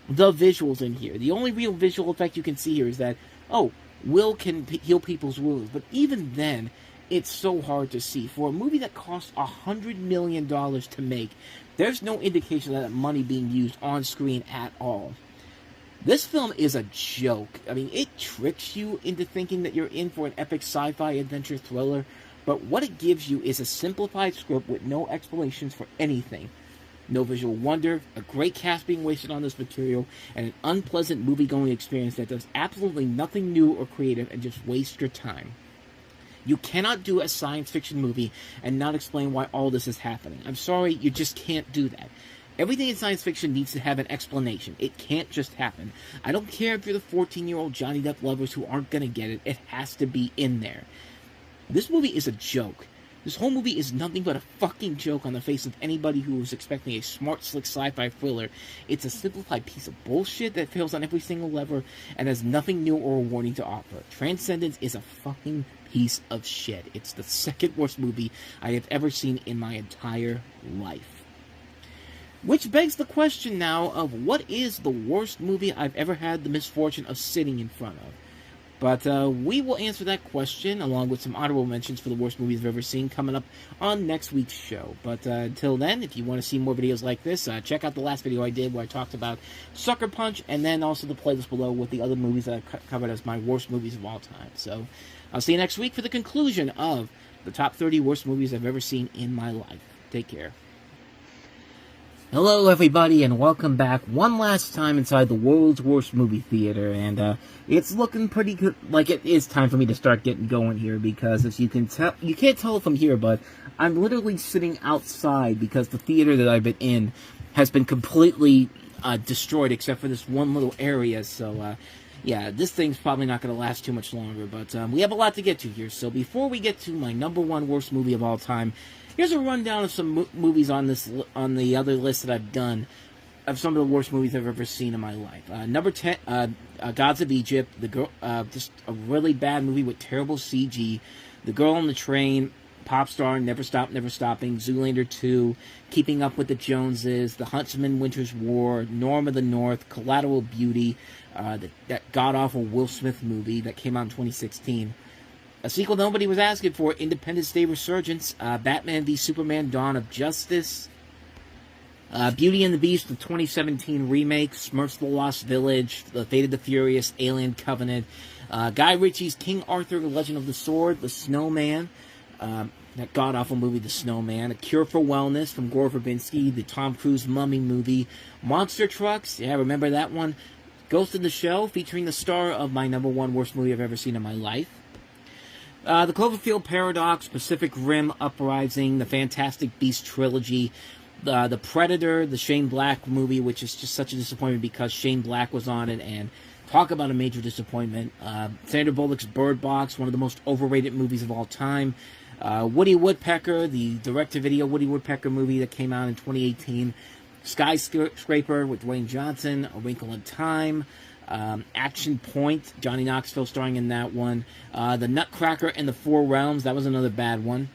the visuals in here. The only real visual effect you can see here is that, oh, Will can heal people's wounds. But even then, it's so hard to see. For a movie that cost $100 million to make, there's no indication of that money being used on screen at all. This film is a joke. I mean, it tricks you into thinking that you're in for an epic sci-fi adventure thriller, but what it gives you is a simplified script with no explanations for anything. No visual wonder, a great cast being wasted on this material, and an unpleasant movie-going experience that does absolutely nothing new or creative and just wastes your time. You cannot do a science fiction movie and not explain why all this is happening. I'm sorry, you just can't do that. Everything in science fiction needs to have an explanation. It can't just happen. I don't care if you're the 14-year-old Johnny Depp lovers who aren't going to get it. It has to be in there. This movie is a joke. This whole movie is nothing but a fucking joke on the face of anybody who was expecting a smart, slick sci-fi thriller. It's a simplified piece of bullshit that fails on every single lever and has nothing new or warning to offer. Transcendence is a fucking piece of shit. It's the second worst movie I have ever seen in my entire life. Which begs the question now of what is the worst movie I've ever had the misfortune of sitting in front of. But we will answer that question along with some honorable mentions for the worst movies I've ever seen coming up on next week's show. But until then, if you want to see more videos like this, check out the last video I did where I talked about Sucker Punch, and then also the playlist below with the other movies that I've covered as my worst movies of all time. So I'll see you next week for the conclusion of the top 30 worst movies I've ever seen in my life. Take care. Hello everybody, and welcome back one last time inside the world's worst movie theater, and it's looking pretty good, like it is time for me to start getting going here, because as you can tell, you can't tell from here, but I'm literally sitting outside because the theater that I've been in has been completely destroyed except for this one little area, so yeah, this thing's probably not going to last too much longer, but we have a lot to get to here, so before we get to my number one worst movie of all time, here's a rundown of some movies on the other list that I've done of some of the worst movies I've ever seen in my life. Number 10, Gods of Egypt. The girl, just a really bad movie with terrible CG. The Girl on the Train, Pop Star, Never Stop, Never Stopping, Zoolander 2, Keeping Up with the Joneses, The Huntsman, Winter's War, Norm of the North, Collateral Beauty, that god-awful Will Smith movie that came out in 2016. A sequel nobody was asking for, Independence Day Resurgence, Batman v Superman Dawn of Justice, Beauty and the Beast, the 2017 remake, Smurfs the Lost Village, The Fate of the Furious, Alien Covenant, Guy Ritchie's King Arthur, The Legend of the Sword, The Snowman, that god-awful movie, The Snowman, A Cure for Wellness from Gore Verbinski, the Tom Cruise Mummy movie, Monster Trucks, yeah, remember that one? Ghost in the Shell, featuring the star of my #1 worst movie I've ever seen in my life. The Cloverfield Paradox, Pacific Rim Uprising, the Fantastic Beasts trilogy, the Predator, the Shane Black movie, which is just such a disappointment because Shane Black was on it, and talk about a major disappointment. Sandra Bullock's Bird Box, one of the most overrated movies of all time. Woody Woodpecker, the direct-to-video Woody Woodpecker movie that came out in 2018. Skyscraper with Dwayne Johnson, A Wrinkle in Time. Action Point, Johnny Knoxville starring in that one. The Nutcracker and the Four Realms, that was another bad one.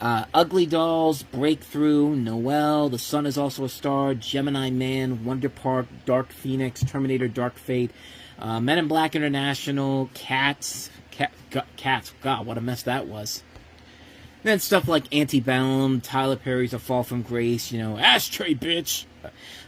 Ugly Dolls, Breakthrough, Noelle, The Sun is Also a Star, Gemini Man, Wonder Park, Dark Phoenix, Terminator Dark Fate, Men in Black International, Cats, God, what a mess that was. And then stuff like Antebellum, Tyler Perry's A Fall from Grace, Ashtray Bitch,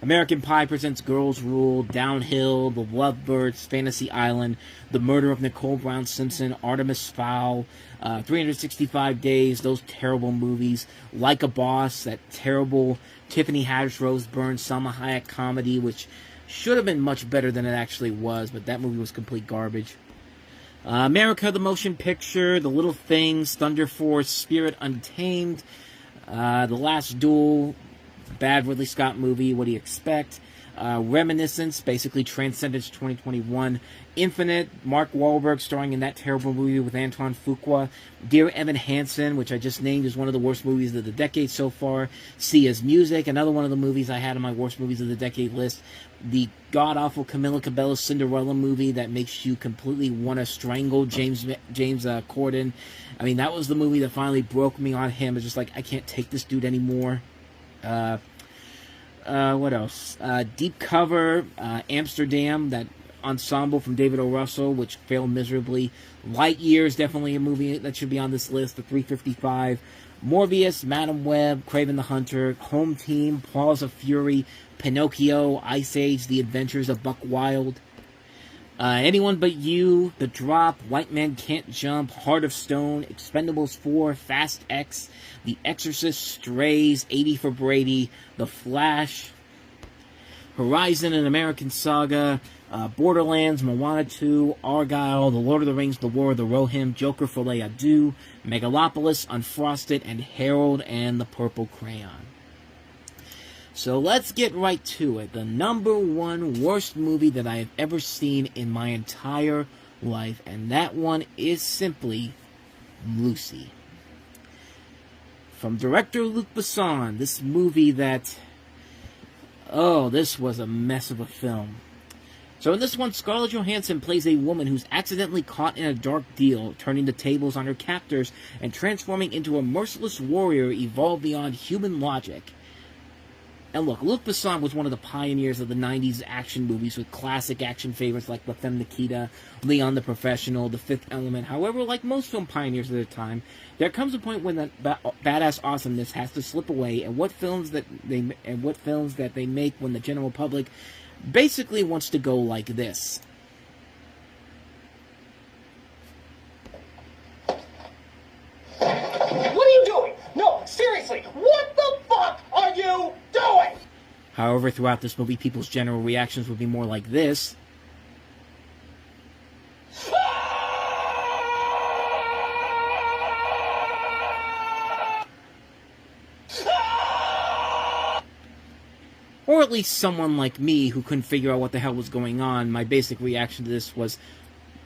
American Pie Presents Girls Rule, Downhill, The Lovebirds, Fantasy Island, The Murder of Nicole Brown Simpson, Artemis Fowl, 365 Days, those terrible movies, Like a Boss, that terrible Tiffany Haddish, Rose Byrne, Salma Hayek comedy, which should have been much better than it actually was, but that movie was complete garbage. America, the Motion Picture, The Little Things, Thunder Force, Spirit Untamed, The Last Duel, bad Ridley Scott movie, what do you expect? Reminiscence, basically Transcendence 2021. Infinite, Mark Wahlberg starring in that terrible movie with Antoine Fuqua. Dear Evan Hansen, which I just named, is one of the worst movies of the decade so far. Sia's Music, another one of the movies I had on my worst movies of the decade list. The god-awful Camila Cabello Cinderella movie that makes you completely want to strangle James Corden. I mean, that was the movie that finally broke me on him. It's just like, I can't take this dude anymore. What else? Deep Cover, Amsterdam, that ensemble from David O. Russell, which failed miserably. Lightyear is definitely a movie that should be on this list. The 355. Morbius, Madam Web, Kraven the Hunter, Home Team, Paws of Fury, Pinocchio, Ice Age, The Adventures of Buck Wild. Anyone But You, The Drop, White Man Can't Jump, Heart of Stone, Expendables 4, Fast X, The Exorcist, Strays, 80 for Brady, The Flash, Horizon, An American Saga, Borderlands, Moana 2, Argyle, The Lord of the Rings, The War of the Rohirrim, Joker Folie à Deux, Megalopolis, Unfrosted, and Harold and the Purple Crayon. So let's get right to it. The #1 worst movie that I have ever seen in my entire life, and that one is simply Lucy. From director Luc Besson, this movie that, this was a mess of a film. So in this one, Scarlett Johansson plays a woman who's accidentally caught in a dark deal, turning the tables on her captors and transforming into a merciless warrior evolved beyond human logic. And look, Luc Besson was one of the pioneers of the 90s action movies with classic action favorites like La Femme Nikita, Leon the Professional, The Fifth Element. However, like most film pioneers of their time, there comes a point when that badass awesomeness has to slip away, and what films that they make when the general public basically wants to go like this. What are you doing? No, seriously, what the fuck are you doing? However, throughout this movie, people's general reactions would be more like this. Or at least someone like me who couldn't figure out what the hell was going on. My basic reaction to this was,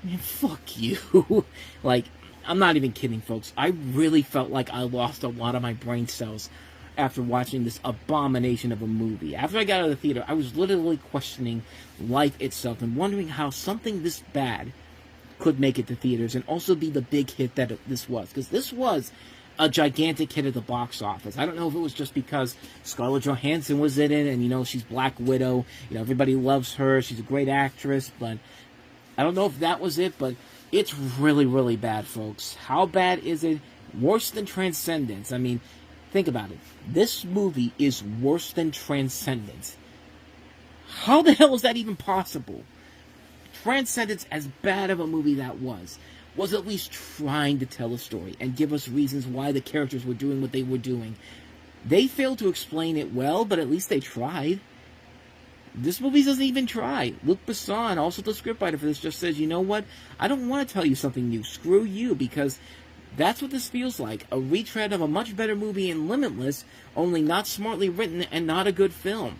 man, fuck you. Like, I'm not even kidding, folks. I really felt like I lost a lot of my brain cells after watching this abomination of a movie. After I got out of the theater, I was literally questioning life itself and wondering how something this bad could make it to theaters and also be the big hit that this was. Because this was a gigantic hit at the box office. I don't know if it was just because Scarlett Johansson was in it and, she's Black Widow. Everybody loves her. She's a great actress. But I don't know if that was it, but it's really, really bad, folks. How bad is it? Worse than Transcendence. I mean, think about it. This movie is worse than Transcendence. How the hell is that even possible? Transcendence, as bad of a movie that was at least trying to tell a story and give us reasons why the characters were doing what they were doing. They failed to explain it well, but at least they tried. This movie doesn't even try. Luc Besson, also the scriptwriter for this, just says, you know what? I don't want to tell you something new. Screw you, because that's what this feels like. A retread of a much better movie in Limitless, only not smartly written and not a good film.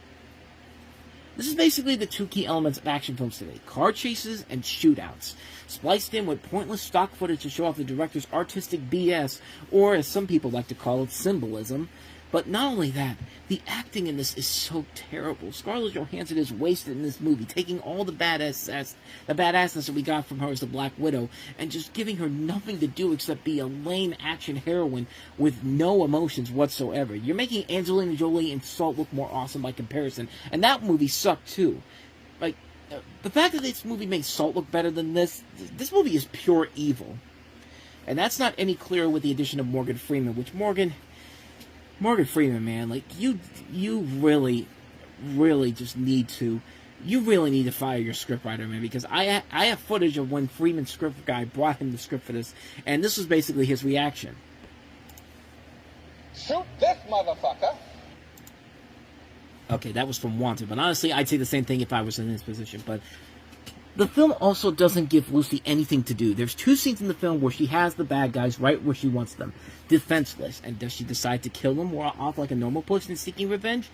This is basically the two key elements of action films today. Car chases and shootouts. Spliced in with pointless stock footage to show off the director's artistic BS, or as some people like to call it, symbolism. But not only that, the acting in this is so terrible. Scarlett Johansson is wasted in this movie, taking all the badassness that we got from her as the Black Widow, and just giving her nothing to do except be a lame action heroine with no emotions whatsoever. You're making Angelina Jolie and Salt look more awesome by comparison, and that movie sucked too. Like, the fact that this movie made Salt look better than this movie is pure evil. And that's not any clearer with the addition of Morgan Freeman, which Morgan Freeman, man, like, you really just need to fire your scriptwriter, man, because I have footage of when Freeman's script guy brought him the script for this, and this was basically his reaction. Shoot this motherfucker! Okay, that was from Wanted, but honestly, I'd say the same thing if I was in his position, but the film also doesn't give Lucy anything to do. There's 2 scenes in the film where she has the bad guys right where she wants them, defenseless. And does she decide to kill them off like a normal person seeking revenge?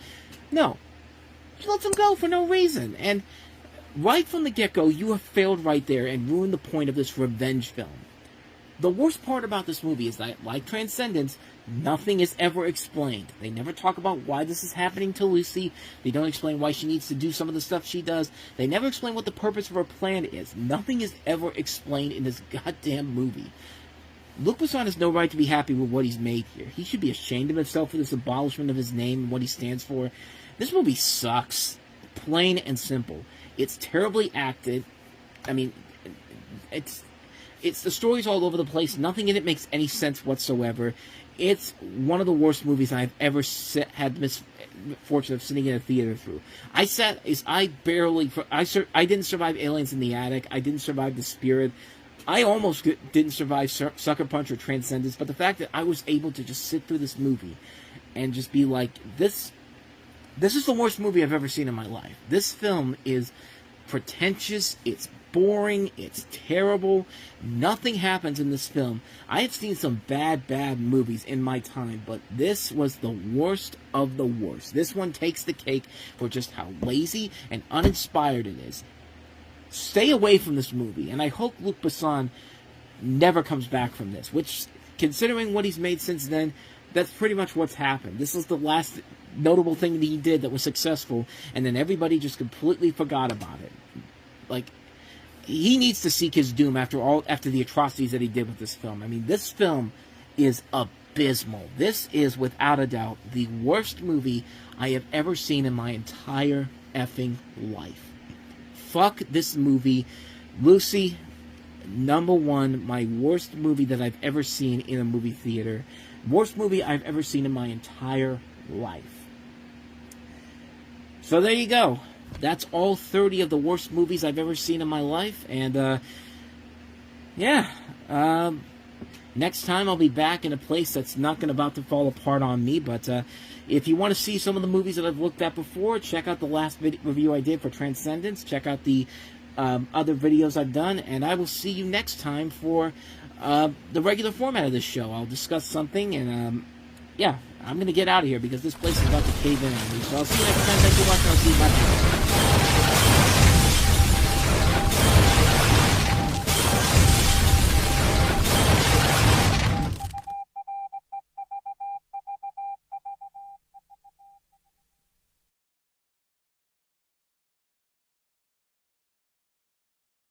No. She lets them go for no reason. And right from the get-go, you have failed right there and ruined the point of this revenge film. The worst part about this movie is that, like Transcendence, nothing is ever explained. They never talk about why this is happening to Lucy. They don't explain why she needs to do some of the stuff she does. They never explain what the purpose of her plan is. Nothing is ever explained in this goddamn movie. Luc Besson has no right to be happy with what he's made here. He should be ashamed of himself for this abolishment of his name and what he stands for. This movie sucks. Plain and simple. It's terribly acted. I mean, it's the story's all over the place. Nothing in it makes any sense whatsoever. It's one of the worst movies I've ever had the misfortune of sitting in a theater through. I didn't survive Aliens in the Attic. I didn't survive The Spirit. I almost didn't survive Sucker Punch or Transcendence. But the fact that I was able to just sit through this movie and just be like, this is the worst movie I've ever seen in my life. This film is pretentious. It's boring, it's terrible, nothing happens in this film. I have seen some bad movies in my time, but this was the worst of the worst. This one takes the cake for just how lazy and uninspired it is. Stay away from this movie, and I hope Luc Besson never comes back from this, which, considering what he's made since then, that's pretty much what's happened. This is the last notable thing that he did that was successful, and then everybody just completely forgot about it. Like, he needs to seek his doom after the atrocities that he did with this film. I mean, this film is abysmal. This is, without a doubt, the worst movie I have ever seen in my entire effing life. Fuck this movie. Lucy, #1, my worst movie that I've ever seen in a movie theater. Worst movie I've ever seen in my entire life. So there you go. That's all 30 of the worst movies I've ever seen in my life. And, next time I'll be back in a place that's not about to fall apart on me. But if you want to see some of the movies that I've looked at before, check out the last review I did for Transcendence. Check out the other videos I've done. And I will see you next time for the regular format of this show. I'll discuss something and, I'm going to get out of here because this place is about to cave in on me. So I'll see you next time. Thanks for watching. I'll see you next time.